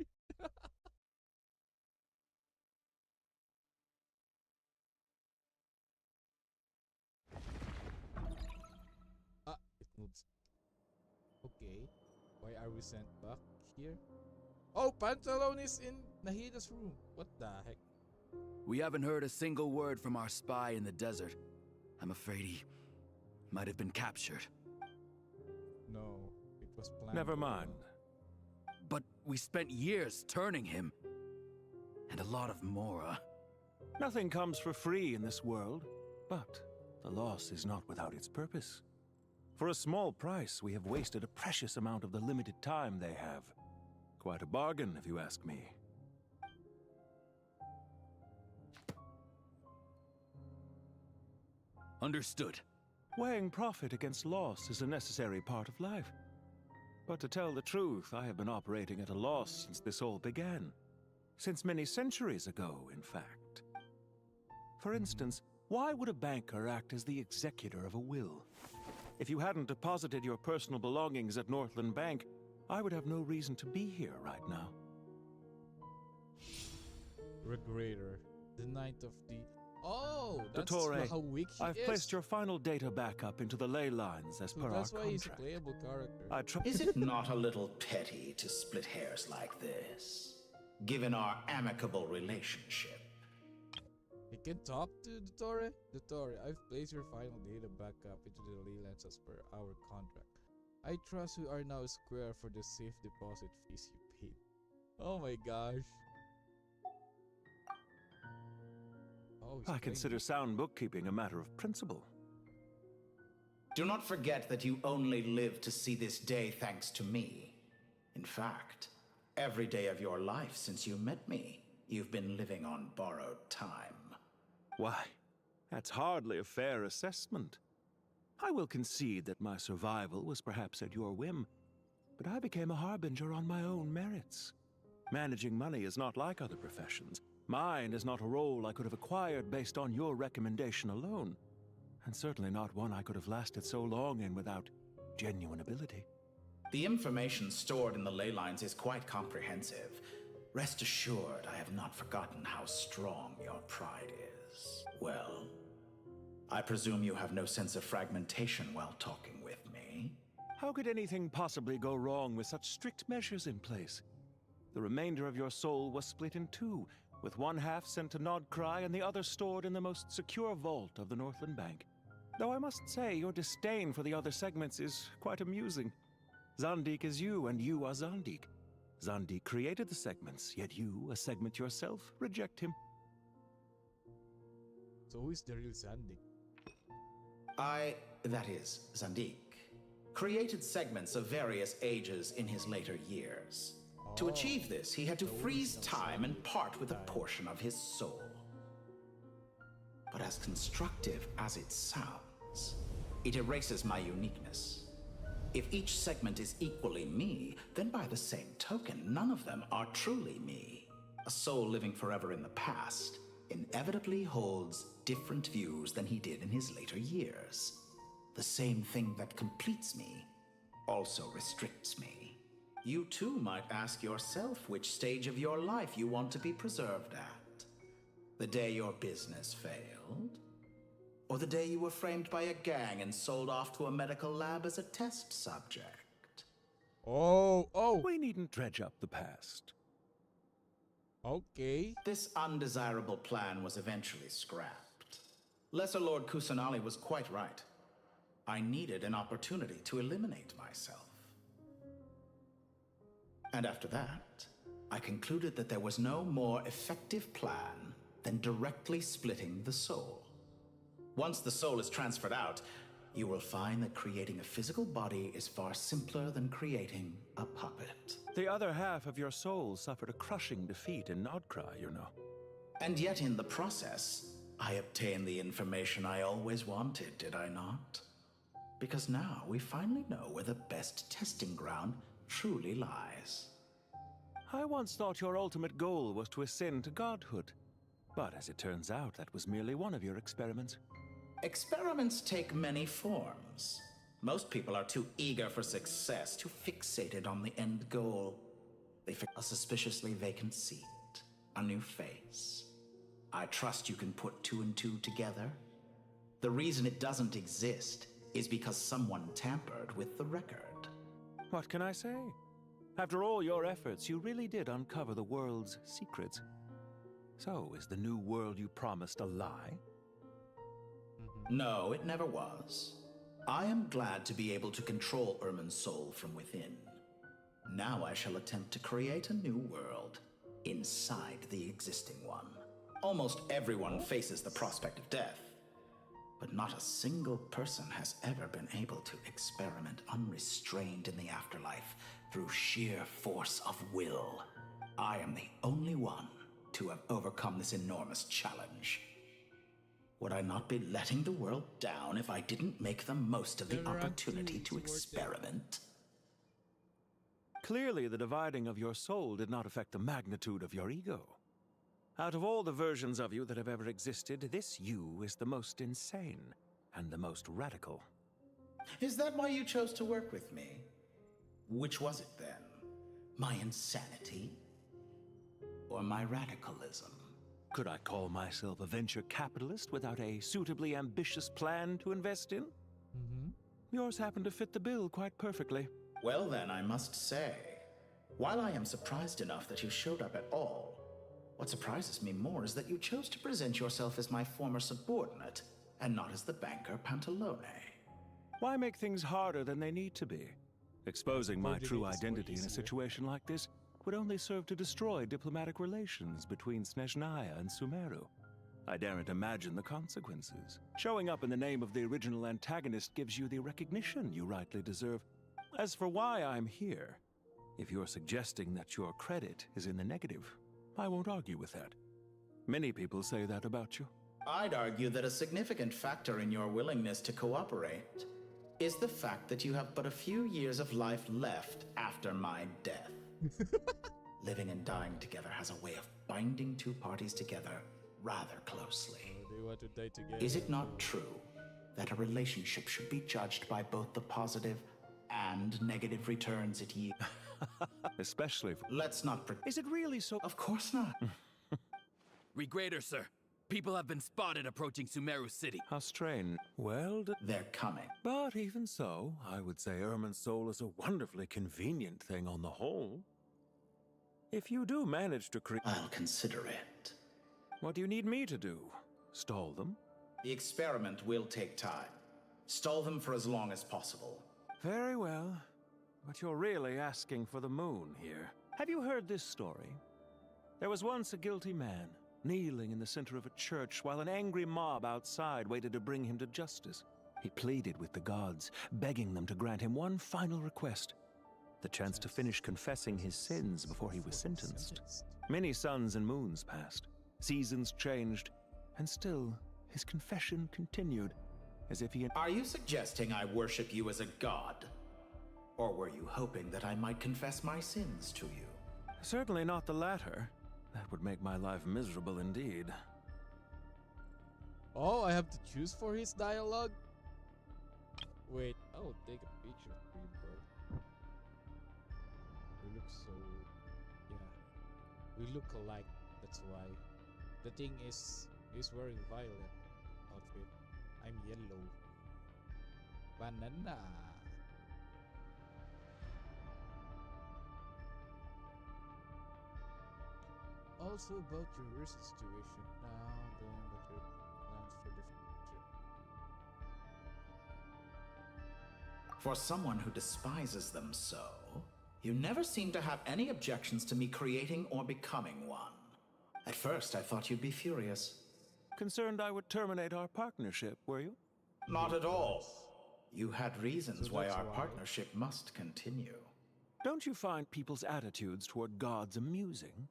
It moves. Okay. Why are we sent back here? Oh, Pantalone is in Nahida's room. What the heck? We haven't heard a single word from our spy in the desert. I'm afraid he might have been captured. No, it was planned. Never mind. But we spent years turning him. And a lot of Mora. Nothing comes for free in this world, but the loss is not without its purpose. For a small price, we have wasted a precious amount of the limited time they have. Quite a bargain, if you ask me. Understood. Weighing profit against loss is a necessary part of life. But to tell the truth, I have been operating at a loss since this all began. Since many centuries ago, in fact. For instance, why would a banker act as the executor of a will? If you hadn't deposited your personal belongings at Northland Bank, I would have no reason to be here right now. Regrator, the Knight of the... Oh, that's Dottore, how weak he I've is. placed your final data backup into the ley lines as So per our that's why contract. he's a playable character. Is it not a little petty to split hairs like this, given our amicable relationship? You can talk to Dottore. Dottore, I've placed your final data backup into the ley lines as per our contract. I trust we are now square for the safe deposit fees you paid. Oh my gosh. Oh, I consider sound bookkeeping a matter of principle. Do not forget that you only live to see this day thanks to me. In fact, every day of your life since you met me, you've been living on borrowed time. Why, that's hardly a fair assessment. I will concede that my survival was perhaps at your whim, but I became a harbinger on my own merits. Managing money is not like other professions. Mine is not a role I could have acquired based on your recommendation alone, and certainly not one I could have lasted so long in without genuine ability. The information stored in the ley lines is quite comprehensive. Rest assured, I have not forgotten how strong your pride is. Well, I presume you have no sense of fragmentation while talking with me? How could anything possibly go wrong with such strict measures in place? The remainder of your soul was split in two, with one half sent to Nodcry and the other stored in the most secure vault of the Northland Bank. Though I must say, your disdain for the other segments is quite amusing. Zandik is you, and you are Zandik. Zandik created the segments, yet you, a segment yourself, reject him. So who is the real Zandik? That is, Zandik, created segments of various ages in his later years. To achieve this, he had to freeze time and part with a portion of his soul. But as constructive as it sounds, it erases my uniqueness. If each segment is equally me, then by the same token, none of them are truly me. A soul living forever in the past inevitably holds different views than he did in his later years. The same thing that completes me also restricts me. You too might ask yourself which stage of your life you want to be preserved at. The day your business failed? Or the day you were framed by a gang and sold off to a medical lab as a test subject? Oh! We needn't dredge up the past. Okay. This undesirable plan was eventually scrapped. Lesser Lord Kusanali was quite right. I needed an opportunity to eliminate myself. And after that, I concluded that there was no more effective plan than directly splitting the soul. Once the soul is transferred out, you will find that creating a physical body is far simpler than creating a puppet. The other half of your soul suffered a crushing defeat in Nodcry, you know. And yet in the process, I obtained the information I always wanted, did I not? Because now we finally know where the best testing ground truly lies. I once thought your ultimate goal was to ascend to godhood. But as it turns out, that was merely one of your experiments. Experiments take many forms. Most people are too eager for success, too fixated on the end goal. They fix a suspiciously vacant seat, a new face. I trust you can put two and two together. The reason it doesn't exist is because someone tampered with the record. What can I say? After all your efforts, you really did uncover the world's secrets. So, is the new world you promised a lie? No, it never was. I am glad to be able to control Irminsul from within. Now I shall attempt to create a new world inside the existing one. Almost everyone faces the prospect of death, but not a single person has ever been able to experiment unrestrained in the afterlife through sheer force of will. I am the only one to have overcome this enormous challenge. Would I not be letting the world down if I didn't make the most of the opportunity to experiment? Clearly, the dividing of your soul did not affect the magnitude of your ego. Out of all the versions of you that have ever existed, this you is the most insane and the most radical. Is that why you chose to work with me? Which was it then? My insanity? Or my radicalism? Could I call myself a venture capitalist without a suitably ambitious plan to invest in? Yours happened to fit the bill quite perfectly. Well then, I must say, while I am surprised enough that you showed up at all, what surprises me more is that you chose to present yourself as my former subordinate, and not as the banker Pantalone. Why make things harder than they need to be? Exposing my true identity in a situation like this would only serve to destroy diplomatic relations between Snezhnaya and Sumeru. I daren't imagine the consequences. Showing up in the name of the original antagonist gives you the recognition you rightly deserve. As for why I'm here, if you're suggesting that your credit is in the negative, I won't argue with that. Many people say that about you. I'd argue that a significant factor in your willingness to cooperate is the fact that you have but a few years of life left after my death. Living and dying together has a way of binding two parties together rather closely. They want to die together. Is it not true that a relationship should be judged by both the positive and negative returns it yields? Especially for... Let's not Is it really so? Of course not. Regrader, sir. People have been spotted approaching Sumeru City. How strange. Well, they're coming. But even so, I would say Irminsul is a wonderfully convenient thing on the whole. If you do manage to create... I'll consider it. What do you need me to do? Stall them? The experiment will take time. Stall them for as long as possible. Very well. But you're really asking for the moon here. Have you heard this story? There was once a guilty man, kneeling in the center of a church while an angry mob outside waited to bring him to justice. He pleaded with the gods, begging them to grant him one final request: the chance to finish confessing his sins before he was sentenced. Many suns and moons passed, seasons changed, and still his confession continued, as if he had... Are you suggesting I worship you as a god? Or were you hoping that I might confess my sins to you? Certainly not the latter. That would make my life miserable indeed. Oh, I have to choose for his dialogue? Wait, I'll take a picture of you, bro. We look so... yeah. We look alike, that's why. The thing is, he's wearing violet outfit. I'm yellow. Banana. Also about your recent situation now, then what your plans for the future. For someone who despises them so, you never seem to have any objections to me creating or becoming one. At first, I thought you'd be furious. Concerned I would terminate our partnership, were you? Not at all. You had reasons So why that's our why. partnership must continue. Don't you find people's attitudes toward gods amusing?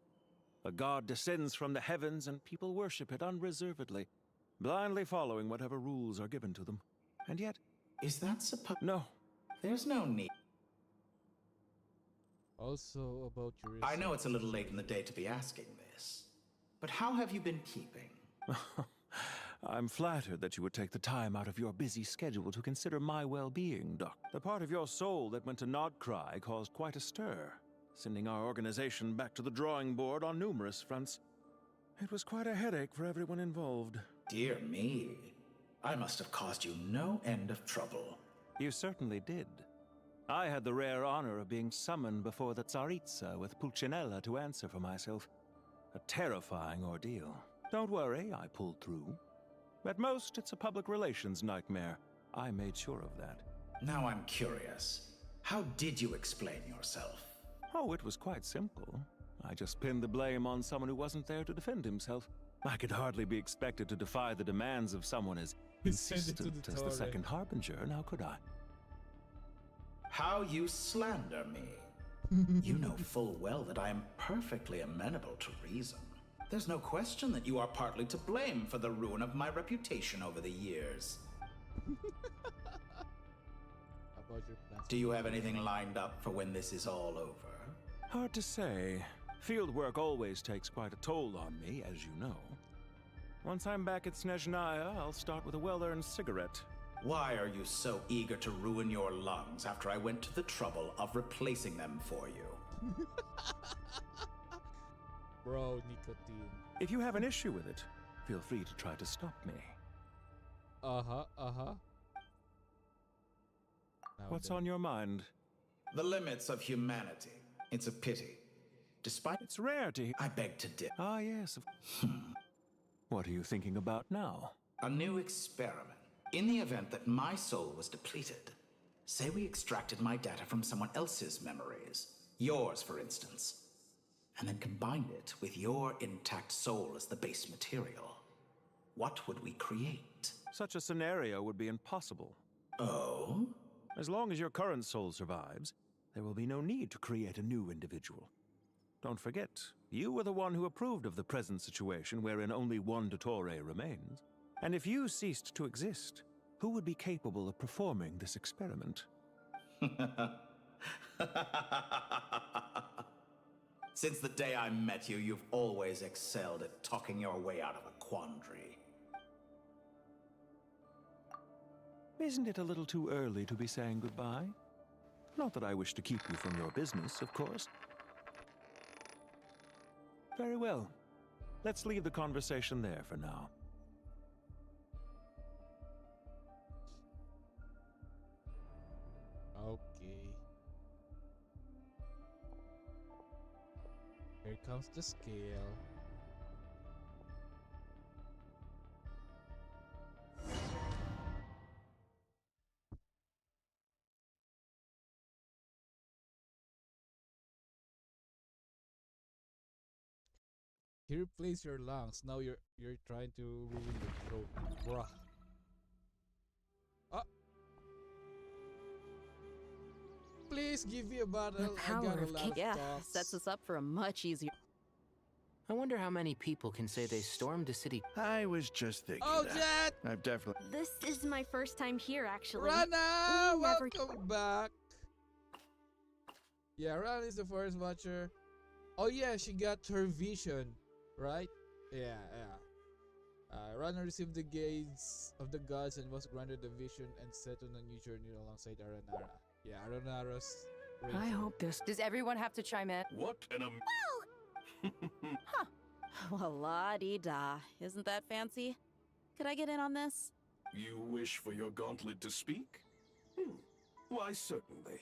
A god descends from the heavens and people worship it unreservedly, blindly following whatever rules are given to them. And yet... Is that supposed... No. There's no need. Also about your... I know it's a little late in the day to be asking this, but how have you been keeping? I'm flattered that you would take the time out of your busy schedule to consider my well-being, Doc. The part of your soul that went to Nodcry caused quite a stir, sending our organization back to the drawing board on numerous fronts. It was quite a headache for everyone involved. Dear me. I must have caused you no end of trouble. You certainly did. I had the rare honor of being summoned before the Tsaritsa with Pulcinella to answer for myself. A terrifying ordeal. Don't worry, I pulled through. At most, it's a public relations nightmare. I made sure of that. Now I'm curious. How did you explain yourself? Oh, it was quite simple. I just pinned the blame on someone who wasn't there to defend himself. I could hardly be expected to defy the demands of someone as insistent as the second harbinger, now could I? How you slander me. You know full well that I am perfectly amenable to reason. There's no question that you are partly to blame for the ruin of my reputation over the years. About your plans. Do you have anything lined up for when this is all over? Hard to say. Field work always takes quite a toll on me, as you know. Once I'm back at Snezhnaya, I'll start with a well-earned cigarette. Why are you so eager to ruin your lungs after I went to the trouble of replacing them for you? Bro, nicotine. If you have an issue with it, feel free to try to stop me. What's on your mind? The limits of humanity. It's a pity. Despite its rarity, I beg to differ. Ah, yes. What are you thinking about now? A new experiment. In the event that my soul was depleted, say we extracted my data from someone else's memories, yours for instance, and then combined it with your intact soul as the base material, what would we create? Such a scenario would be impossible. Oh? As long as your current soul survives, there will be no need to create a new individual. Don't forget, you were the one who approved of the present situation wherein only one Dottore remains. And if you ceased to exist, who would be capable of performing this experiment? Since the day I met you, you've always excelled at talking your way out of a quandary. Isn't it a little too early to be saying goodbye? Not that I wish to keep you from your business, of course. Very well. Let's leave the conversation there for now. Okay. Here comes the scale. He replaced your lungs. Now you're trying to ruin the throat, bruh. Please give me a bottle. The I got power a of lot King. of Yeah, talks. sets us up for a much easier. I wonder how many people can say they stormed a city. I was just thinking Oh, that. Jet! I've definitely... This is my first time here, actually. Rana, We never- welcome back. Yeah, Rana is the first watcher. Oh yeah, she got her vision, right? Yeah. Rana received the gaze of the gods and was granted the vision and set on a new journey alongside Aranara. Yeah, Aranara's. I hope this. Does everyone have to chime in? What an Huh. Well, la-di-da. Isn't that fancy? Could I get in on this? You wish for your gauntlet to speak? Why, certainly.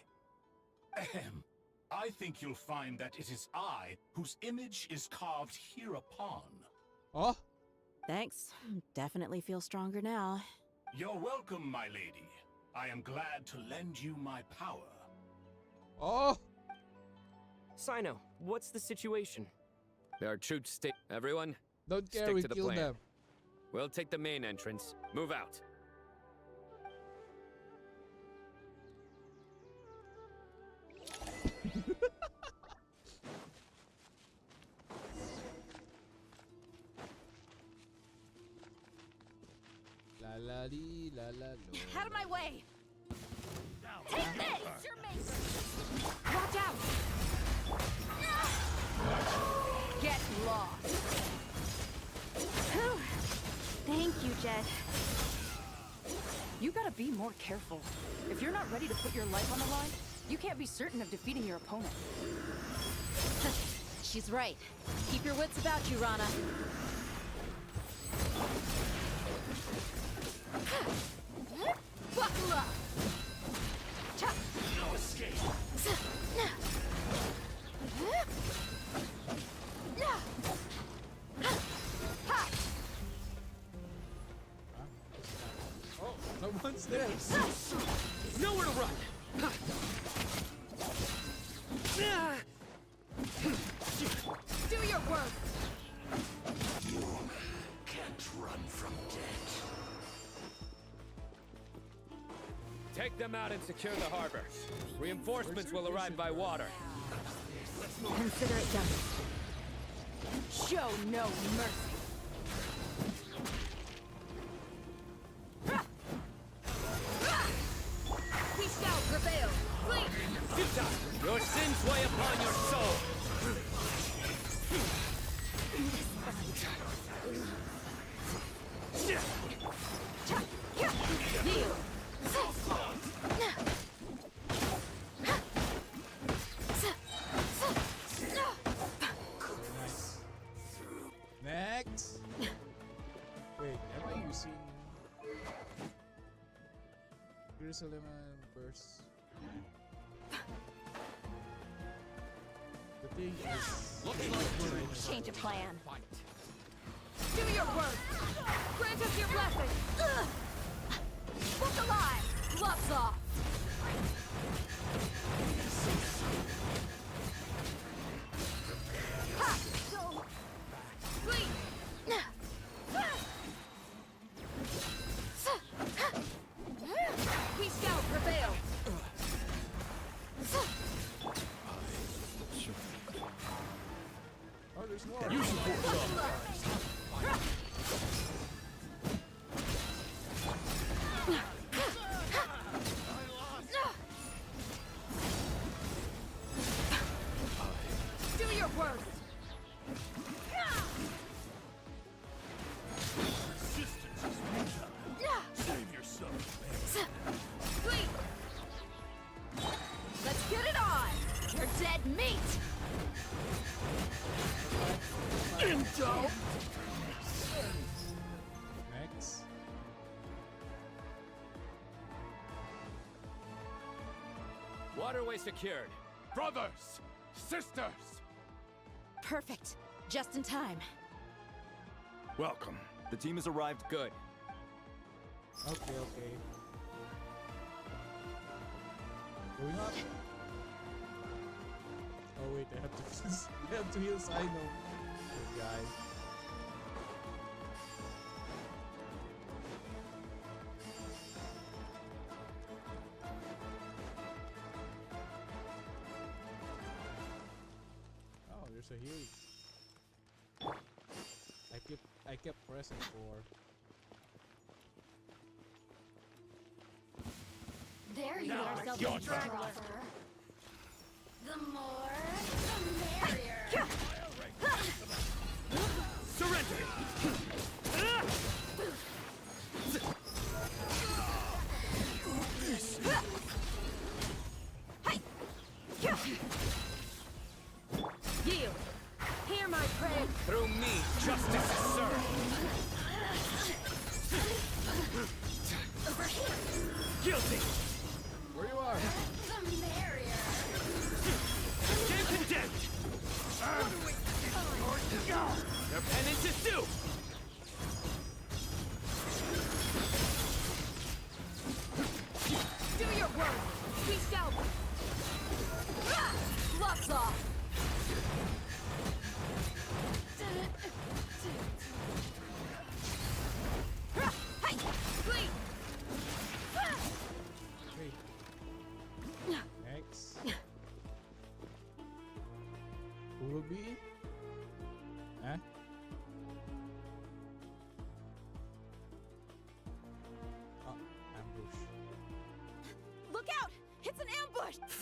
Ahem. I think you'll find that it is I whose image is carved hereupon. Oh? Thanks. Definitely feel stronger now. You're welcome, my lady. I am glad to lend you my power. Oh! Sino, what's the situation? There are troops Everyone, don't care, stick we to the kill plan. them. We'll take the main entrance. Move out. La la li, la la lo. Out of my way! Take this! Your mate! Watch out! Get lost! Whew. Thank you, Jed. You gotta be more careful. If you're not ready to put your life on the line, you can't be certain of defeating your opponent. She's right. Keep your wits about you, Rana. Buckle up! No escape. Oh, someone's there. Nowhere to run. Do your work! You can't run from death. Take them out and secure the harbor. Reinforcements will arrive by water. Consider it done. Show no mercy! We shall prevail! Flee! Yuta, your sins weigh upon your soul. Kneel! Next. Wait, have you seen Jerusalem verse? The thing is, Change of plan. Do your work! Grant us your blessing! Look alive! Gloves off! Ha! Flee! We shall prevail! oh, there's more. You support Do your worst! resistance is futile. Save yourself. Flee! Let's get it on! You're dead meat! Indo! Next. Waterway secured. Brothers! Sisters! Perfect. Just in time. Welcome. The team has arrived. Good. Okay, okay. Going up. Oh wait, I have to I have to heal Sino. Good guy. Oh, there's a heal. I kept pressing for. There you Now are, it's your self-control turn. offer. The more, the merrier. Surrender! Yield! Hear my prayer! Through me, justice is served. Over here. Guilty. Where you are? The merrier. Stand condemned. Your penance is due. Do your work! We shall... Gloves off! Flee!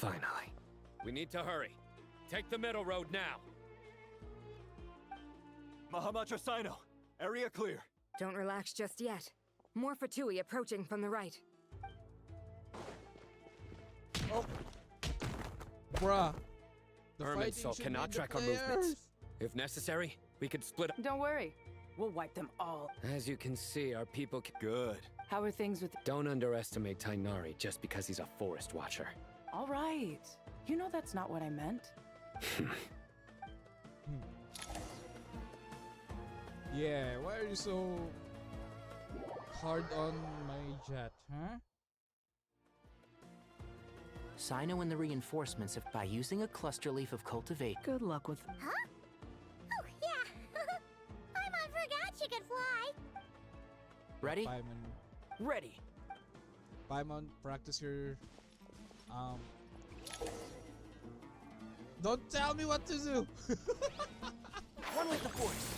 Finally. We need to hurry. Take the middle road now. Mahamatra Sino, area clear. Don't relax just yet. More Fatui approaching from the right. Oh. Bruh. Irminsul cannot track our movements. If necessary, we could split up. Don't worry. We'll wipe them all. As you can see, our people Good. How are things with... Don't underestimate Tainari just because he's a forest watcher. All right. You know that's not what I meant. Yeah, why are you so hard on my jet, huh? Sino and the reinforcements by using a cluster leaf of cultivate. Good luck with... Huh? Oh, yeah. Paimon forgot she could fly. Ready? Paimon. Ready. Paimon, practice your... Don't tell me what to do! One with the force.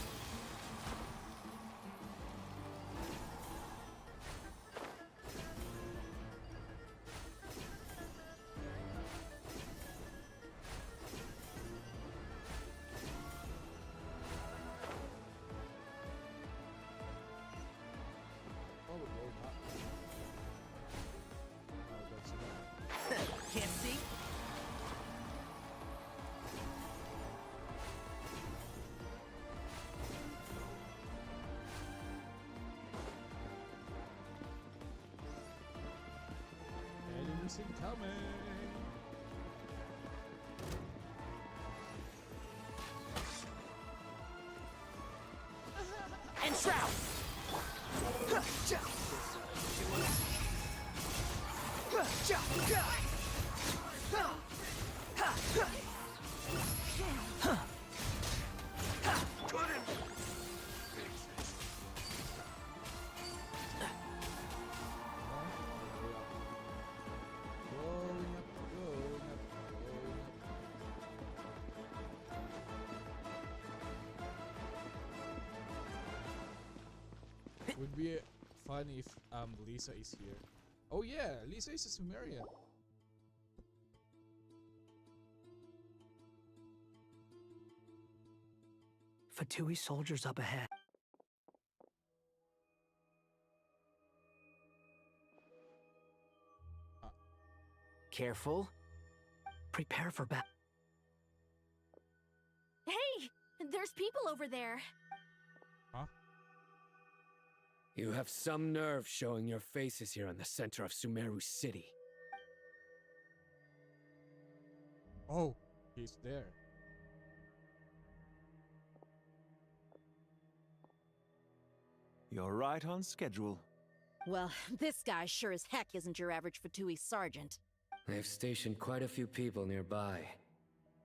Can't see? Enemies incoming! And shroud! Would be fun if Lisa is here. Oh yeah, Lisa is a Sumeria. Fatui soldiers up ahead. Careful. Prepare for battle. Hey! There's people over there. Huh? You have some nerve showing your faces here in the center of Sumeru City. Oh, he's there. You're right on schedule. Well, this guy sure as heck isn't your average Fatui sergeant. They've stationed quite a few people nearby.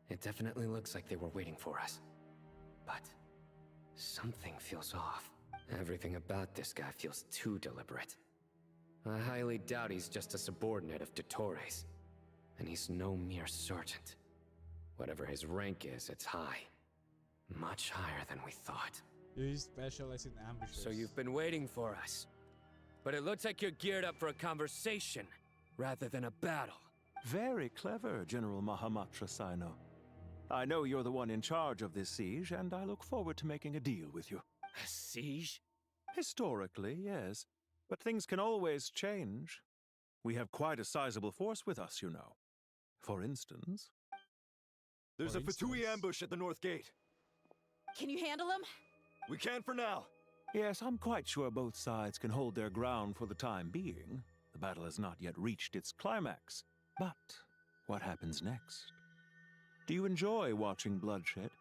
It definitely looks like they were waiting for us. But something feels off. Everything about this guy feels too deliberate. I highly doubt he's just a subordinate of Dottores. And he's no mere sergeant. Whatever his rank is, it's high. Much higher than we thought. You specialize in ambushes. So you've been waiting for us. But it looks like you're geared up for a conversation, rather than a battle. Very clever, General Mahamatra Sino. I know you're the one in charge of this siege, and I look forward to making a deal with you. A siege? Historically, yes. But things can always change. We have quite a sizable force with us, you know. For instance... There's a Fatui ambush at the north gate. Can you handle him? We can for now. Yes, I'm quite sure both sides can hold their ground for the time being. The battle has not yet reached its climax. But what happens next? Do you enjoy watching bloodshed?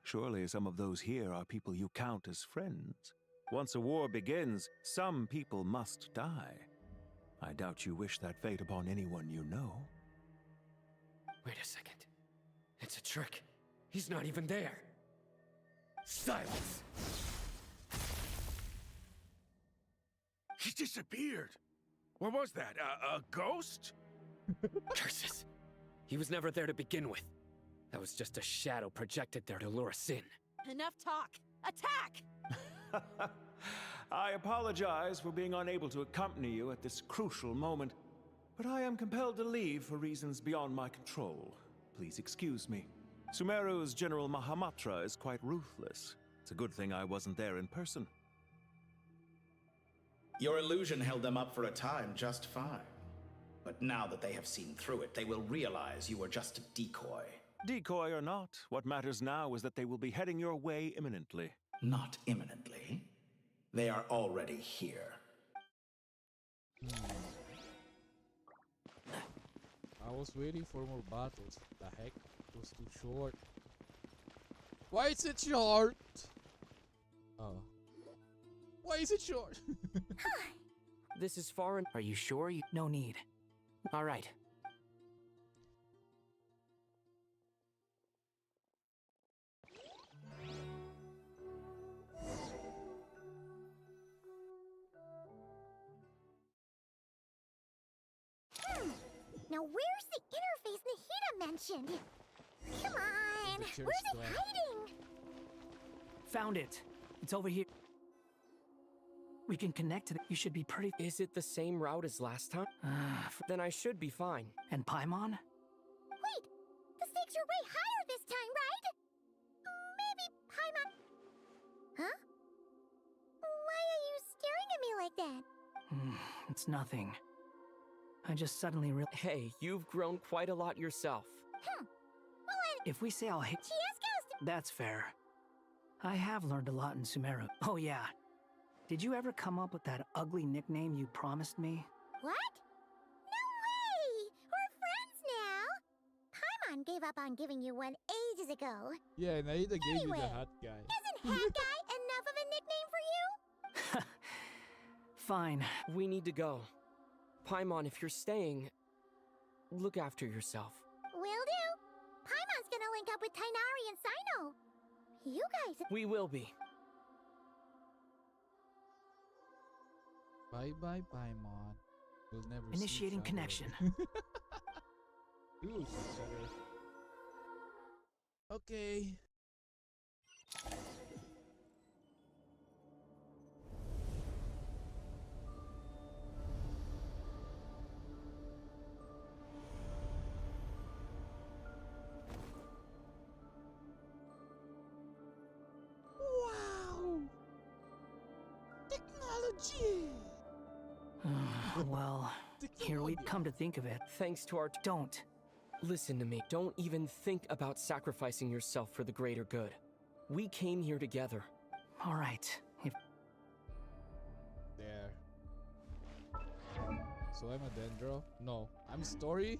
Surely some of those here are people you count as friends. Once a war begins, some people must die. I doubt you wish that fate upon anyone you know. Wait a second. It's a trick. He's not even there. Silence! He disappeared. What was that? A ghost? Curses! He was never there to begin with. That was just a shadow projected there to lure us in. Enough talk! Attack! I apologize for being unable to accompany you at this crucial moment. but I am compelled to leave for reasons beyond my control. Please excuse me. Sumeru's General Mahamatra is quite ruthless. It's a good thing I wasn't there in person. Your illusion held them up for a time just fine. But now that they have seen through it, they will realize you were just a decoy. Decoy or not, what matters now is that they will be heading your way imminently. Not imminently. They are already here. I was waiting for more battles. The heck? It was too short. Why is it short? Oh. Why is it short? This is far and— Are you sure you— No need. All right. Now where's the interface Nahida mentioned? Come on! Where's it hiding? Found it. It's over here. We can connect to it. You should be pretty... Is it the same route as last time? Then I should be fine. And Paimon? Wait! The stakes are way higher this time, right? Maybe Paimon... Huh? Why are you staring at me like that? It's nothing. I just suddenly realized... Hey, you've grown quite a lot yourself. Well, If we say I'll hit... That's fair. I have learned a lot in Sumeru. Oh yeah. Did you ever come up with that ugly nickname you promised me? What? No way! We're friends now! Paimon gave up on giving you one ages ago. Yeah, Nahida gave you the Anyway, hot guy. Isn't Hat Guy enough of a nickname for you? Fine. We need to go. Paimon, if you're staying, look after yourself. Will do. Paimon's gonna link up with Tainari and Sino. You guys... We will be. Bye-bye, Paimon. We'll never Initiating see each connection. Ooh, each other. Okay. Wow! Technology! Well, here we've come to think of it. Thanks to our... Don't. Listen to me. Don't even think about sacrificing yourself for the greater good. We came here together. All right. There. So I'm a Dendro? No. I'm Story?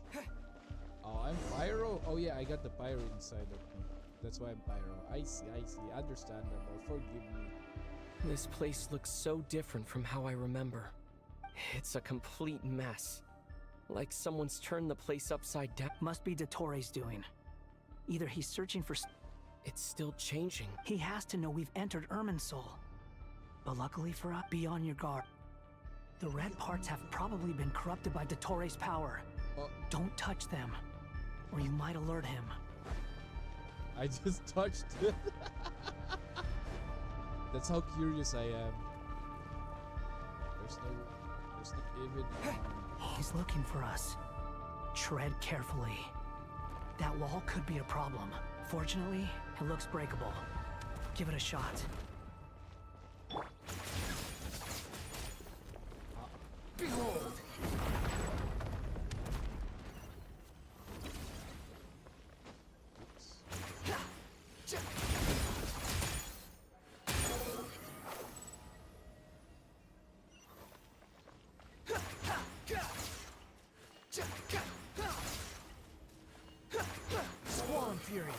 Oh, I'm Pyro? Oh yeah, I got the Pyro inside of me. That's why I'm Pyro. I see. Understandable. Forgive me. This place looks so different from how I remember. It's a complete mess. Like someone's turned the place upside down. Must be Dottoro's doing. Either he's searching for... It's still changing. He has to know we've entered Irminsul. But luckily for us, be on your guard. The red parts have probably been corrupted by Dottoro's power. Don't touch them, or you might alert him. I just touched it. That's how curious I am. There's no even... He's looking for us. Tread carefully. That wall could be a problem. Fortunately, it looks breakable. Give it a shot. Behold! Swarm Fury.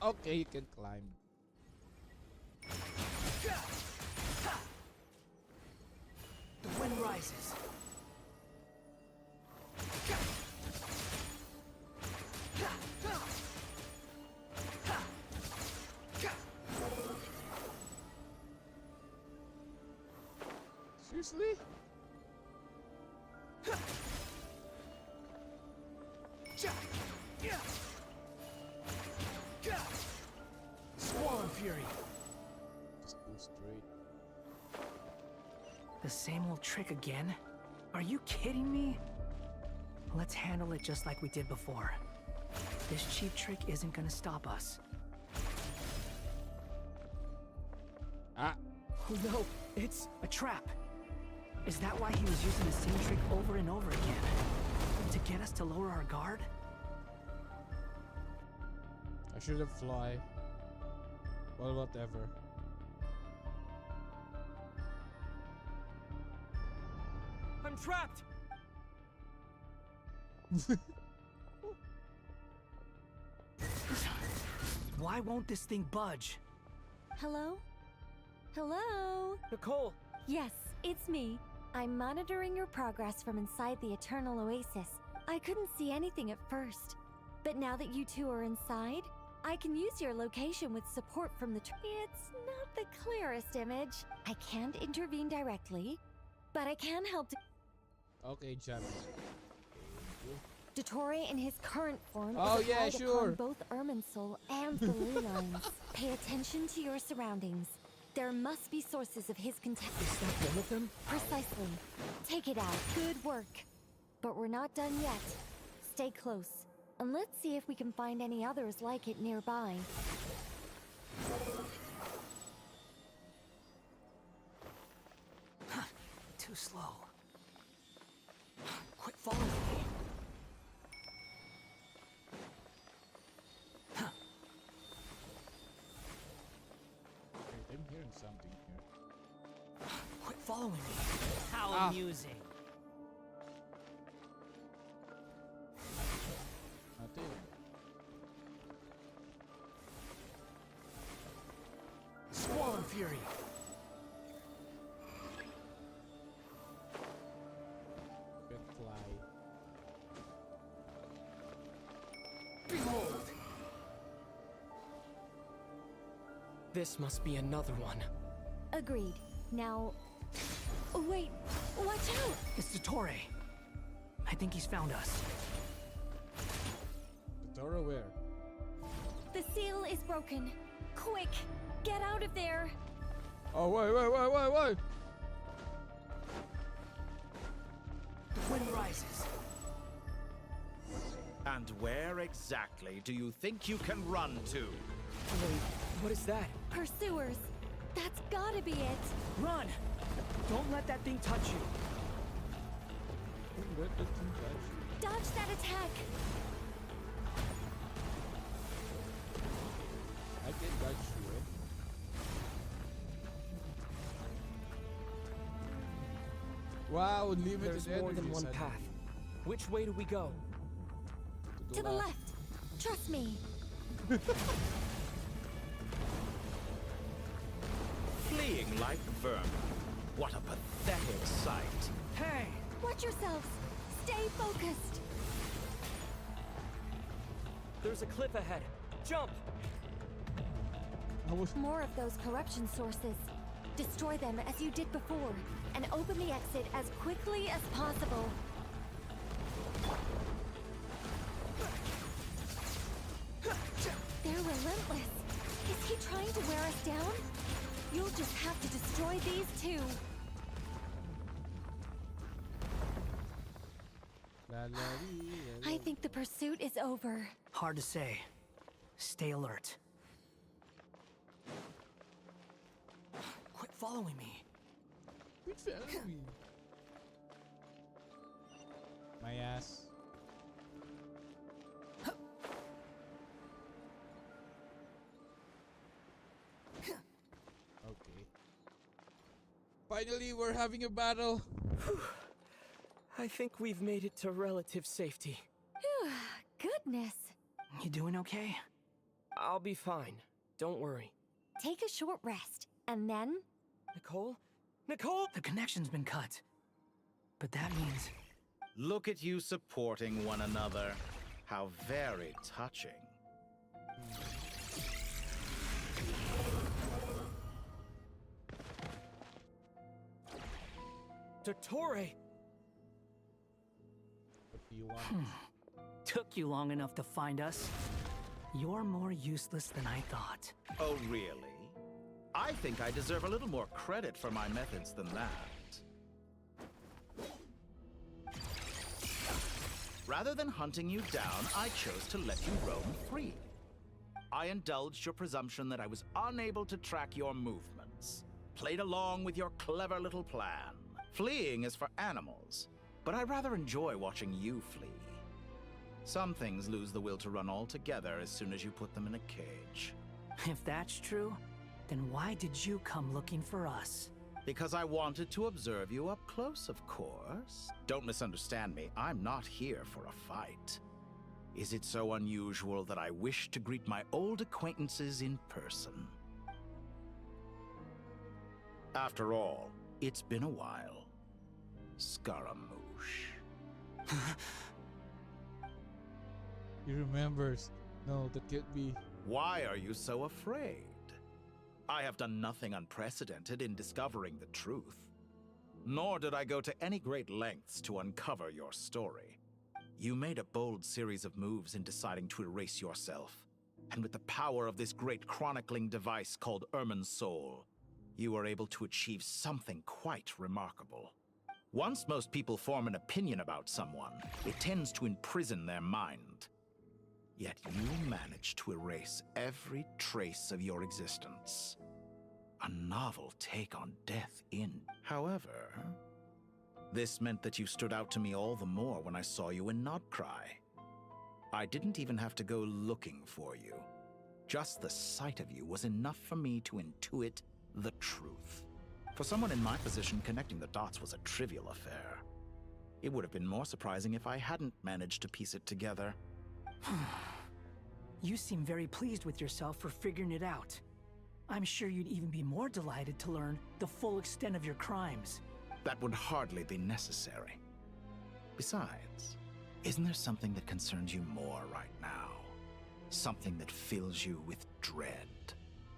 Okay, you can climb. The wind rises. Seriously? Swarm Fury. Just go straight. The same old trick again? Are you kidding me? Let's handle it just like we did before. This cheap trick isn't gonna stop us. Ah! Oh no, it's a trap. Is that why he was using the same trick over and over again? To get us to lower our guard? I should have fly. Well, whatever. I'm trapped! Why won't this thing budge? Hello? Hello? Nicole! Yes, it's me. I'm monitoring your progress from inside the Eternal Oasis. I couldn't see anything at first, but now that you two are inside, I can use your location with support from the It's not the clearest image. I can't intervene directly, but I can help to— Okay, Javis. Dottore in his current form Oh, is yeah, applied sure. upon both Irminsul and the ley lines. Pay attention to your surroundings. There must be sources of his contempt. Is that one of them? Precisely. Take it out. Good work. But we're not done yet. Stay close. And let's see if we can find any others like it nearby. Too slow. Quit following me. Wait, I'm hearing something here. Quit following me. How Ah. amusing. Nothing. Swarm Fury. Can fly. Behold. This must be another one. Agreed. Now... Wait! Watch out! It's Dottore. I think he's found us. Dora, where? The seal is broken. Quick! Get out of there! Oh, wait. The wind rises. And where exactly do you think you can run to? Wait, what is that? Pursuers! That's gotta be it! Run! Don't let that thing touch you. Don't let the thing touch you. Dodge that attack! I can dodge you, eh? Wow, limited There's more than energy, one suddenly. path. Which way do we go? To the left! Trust me! Fleeing like vermin. What a pathetic sight. Hey! Watch yourselves! Stay focused! There's a cliff ahead. Jump! More of those corruption sources. Destroy them as you did before, and open the exit as quickly as possible. They're relentless. Is he trying to wear us down? You'll just have to destroy these too. I think the pursuit is over. Hard to say. Stay alert. Quit following me. Quit following me. My ass. Okay. Finally, we're having a battle. I think we've made it to relative safety. Goodness. You doing okay? I'll be fine. Don't worry. Take a short rest, and then... Nicole? Nicole? The connection's been cut. But that means... Look at you supporting one another. How very touching. Dottore! What do you want? Took you long enough to find us. You're more useless than I thought. Oh, really? I think I deserve a little more credit for my methods than that. Rather than hunting you down, I chose to let you roam free. I indulged your presumption that I was unable to track your movements, played along with your clever little plan. Fleeing is for animals, but I rather enjoy watching you flee. Some things lose the will to run altogether as soon as you put them in a cage. If that's true, then why did you come looking for us? Because I wanted to observe you up close, of course. Don't misunderstand me, I'm not here for a fight. Is it so unusual that I wish to greet my old acquaintances in person? After all, it's been a while. Scaramouche. He remembers. No, that can't be. Why are you so afraid? I have done nothing unprecedented in discovering the truth. Nor did I go to any great lengths to uncover your story. You made a bold series of moves in deciding to erase yourself. And with the power of this great chronicling device called Irminsul, you were able to achieve something quite remarkable. Once most people form an opinion about someone, it tends to imprison their mind. Yet you managed to erase every trace of your existence. A novel take on death in. However, this meant that you stood out to me all the more when I saw you in Nodcry. I didn't even have to go looking for you. Just the sight of you was enough for me to intuit the truth. For someone in my position, connecting the dots was a trivial affair. It would have been more surprising if I hadn't managed to piece it together. You seem very pleased with yourself for figuring it out. I'm sure you'd even be more delighted to learn the full extent of your crimes. That would hardly be necessary. Besides, isn't there something that concerns you more right now? Something that fills you with dread?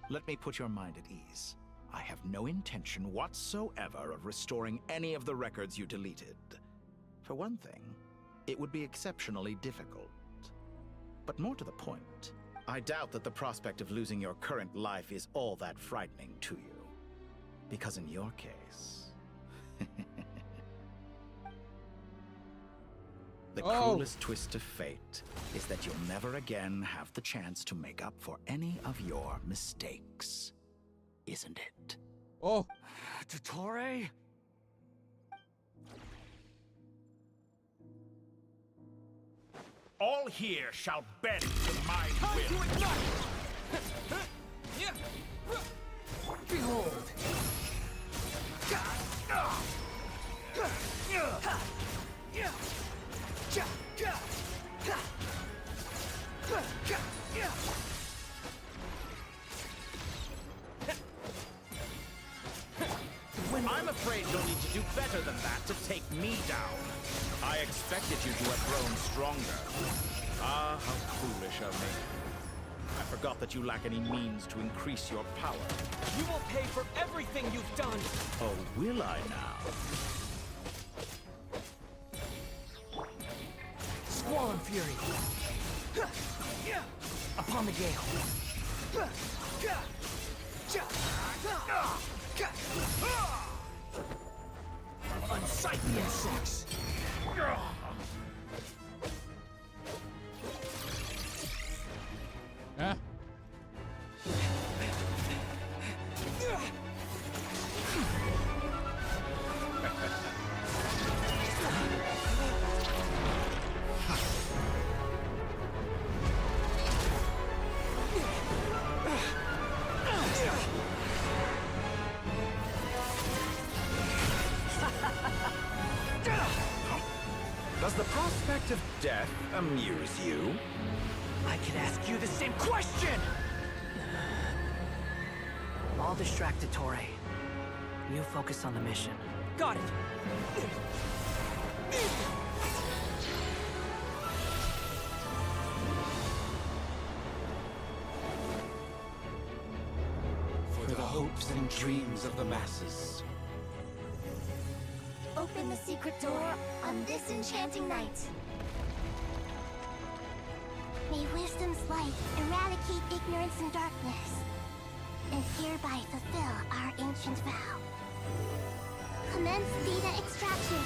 Let me put your mind at ease. I have no intention whatsoever of restoring any of the records you deleted. For one thing, it would be exceptionally difficult. But more to the point, I doubt that the prospect of losing your current life is all that frightening to you. Because in your case... the cruelest twist of fate is that you'll never again have the chance to make up for any of your mistakes. Isn't it? Oh! Dottore? All here shall bend to my will. Behold! I'm afraid you'll need to do better than that to take me down. I expected you to have grown stronger. Ah, how foolish of me. I forgot that you lack any means to increase your power. You will pay for everything you've done! Oh, will I now? Squall Fury! Upon the gale! Unsightly insects! Ah. Does the prospect of death amuse you? I could ask you the same question! I'll distract Dottore. You focus on the mission. Got it! For the hopes and dreams of the masses. Open the secret door on this enchanting night. May wisdom's light eradicate ignorance and darkness, and hereby fulfill our ancient vow. Commence data extraction.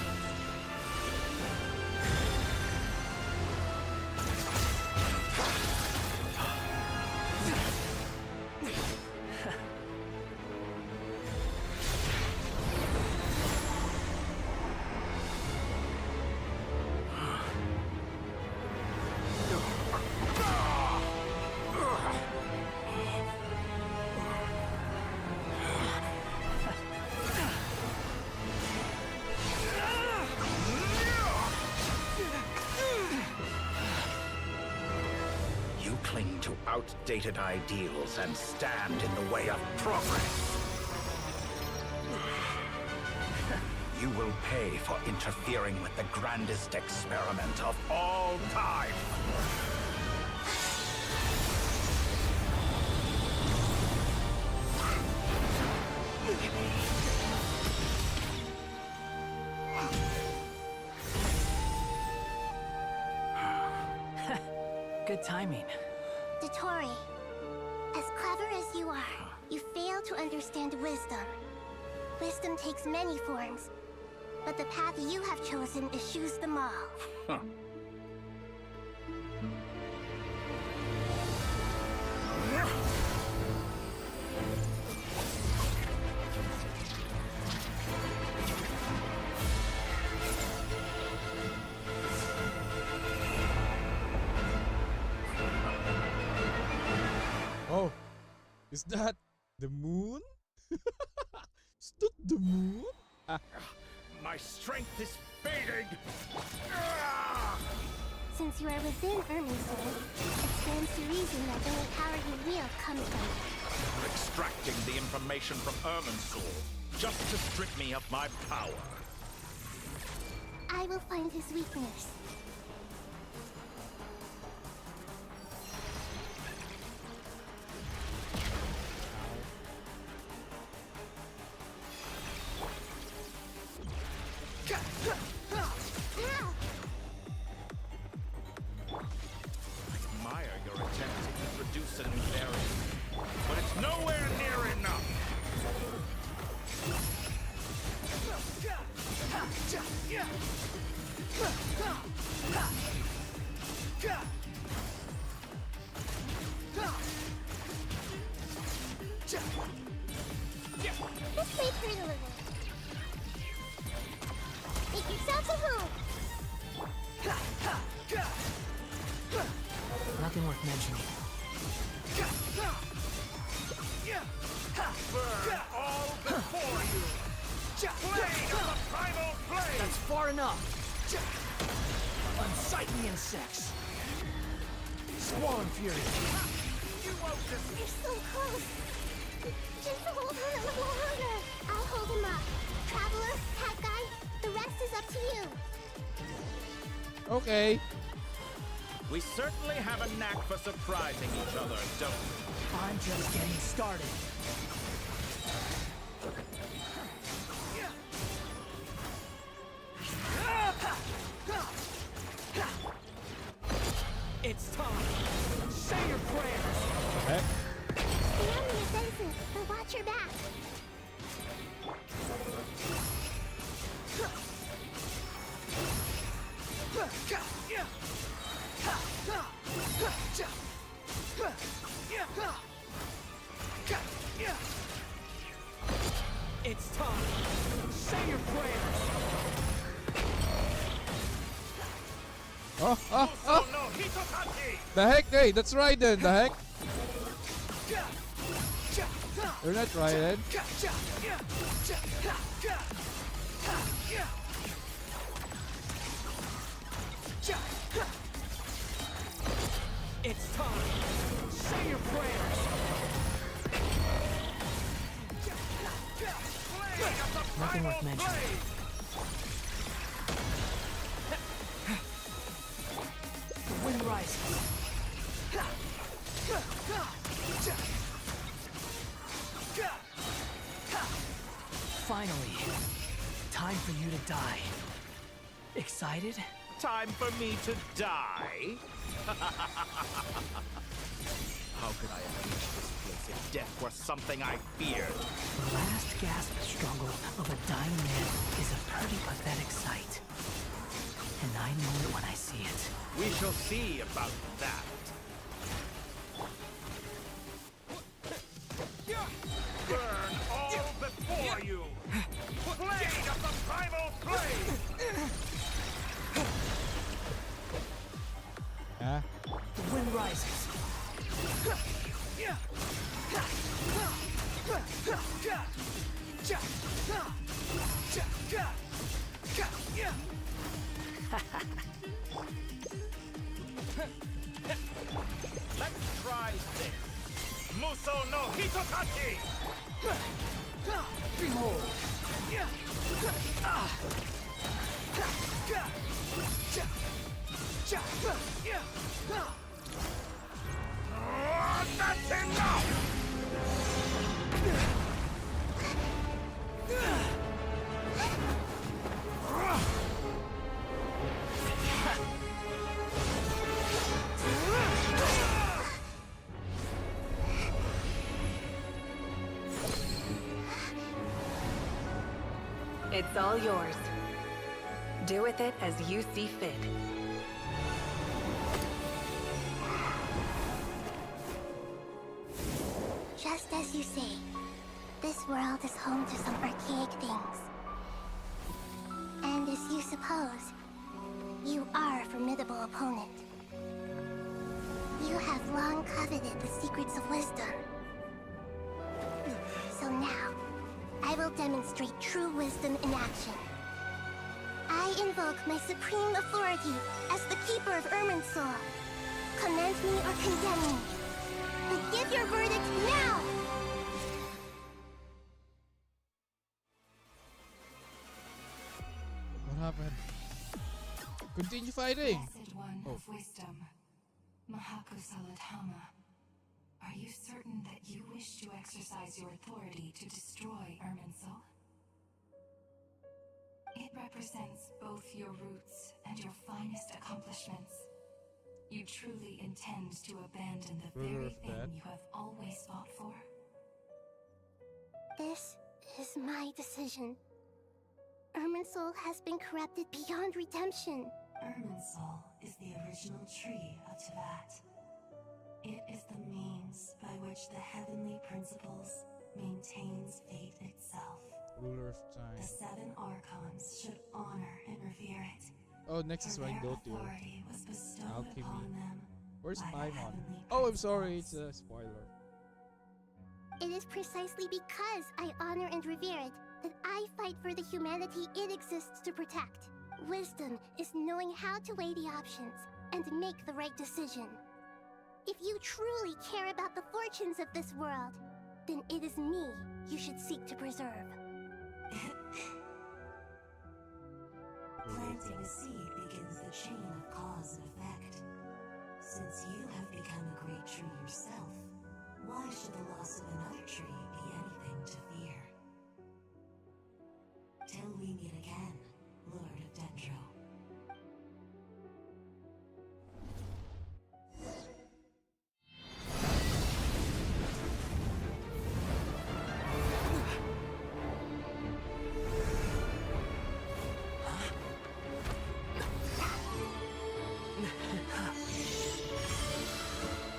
outdated ideals and stand in the way of progress. You will pay for interfering with the grandest experiment of all time. Good timing. Dottore, as clever as you are, you fail to understand wisdom. Wisdom takes many forms, but the path you have chosen eschews them all. Huh. Oh, is that the moon? Is that the moon? My strength is fading! Since you are within Irminsul, it stands to reason that any power you wield comes from it. You're extracting the information from Irminsul just to strip me of my power. I will find his weakness. Admire your attempt to introduce a new variant, but it's nowhere near enough. This may hurt a little. Make yourself at home. Nothing worth mentioning. Burn all before you! Blade of the primal blade! That's far enough. Unsightly insects. Squall and fury. You won't just... You're so close. Just hold on a little longer. I'll hold him up. Traveler, Cat Guy, the rest is up to you. Okay. We certainly have a knack for surprising each other, don't we? I'm just getting started. It's time. Say your prayers. Heck? Stay on your defensive, but watch your back. It's time. Say your prayers. Oh. The heck? Hey, that's Raiden. The heck? You're not Raiden. It's time. Say your prayers. Nothing worth mentioning. The wind rises. Finally, time for you to die. Excited? Time for me to die? How could I have reached this place if death were something I feared? The last gasp struggle of a dying man is a pretty pathetic sight. And I know it when I see it. We shall see about that. Burn all before you! Blade of the primal blade! The wind rises. Muso no Hitokachi! Behold! That's enough! It's all yours. Do with it as you see fit. Just as you say, this world is home to some archaic things. And as you suppose, you are a formidable opponent. You have long coveted the secrets of wisdom. So now, I will demonstrate true wisdom in action. I invoke my supreme authority as the keeper of Irminsul. Commend me or condemn me. But give your verdict now! What happened? Continue fighting! Blessed one of wisdom, Mahakusaladhama. Are you certain that you wish to exercise your authority to destroy Irminsul? It represents both your roots and your finest accomplishments. You truly intend to abandon the very thing you have always fought for? This is my decision. Irminsul has been corrupted beyond redemption. Irminsul is the original tree of Tevat. It is the means by which the heavenly principles maintains fate itself. Ruler of time. The 7 Archons should honor and revere it. Oh, next is Their Rhindotier. authority was bestowed Alchemy. upon them. Where's by the Paimon? heavenly Oh, I'm sorry, it's a spoiler. It is precisely because I honor and revere it that I fight for the humanity it exists to protect. Wisdom is knowing how to weigh the options and make the right decision. If you truly care about the fortunes of this world, then it is me you should seek to preserve. Planting a seed begins the chain of cause and effect. Since you have become a great tree yourself, why should the loss of another tree be anything to fear? Till we meet again, Lord of Dendro.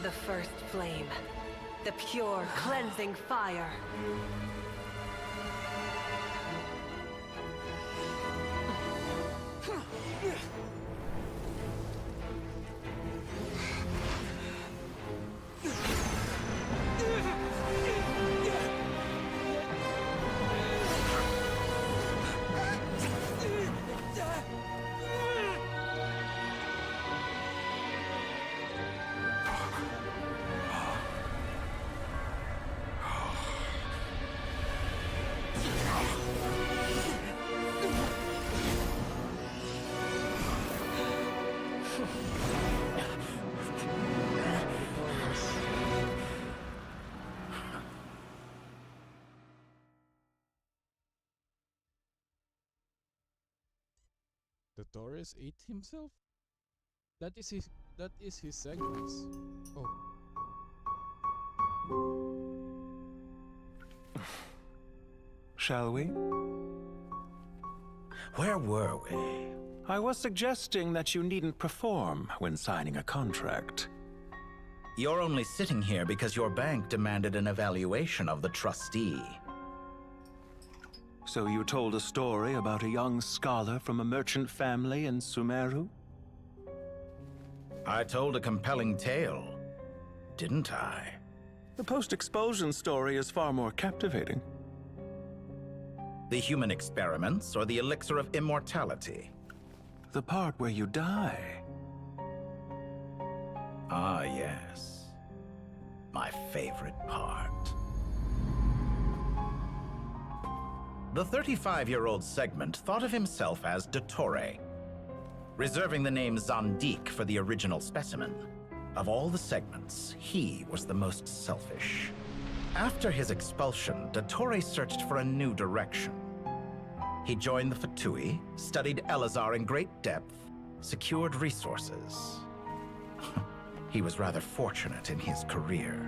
The first flame. The pure, cleansing fire. The Taurus ate himself? That is his segments. Oh. Shall we? Where were we? I was suggesting that you needn't perform when signing a contract. You're only sitting here because your bank demanded an evaluation of the trustee. So you told a story about a young scholar from a merchant family in Sumeru? I told a compelling tale, didn't I? The post-expulsion story is far more captivating. The human experiments or the elixir of immortality? The part where you die. Ah, yes. my favorite part. The 35-year-old segment thought of himself as Dottore, reserving the name Zandik for the original specimen. Of all the segments, he was the most selfish. After his expulsion, Dottore searched for a new direction. He joined the Fatui, studied Elazar in great depth, secured resources. He was rather fortunate in his career.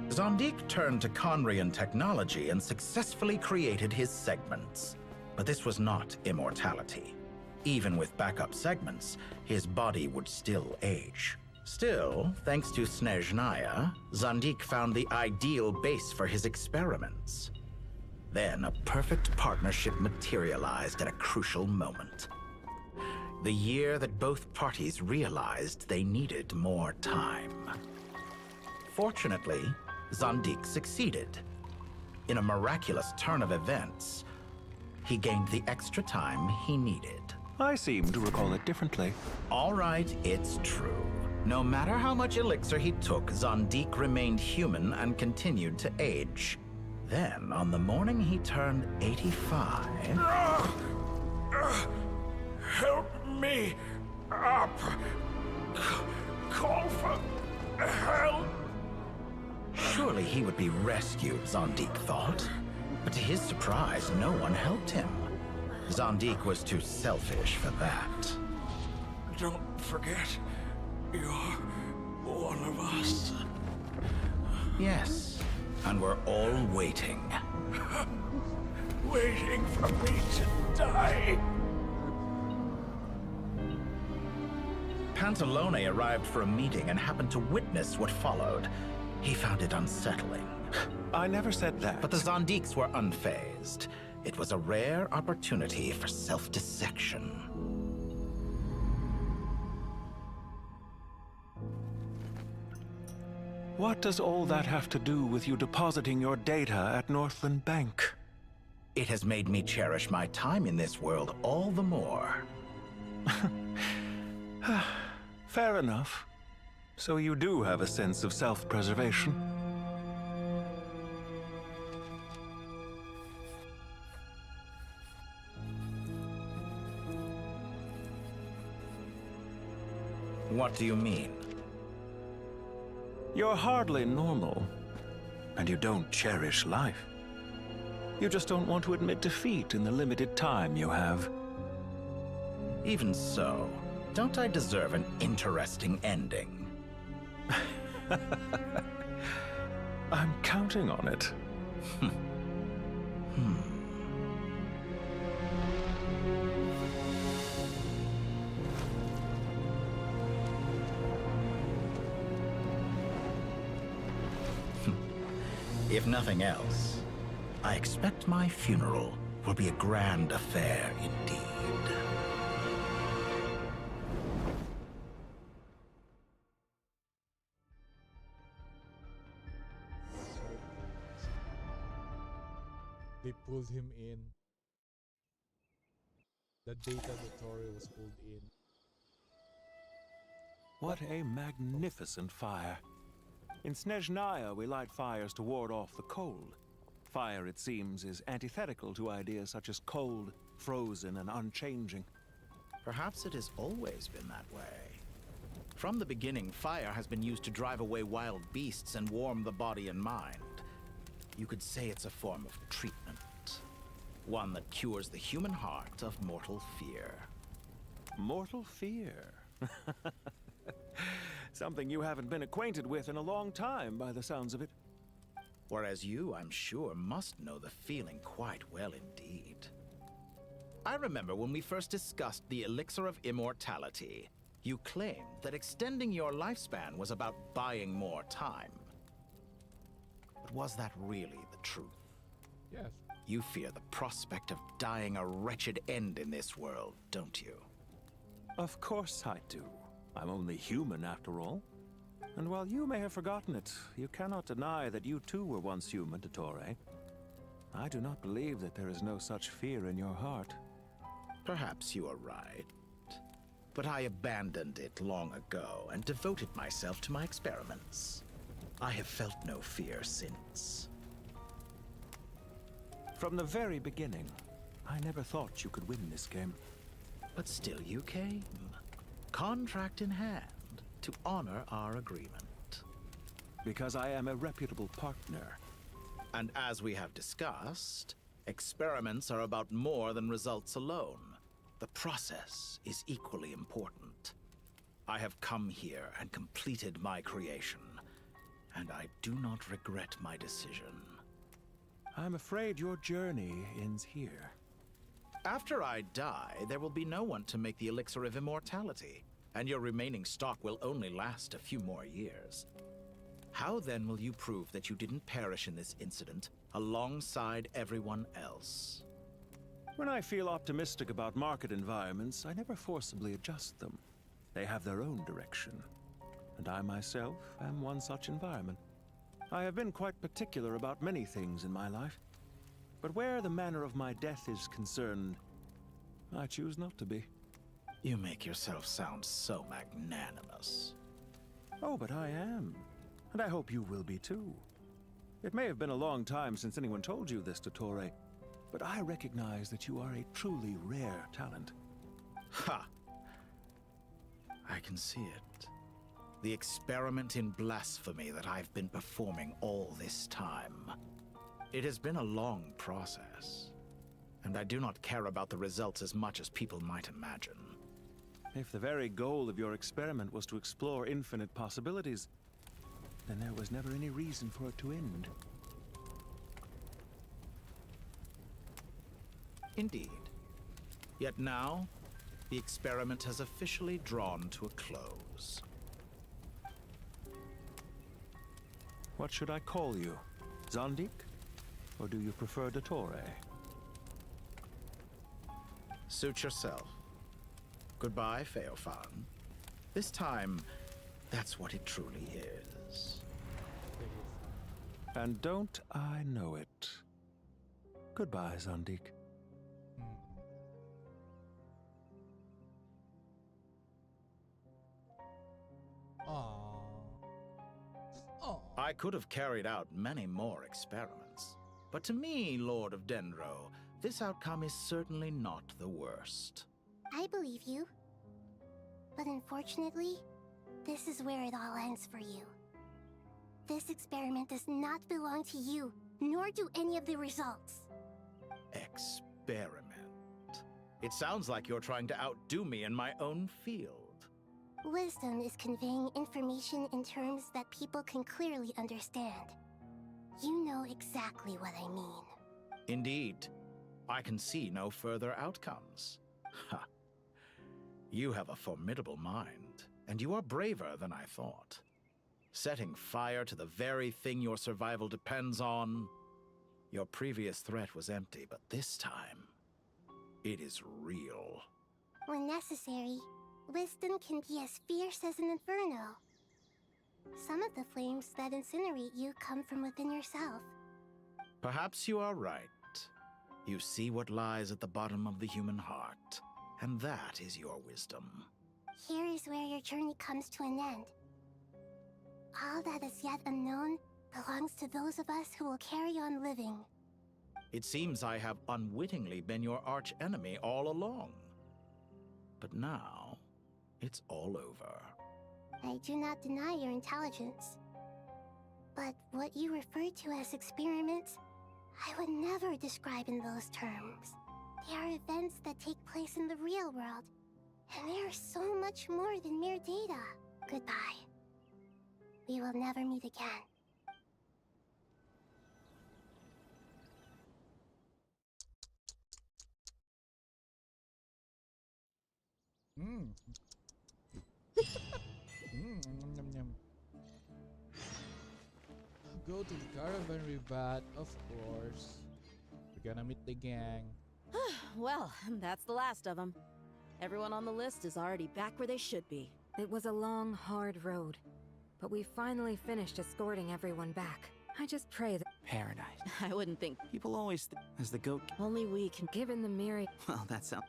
Zandik turned to Conrian technology and successfully created his segments. But this was not immortality. Even with backup segments, his body would still age. Still, thanks to Snezhnaya, Zandik found the ideal base for his experiments. Then a perfect partnership materialized at a crucial moment. The year that both parties realized they needed more time. Fortunately, Zandik succeeded. In a miraculous turn of events, he gained the extra time he needed. I seem to recall it differently. All right, it's true. No matter how much elixir he took, Zandik remained human and continued to age. Then, on the morning he turned 85... Help me up! Call for help! Surely he would be rescued, Zandik thought. But to his surprise, no one helped him. Zandik was too selfish for that. Don't forget, you're one of us. Yes, and we're all waiting. Waiting for me to die. Pantalone arrived for a meeting and happened to witness what followed. He found it unsettling. I never said that. But the Zandiks were unfazed. It was a rare opportunity for self-dissection. What does all that have to do with you depositing your data at Northland Bank? It has made me cherish my time in this world all the more. Fair enough. So you do have a sense of self-preservation. What do you mean? You're hardly normal, and you don't cherish life. You just don't want to admit defeat in the limited time you have. Even so, don't I deserve an interesting ending? I'm counting on it. If nothing else, I expect my funeral will be a grand affair indeed. They pulled him in. The data Dottore was pulled in. What a magnificent fire. In Snezhnaya, we light fires to ward off the cold. Fire, it seems, is antithetical to ideas such as cold, frozen, and unchanging. Perhaps it has always been that way. From the beginning, fire has been used to drive away wild beasts and warm the body and mind. You could say it's a form of treatment. One that cures the human heart of mortal fear. Mortal fear? Something you haven't been acquainted with in a long time, by the sounds of it. Whereas you, I'm sure, must know the feeling quite well indeed. I remember when we first discussed the elixir of immortality, you claimed that extending your lifespan was about buying more time. But was that really the truth? Yes. You fear the prospect of dying a wretched end in this world, don't you? Of course I do. I'm only human, after all. And while you may have forgotten it, you cannot deny that you too were once human, Dottore. I do not believe that there is no such fear in your heart. Perhaps you are right. But I abandoned it long ago and devoted myself to my experiments. I have felt no fear since. From the very beginning, I never thought you could win this game. But still you came. Contract in hand, to honor our agreement. Because I am a reputable partner. And as we have discussed, experiments are about more than results alone. The process is equally important. I have come here and completed my creation, and I do not regret my decision. I'm afraid your journey ends here. After I die, there will be no one to make the elixir of immortality, and your remaining stock will only last a few more years. How then will you prove that you didn't perish in this incident alongside everyone else? When I feel optimistic about market environments, I never forcibly adjust them. They have their own direction, and I myself am one such environment. I have been quite particular about many things in my life, but where the manner of my death is concerned, I choose not to be. You make yourself sound so magnanimous. Oh, but I am, and I hope you will be too. It may have been a long time since anyone told you this, Dottore, but I recognize that you are a truly rare talent. Ha! I can see it. The experiment in blasphemy that I've been performing all this time. It has been a long process, and I do not care about the results as much as people might imagine. If the very goal of your experiment was to explore infinite possibilities, then there was never any reason for it to end. Indeed. Yet now, the experiment has officially drawn to a close. What should I call you? Zandik? Or do you prefer Dottore? Suit yourself. Goodbye, Feofan. This time, that's what it truly is. And don't I know it? Goodbye, Zandik. I could have carried out many more experiments, but to me, Lord of Dendro, this outcome is certainly not the worst. I believe you. But unfortunately, this is where it all ends for you. This experiment does not belong to you, nor do any of the results. Experiment? It sounds like you're trying to outdo me in my own field. Wisdom is conveying information in terms that people can clearly understand. You know exactly what I mean. Indeed. I can see no further outcomes. Ha. You have a formidable mind, and you are braver than I thought. Setting fire to the very thing your survival depends on. Your previous threat was empty, but this time, it is real. When necessary, wisdom can be as fierce as an inferno. Some of the flames that incinerate you come from within yourself. Perhaps you are right. You see what lies at the bottom of the human heart, and that is your wisdom. Here is where your journey comes to an end. All that is yet unknown belongs to those of us who will carry on living. It seems I have unwittingly been your arch-enemy all along. But now, it's all over. I do not deny your intelligence. But what you refer to as experiments, I would never describe in those terms. They are events that take place in the real world, and they are so much more than mere data. Goodbye. We will never meet again. Yum, yum. Go to the caravan rebat, of course. We're gonna meet the gang. Well, that's the last of them. Everyone on the list is already back where they should be. It was a long, hard road, but we finally finished escorting everyone back. I just pray that Paradise. I wouldn't think. People always as the goat. Only we can. Given the myriad Well, that sounds.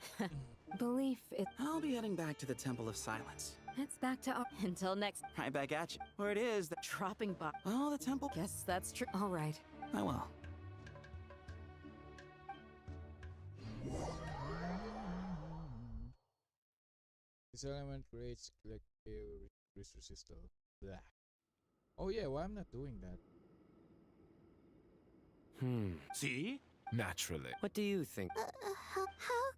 belief, I'll be heading back to the Temple of Silence. It's back to our... Until next... Right back at you. Where it is, the dropping by. Oh, the temple. Guess that's true. All right. Oh well. This element creates collective resistor. Blah. Oh yeah, why I'm not doing that? See? Naturally. What do you think? How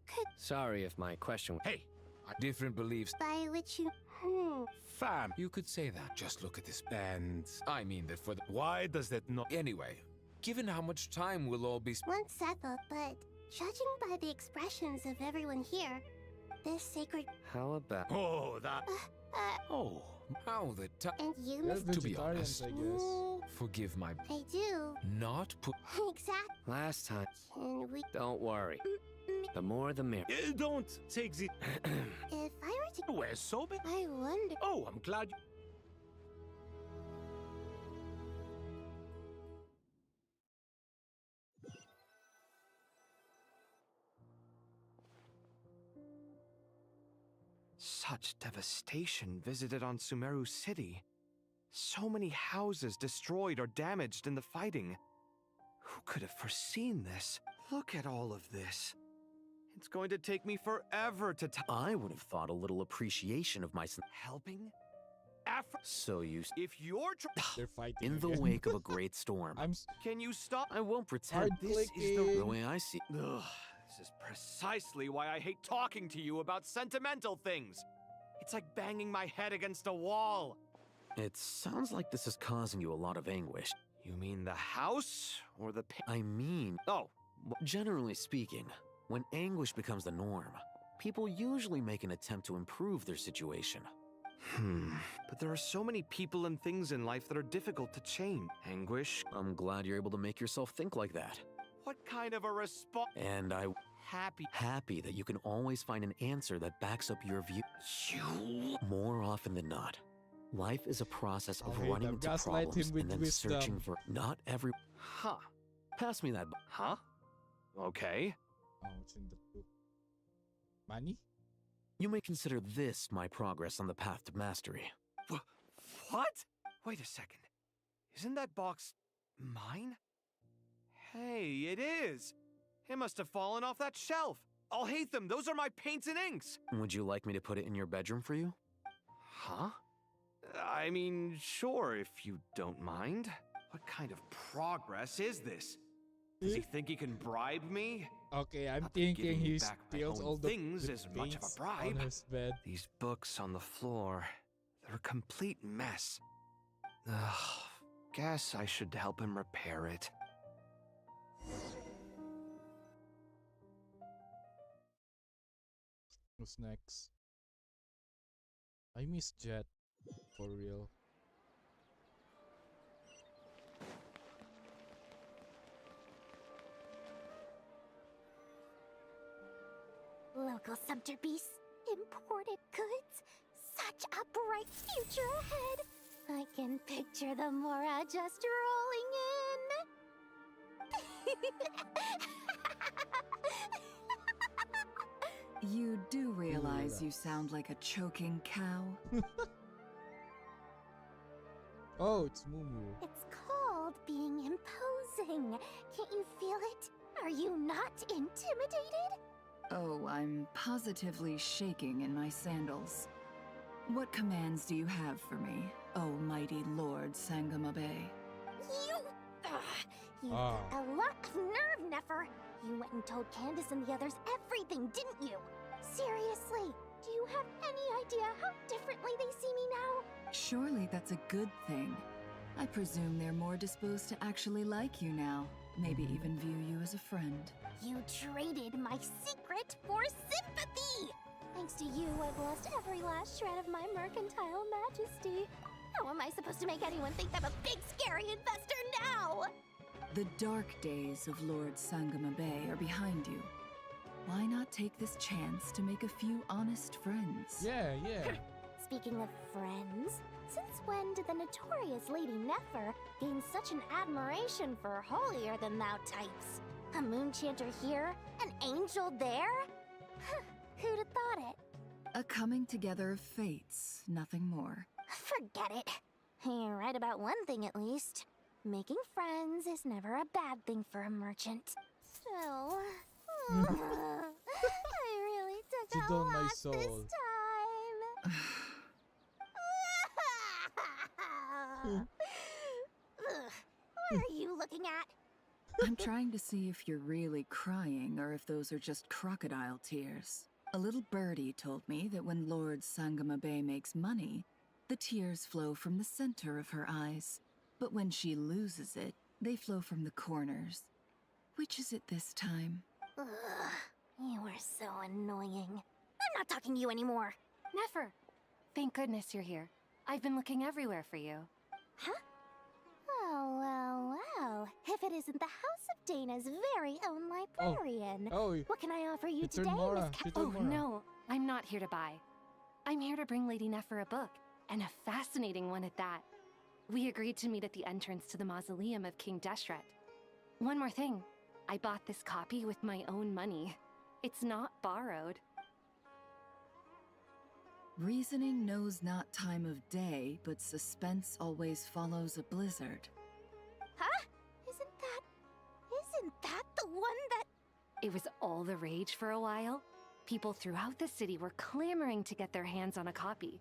could... Sorry if my question... Hey! Different beliefs. By which you... Fam! You could say that. Just look at this. And... I mean that for the... Why does that not... Anyway, given how much time we'll all be... Once settled, but judging by the expressions of everyone here, this sacred... How about... Oh, that... Oh, how the time... And you, They're Mr. To be honest, I guess. forgive my... I do. Not put... Exactly. Last time... Can we... Don't worry. The more the merrier. Don't take the... If I were to... Where's Sobe? I wonder... Oh, I'm glad you... Such devastation visited on Sumeru City. So many houses destroyed or damaged in the fighting. Who could have foreseen this? Look at all of this. It's going to take me forever to I would have thought a little appreciation of my helping? So you If you're They're fighting in the again. wake of a great storm. Can you stop? I won't pretend This is the the way I see. Ugh, this is precisely why I hate talking to you about sentimental things. It's like banging my head against a wall. It sounds like this is causing you a lot of anguish. You mean the house or the I mean, generally speaking, when anguish becomes the norm, people usually make an attempt to improve their situation. But there are so many people and things in life that are difficult to change. Anguish. I'm glad you're able to make yourself think like that. What kind of a response? And I... Happy that you can always find an answer that backs up your view. More often than not, life is a process of Okay, running now into gaslight problems him with and then wisdom. searching for... Not every... Huh. Pass me that... Huh? Okay. Oh, it's in the book. Money? You may consider this my progress on the path to mastery. What? Wait a second. Isn't that box mine? Hey, it is. It must have fallen off that shelf. I'll hate them. Those are my paints and inks. Would you like me to put it in your bedroom for you? Huh? I mean, sure, if you don't mind. What kind of progress is this? Does he think he can bribe me? Okay, I'm Not that giving thinking me he back my steals own all the things isn't much of a things bribe. on his bed. These books on the floor, they're a complete mess. Ugh, guess I should help him repair it. What's next? I miss Jet. For real. Local subter beasts, imported goods, such a bright future ahead. I can picture the Mora just rolling in. You do realize you sound like a choking cow? Oh, it's Mumu. It's called being imposing. Can't you feel it? Are you not intimidated? Oh, I'm positively shaking in my sandals. What commands do you have for me, oh mighty Lord Sangamabe? You've got a lot of nerve, Nefer. You went and told Candace and the others everything, didn't you? Seriously, do you have any idea how differently they see me now? Surely that's a good thing. I presume they're more disposed to actually like you now. Maybe even view you as a friend. You traded my secret for sympathy! Thanks to you, I've lost every last shred of my mercantile majesty. How am I supposed to make anyone think I'm a big, scary investor now? The dark days of Lord Sangamabe are behind you. Why not take this chance to make a few honest friends? Yeah. Speaking of friends, since when did the notorious Lady Nefer gain such an admiration for holier-than-thou types? A moon chanter here? An angel there? Who'd have thought it? A coming together of fates, nothing more. Forget it. You're right about one thing at least. Making friends is never a bad thing for a merchant. So... I really took a lot this time. What are you looking at? I'm trying to see if you're really crying or if those are just crocodile tears. A little birdie told me that when Lord Sangamabe makes money, the tears flow from the center of her eyes. But when she loses it, they flow from the corners. Which is it this time? Ugh, you are so annoying. I'm not talking to you anymore. Nefer, thank goodness you're here. I've been looking everywhere for you. Huh? Oh, well. If it isn't the House of Dana's very own librarian. What can I offer you today, Miss Oh, no. I'm not here to buy. I'm here to bring Lady Nefer a book, and a fascinating one at that. We agreed to meet at the entrance to the mausoleum of King Deshret. One more thing. I bought this copy with my own money. It's not borrowed. Reasoning knows not time of day, but suspense always follows a blizzard. Huh? Isn't that the one that... It was all the rage for a while. People throughout the city were clamoring to get their hands on a copy.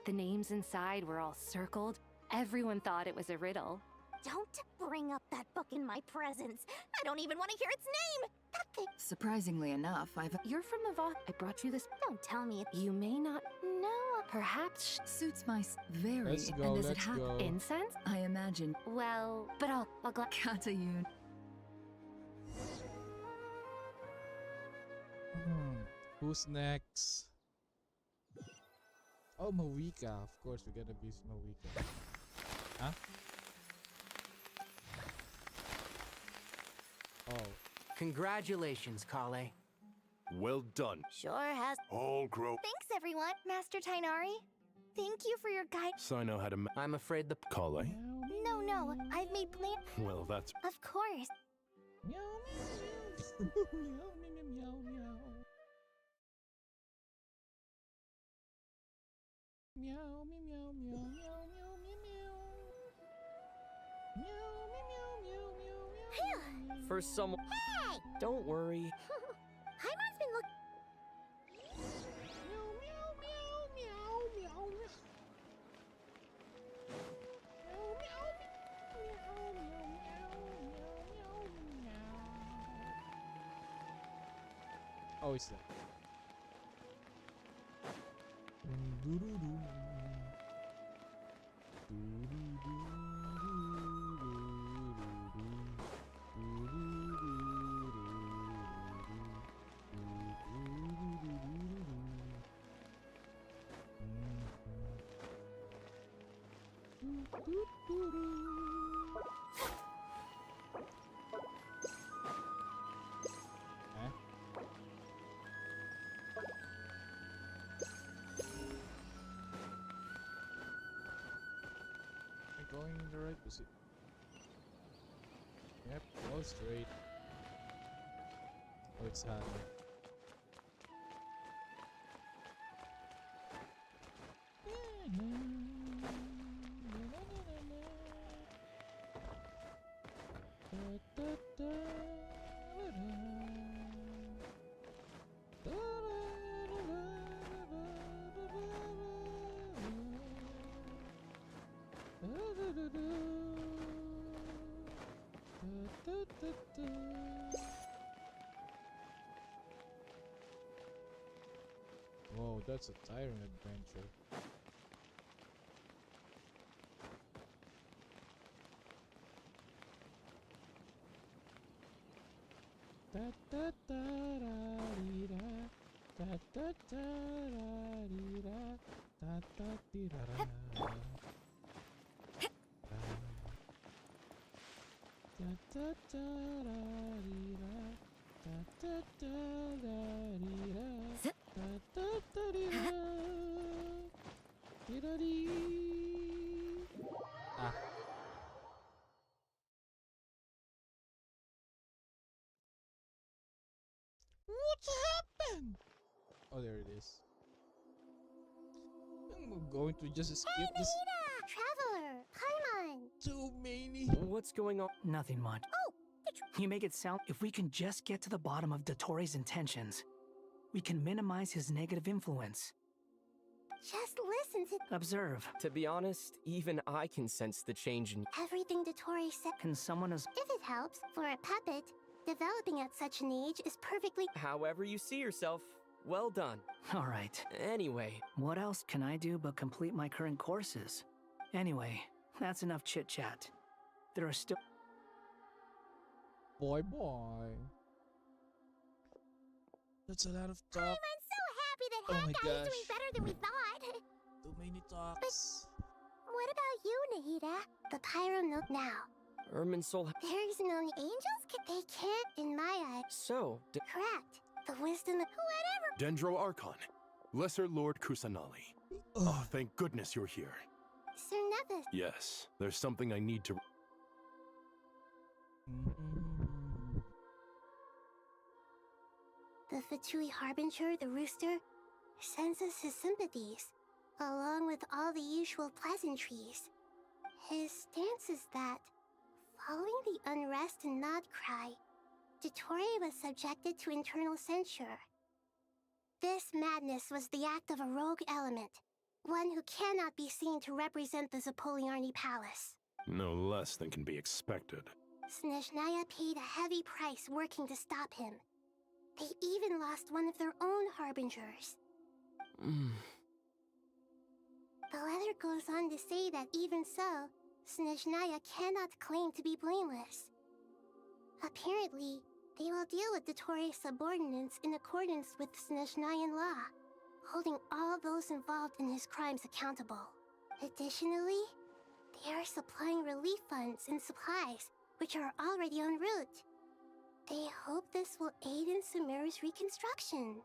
The names inside were all circled. Everyone thought it was a riddle. Don't bring up that book in my presence. I don't even want to hear its name. That thing... Surprisingly enough, You're from the vault. I brought you this. Don't tell me it... You may not know. Perhaps... Suits my... Very. Let's go, and does let's it have... go. Incense? I imagine... Well, but I'll Katayun. Who's next? Oh, Mawika. Of course, we're gonna be Mawika. Huh? Oh. Congratulations, Kale. Well done. Sure has... All grow... Thanks, everyone. Master Tainari. Thank you for your guide. So I know how to... I'm afraid the... Kale. No. I've made plans. Well, that's... Of course. Meow, meow, meow, meow, meow. Meow, meow, meow, meow, meow, meow, meow, meow, meow. For someone... Hey! Don't worry. Heimer's been looking... Meow, meow, meow, meow, meow, meow. Oh, it's that. Going in the right position. Yep, go straight. Oh, it's hard. Whoa, that's a tiring adventure. Da da da da dee da da da da da dee da da da dee da da. Da da da da dee da da da da dee da da da da dee da dee da dee. Ah. What happened? Oh, there it is. I'm going to just skip Hey, this. Nahida! Traveler! Paimon! Too many. What's going on? Nothing much. Oh! You make it sound if we can just get to the bottom of Dottoro's intentions, we can minimize his negative influence. Just listen to Observe. To be honest, even I can sense the change in. everything Dottore said. Can someone as If it helps, for a puppet, developing at such an age is perfectly... However you see yourself, well done. All right. Anyway, What else can I do but complete my current courses? Anyway, that's enough chit-chat. There are still... Boy. That's a lot of talk. I'm so happy that Oh my Haggai is gosh. doing better than we thought. Too many talks. What about you, Nahida? The Pyro note now. Irminsul. There's no angels? They can't, in my eyes. So, Correct. The wisdom of whatever. Dendro Archon, Lesser Lord Kusanali. Oh, thank goodness you're here. Sir Nevis. Yes, there's something I need to... The Fatui Harbinger, the rooster, senses his sympathies, along with all the usual pleasantries. His stance is that, following the unrest and Nod cry, Dottore was subjected to internal censure. This madness was the act of a rogue element, one who cannot be seen to represent the Zapoliarni Palace. No less than can be expected. Snezhnaya paid a heavy price working to stop him. They even lost one of their own harbingers. The letter goes on to say that even so, Snezhnaya cannot claim to be blameless. Apparently, they will deal with Dottore's subordinates in accordance with Snezhnayan law, holding all those involved in his crimes accountable. Additionally, they are supplying relief funds and supplies, which are already en route. They hope this will aid in Sumeru's reconstruction.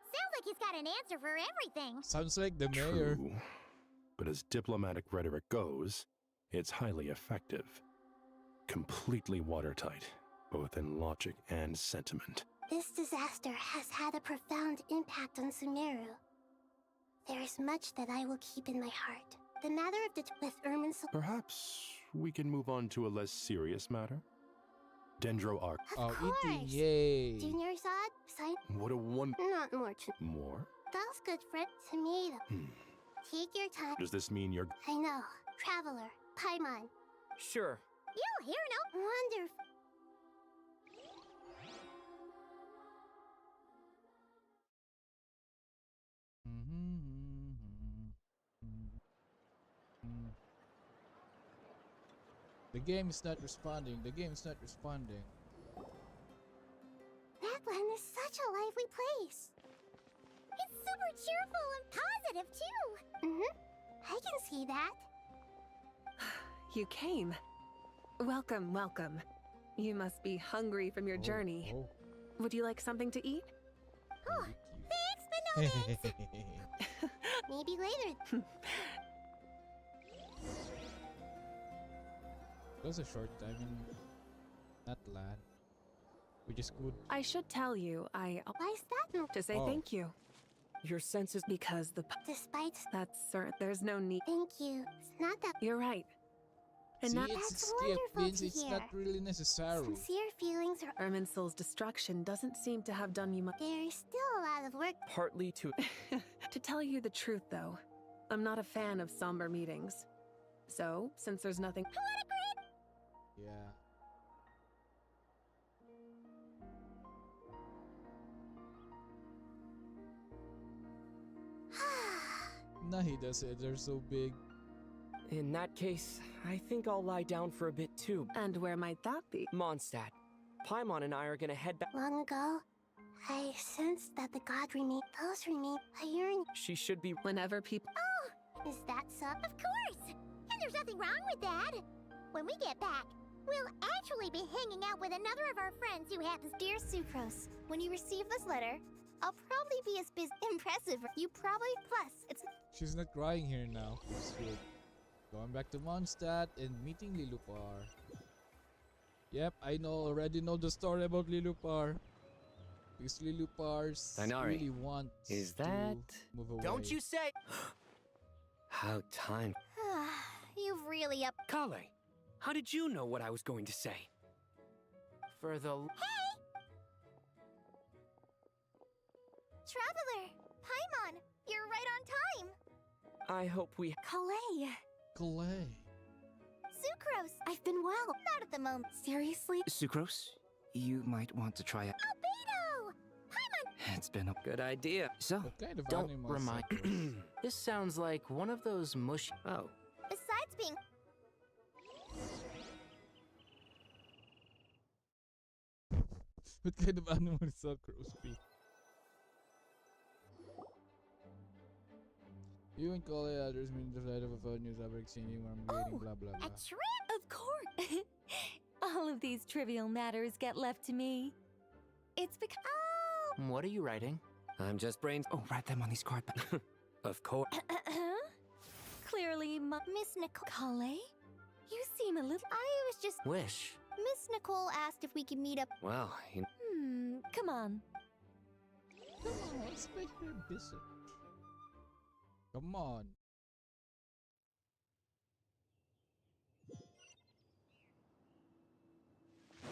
Sounds like he's got an answer for everything. Sounds like the mayor. True. But as diplomatic rhetoric goes, it's highly effective. Completely watertight, both in logic and sentiment. This disaster has had a profound impact on Sumeru. There is much that I will keep in my heart. The matter of with Irminsul. Perhaps we can move on to a less serious matter? Dendro Arc. Oh, course. eating, yay. Junior Zod, sign. What a Not more to. More? That's good, friend. Tomato. Take your time. Does this mean you're... I know. Traveler. Paimon. Sure. You'll hear no. Wonderful. The game is not responding. The game is not responding. That land is such a lively place. It's super cheerful and positive, too. I can see that. You came. Welcome, welcome. You must be hungry from your journey. Would you like something to eat? Oh, thanks, but no thanks. Maybe later. It was a short time in that land. We just could. I should tell you, Why is that? to say Oh. thank you. Your senses. Because Despite. That's certain. There's no need. Thank you. It's not that. You're right. And See, not it's a That's skip. wonderful Means to it's hear. not really necessary. Sincere feelings are. Irminsul's destruction doesn't seem to have done you much. There is still a lot of work. Partly to. To tell you the truth, though, I'm not a fan of somber meetings. So, since there's nothing. Yeah. Nahida said they're so big. In that case, I think I'll lie down for a bit too. And where might that be? Mondstadt. Paimon and I are gonna head back. Long ago, I sensed that the god remained. Those remain a yearning. She should be. Whenever people. Oh, is that so? Of course. And there's nothing wrong with that. When we get back, we'll actually be hanging out with another of our friends who happens. Dear Sucrose, when you receive this letter, I'll probably be as impressive. You probably plus. It's. She's not crying here now. It's good. Going back to Mondstadt and meeting Lilupar. Yep, I already know the story about Lilupar. Because Lilupar Dainari, really wants is to that... move away. Don't you say... How time... You've really up. Kale, how did you know what I was going to say? For the... Hey! Traveler! Paimon! You're right on time! I hope we... Calais! Calais. Sucrose! I've been well. Not at the moment. Seriously? Sucrose, you might want to try it. Albedo! Paimon! It's been a good idea. So, What kind of don't animals remind... are those? This sounds like one of those mushy... Oh. Besides being... What kind of animal is Sucrose be? You and Calais others mean the flight of a phone news ever exchanging where I'm waiting, blah blah blah. A trip? Of course. All of these trivial matters get left to me. It's because... What are you writing? I'm just brains... Oh, write them on these card back. Of course. Clearly, Miss Nicole... Calais? You seem a little... I was just... Wish. Miss Nicole asked if we could meet up. Well, come on. Come on, let's make her visit. Come on.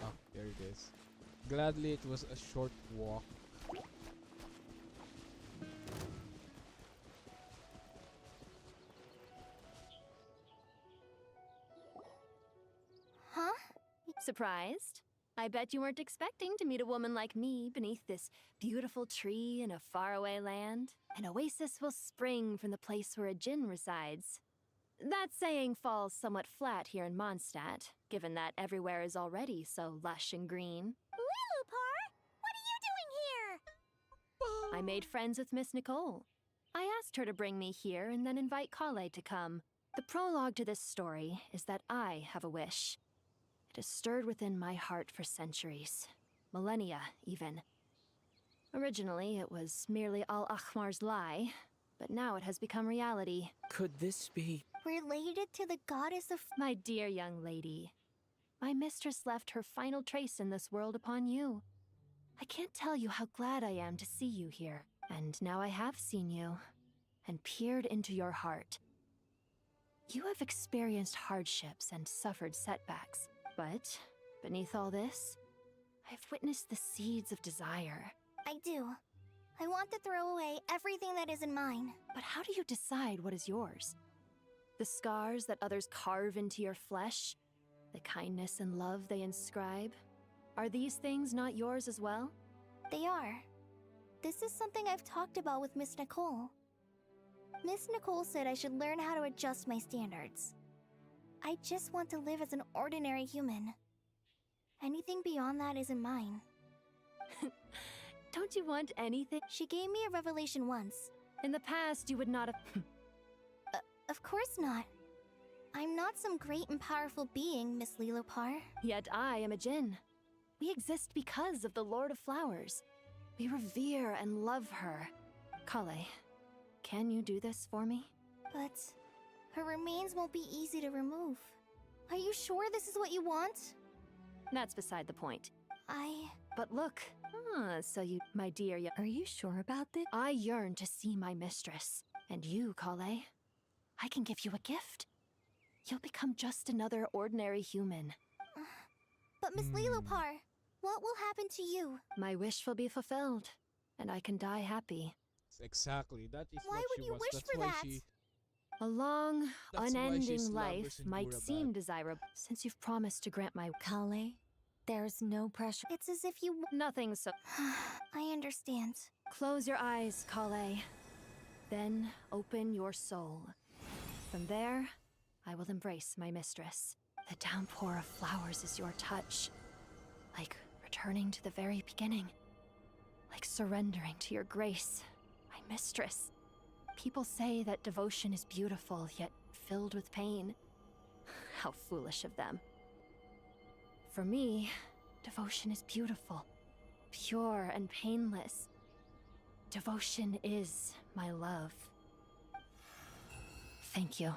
Oh, there it is. Gladly it was a short walk. Huh? Surprised? I bet you weren't expecting to meet a woman like me beneath this beautiful tree in a faraway land. An oasis will spring from the place where a djinn resides. That saying falls somewhat flat here in Mondstadt, given that everywhere is already so lush and green. Lilupar! What are you doing here? I made friends with Miss Nicole. I asked her to bring me here and then invite Calais to come. The prologue to this story is that I have a wish. It has stirred within my heart for centuries. Millennia, even. Originally, it was merely Al-Ahmar's lie, but now it has become reality. Could this be... Related to the goddess of... My dear young lady, my mistress left her final trace in this world upon you. I can't tell you how glad I am to see you here. And now I have seen you, and peered into your heart. You have experienced hardships and suffered setbacks. But, beneath all this, I've witnessed the seeds of desire. I do. I want to throw away everything that isn't mine. But how do you decide what is yours? The scars that others carve into your flesh? The kindness and love they inscribe? Are these things not yours as well? They are. This is something I've talked about with Miss Nicole. Miss Nicole said I should learn how to adjust my standards. I just want to live as an ordinary human. Anything beyond that isn't mine. Don't you want anything? She gave me a revelation once. In the past, you would not have... Of course not. I'm not some great and powerful being, Miss Lilopar. Yet I am a djinn. We exist because of the Lord of Flowers. We revere and love her. Calais, can you do this for me? But... her remains won't be easy to remove. Are you sure this is what you want? That's beside the point. I... But look. So you, my dear... Are you sure about this? I yearn to see my mistress. And you, Calais, I can give you a gift. You'll become just another ordinary human. But Miss Lilopar, what will happen to you? My wish will be fulfilled, and I can die happy. Exactly, that is Why what would she you wants. wish That's for why that? she... A long, That's why she's unending life lovers in might Burabat. seem desirable, since you've promised to grant my... Calais, there's no pressure. It's as if you... Nothing so... I understand. Close your eyes, Calais. Then open your soul. From there, I will embrace my mistress. The downpour of flowers is your touch. Like returning to the very beginning. Like surrendering to your grace, my mistress. People say that devotion is beautiful, yet filled with pain. How foolish of them. For me, devotion is beautiful, pure and painless. Devotion is my love. Thank you.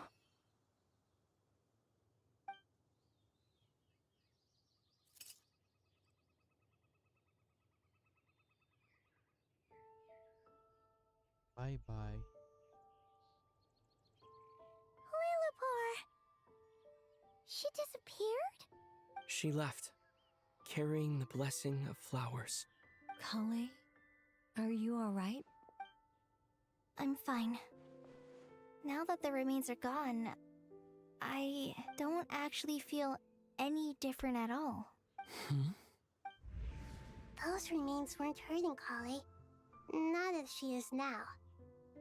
Bye bye. She disappeared? She left, carrying the blessing of flowers. Kale, are you alright? I'm fine. Now that the remains are gone, I don't actually feel any different at all. Those remains weren't hurting Kale. Not as she is now.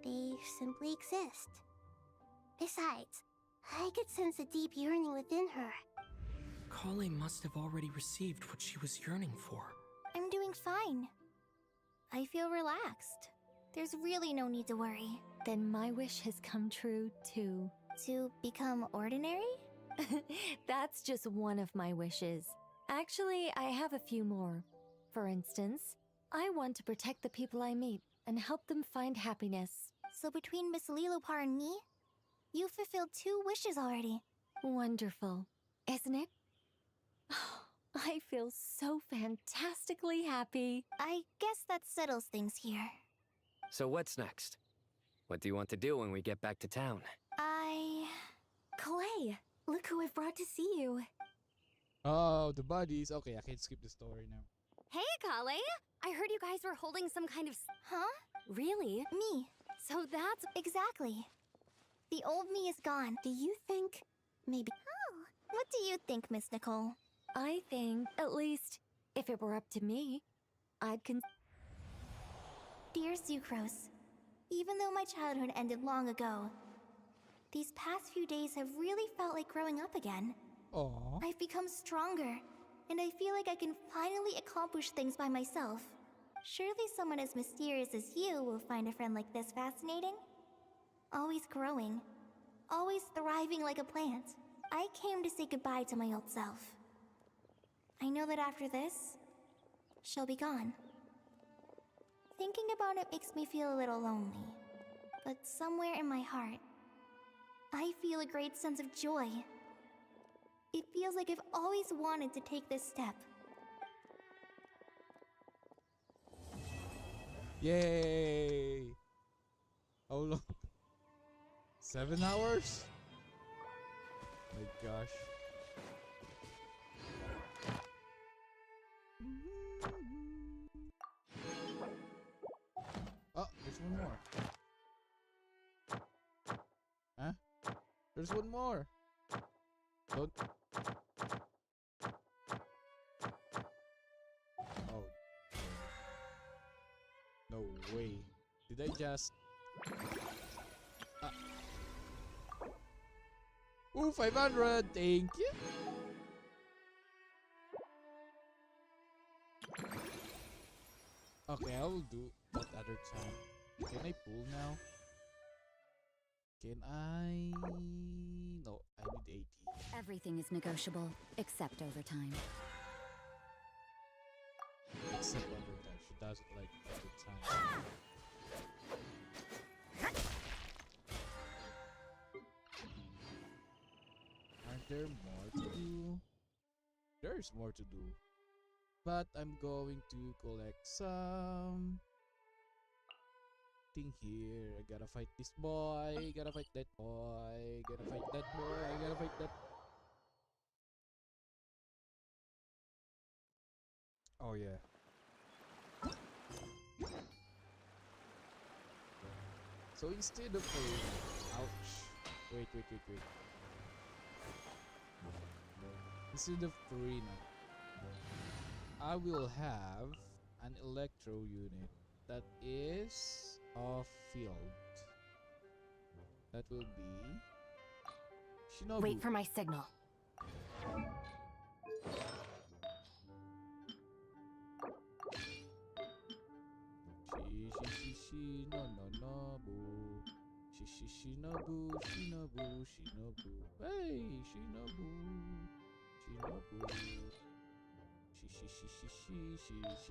They simply exist. Besides, I could sense a deep yearning within her. Kale must have already received what she was yearning for. I'm doing fine. I feel relaxed. There's really no need to worry. Then my wish has come true, too. To become ordinary? That's just one of my wishes. Actually, I have a few more. For instance, I want to protect the people I meet and help them find happiness. So between Miss Lilopar and me, you fulfilled 2 wishes already. Wonderful, isn't it? I feel so fantastically happy. I guess that settles things here. So what's next? What do you want to do when we get back to town? Clay, look who I've brought to see you. Oh, the buddies. Okay, I can skip the story now. Hey, Kale! I heard you guys were holding some kind of... Huh? Really? Me. So that's... Exactly. The old me is gone. Do you think... Maybe... Oh, what do you think, Miss Nicole? I think, at least, if it were up to me, I'd Dear Sucrose, even though my childhood ended long ago, these past few days have really felt like growing up again. Aww. I've become stronger, and I feel like I can finally accomplish things by myself. Surely someone as mysterious as you will find a friend like this fascinating? Always growing, always thriving like a plant. I came to say goodbye to my old self. I know that after this, she'll be gone. Thinking about it makes me feel a little lonely. But somewhere in my heart, I feel a great sense of joy. It feels like I've always wanted to take this step. Yay! How long? 7 hours? My gosh. Oh, there's one more. Huh? There's one more. Don't. Oh. No way. Did I just... Ooh, 500! Thank you! Okay, I will do that other time. Can I pull now? Can I... No, I need 80. Everything is negotiable, except overtime. Except overtime. She does it like overtime. Aren't there more to do? There's more to do. But I'm going to collect some thing here. I gotta fight this boy. Gotta fight that boy. Gotta fight that boy. Gotta fight that. Oh yeah. So instead of ouch. Wait. Instead of Farina, I will have an electro unit that is off field. That will be Shinobu. Wait for my signal. Shinobu. Hey, Shinobu.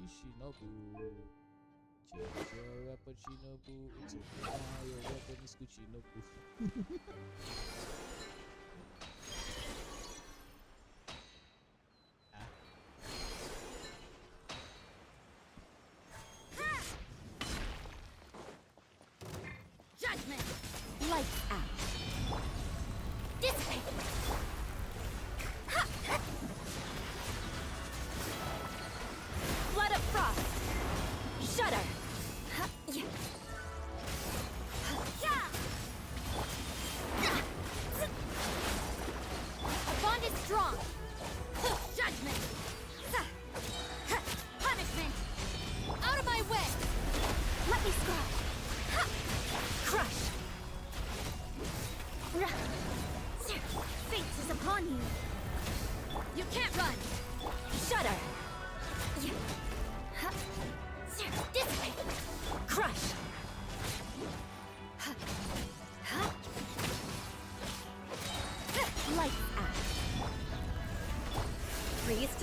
Shinobu. Change your weapon, Shinobu. It's okay now, your weapon is good, Shinobu. Judgment! Lights out! Dissipate!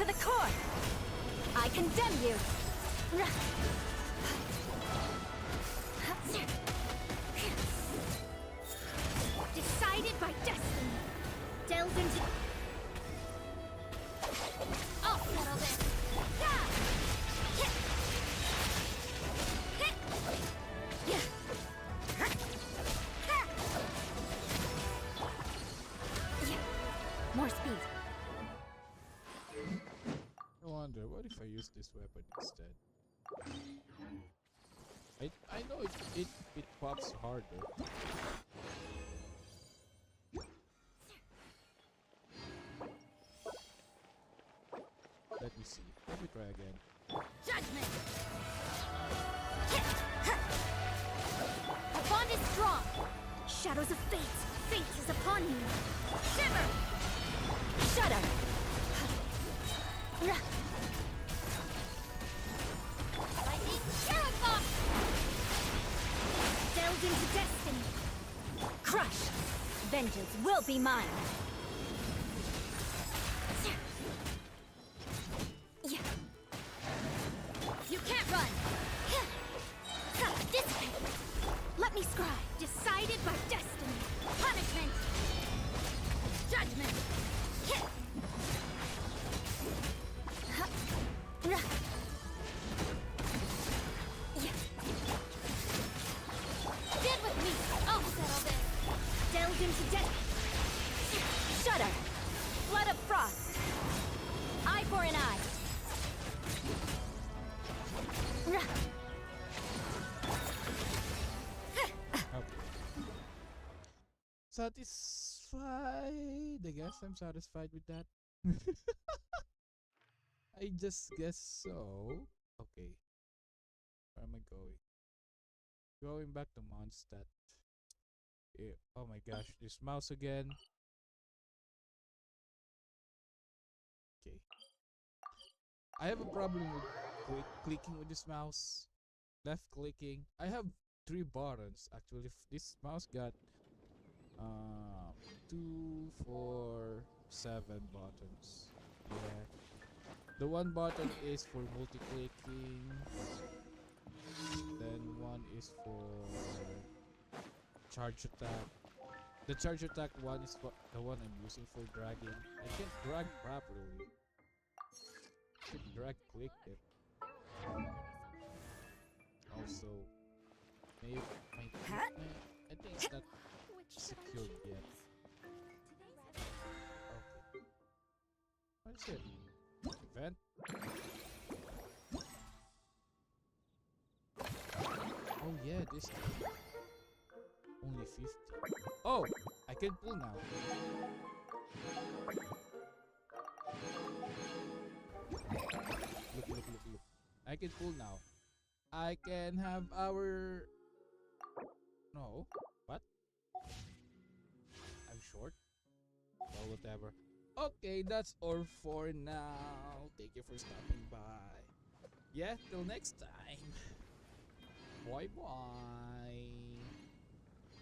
to the core! I condemn you! Decided by destiny. Delve into... I'll settle this. More speed. I wonder, what if I use this weapon instead? I know it pops harder. Let me see. Let me try again. Judgment! Our bond is strong! Shadows of fate! Fate is upon you! Shiver! Shudder! Lightning Cherubim! Delve into destiny! Crush! Vengeance will be mine! You can't run! Dissipate! Let me scribe! Decided by destiny! Punishment! Judgment! Get with me! I'll settle this! Delve into death! Shudder! Flood of frost! Eye for an eye! Satisfied. I guess I'm satisfied with that. I just guess so. Okay. Where am I going? Going back to Mondstadt. Yeah. Oh my gosh, this mouse again. Okay. I have a problem with clicking with this mouse. Left clicking. I have 3 buttons actually. This mouse got 2, 4, 7 buttons. Yeah. The one button is for multi-clicking. Then one is for charge attack. The charge attack one is the one I'm using for dragging. I can't drag properly. I should drag click it. Also, maybe my equipment, I think it's not secured yet. Okay. What is it? Event? Oh yeah, this thing. Only 50. Oh! I can pull now. Look. I can pull now. I can have our... No. What? I'm short? Well, whatever. Okay, that's all for now. Thank you for stopping by. Yeah, till next time. Bye bye.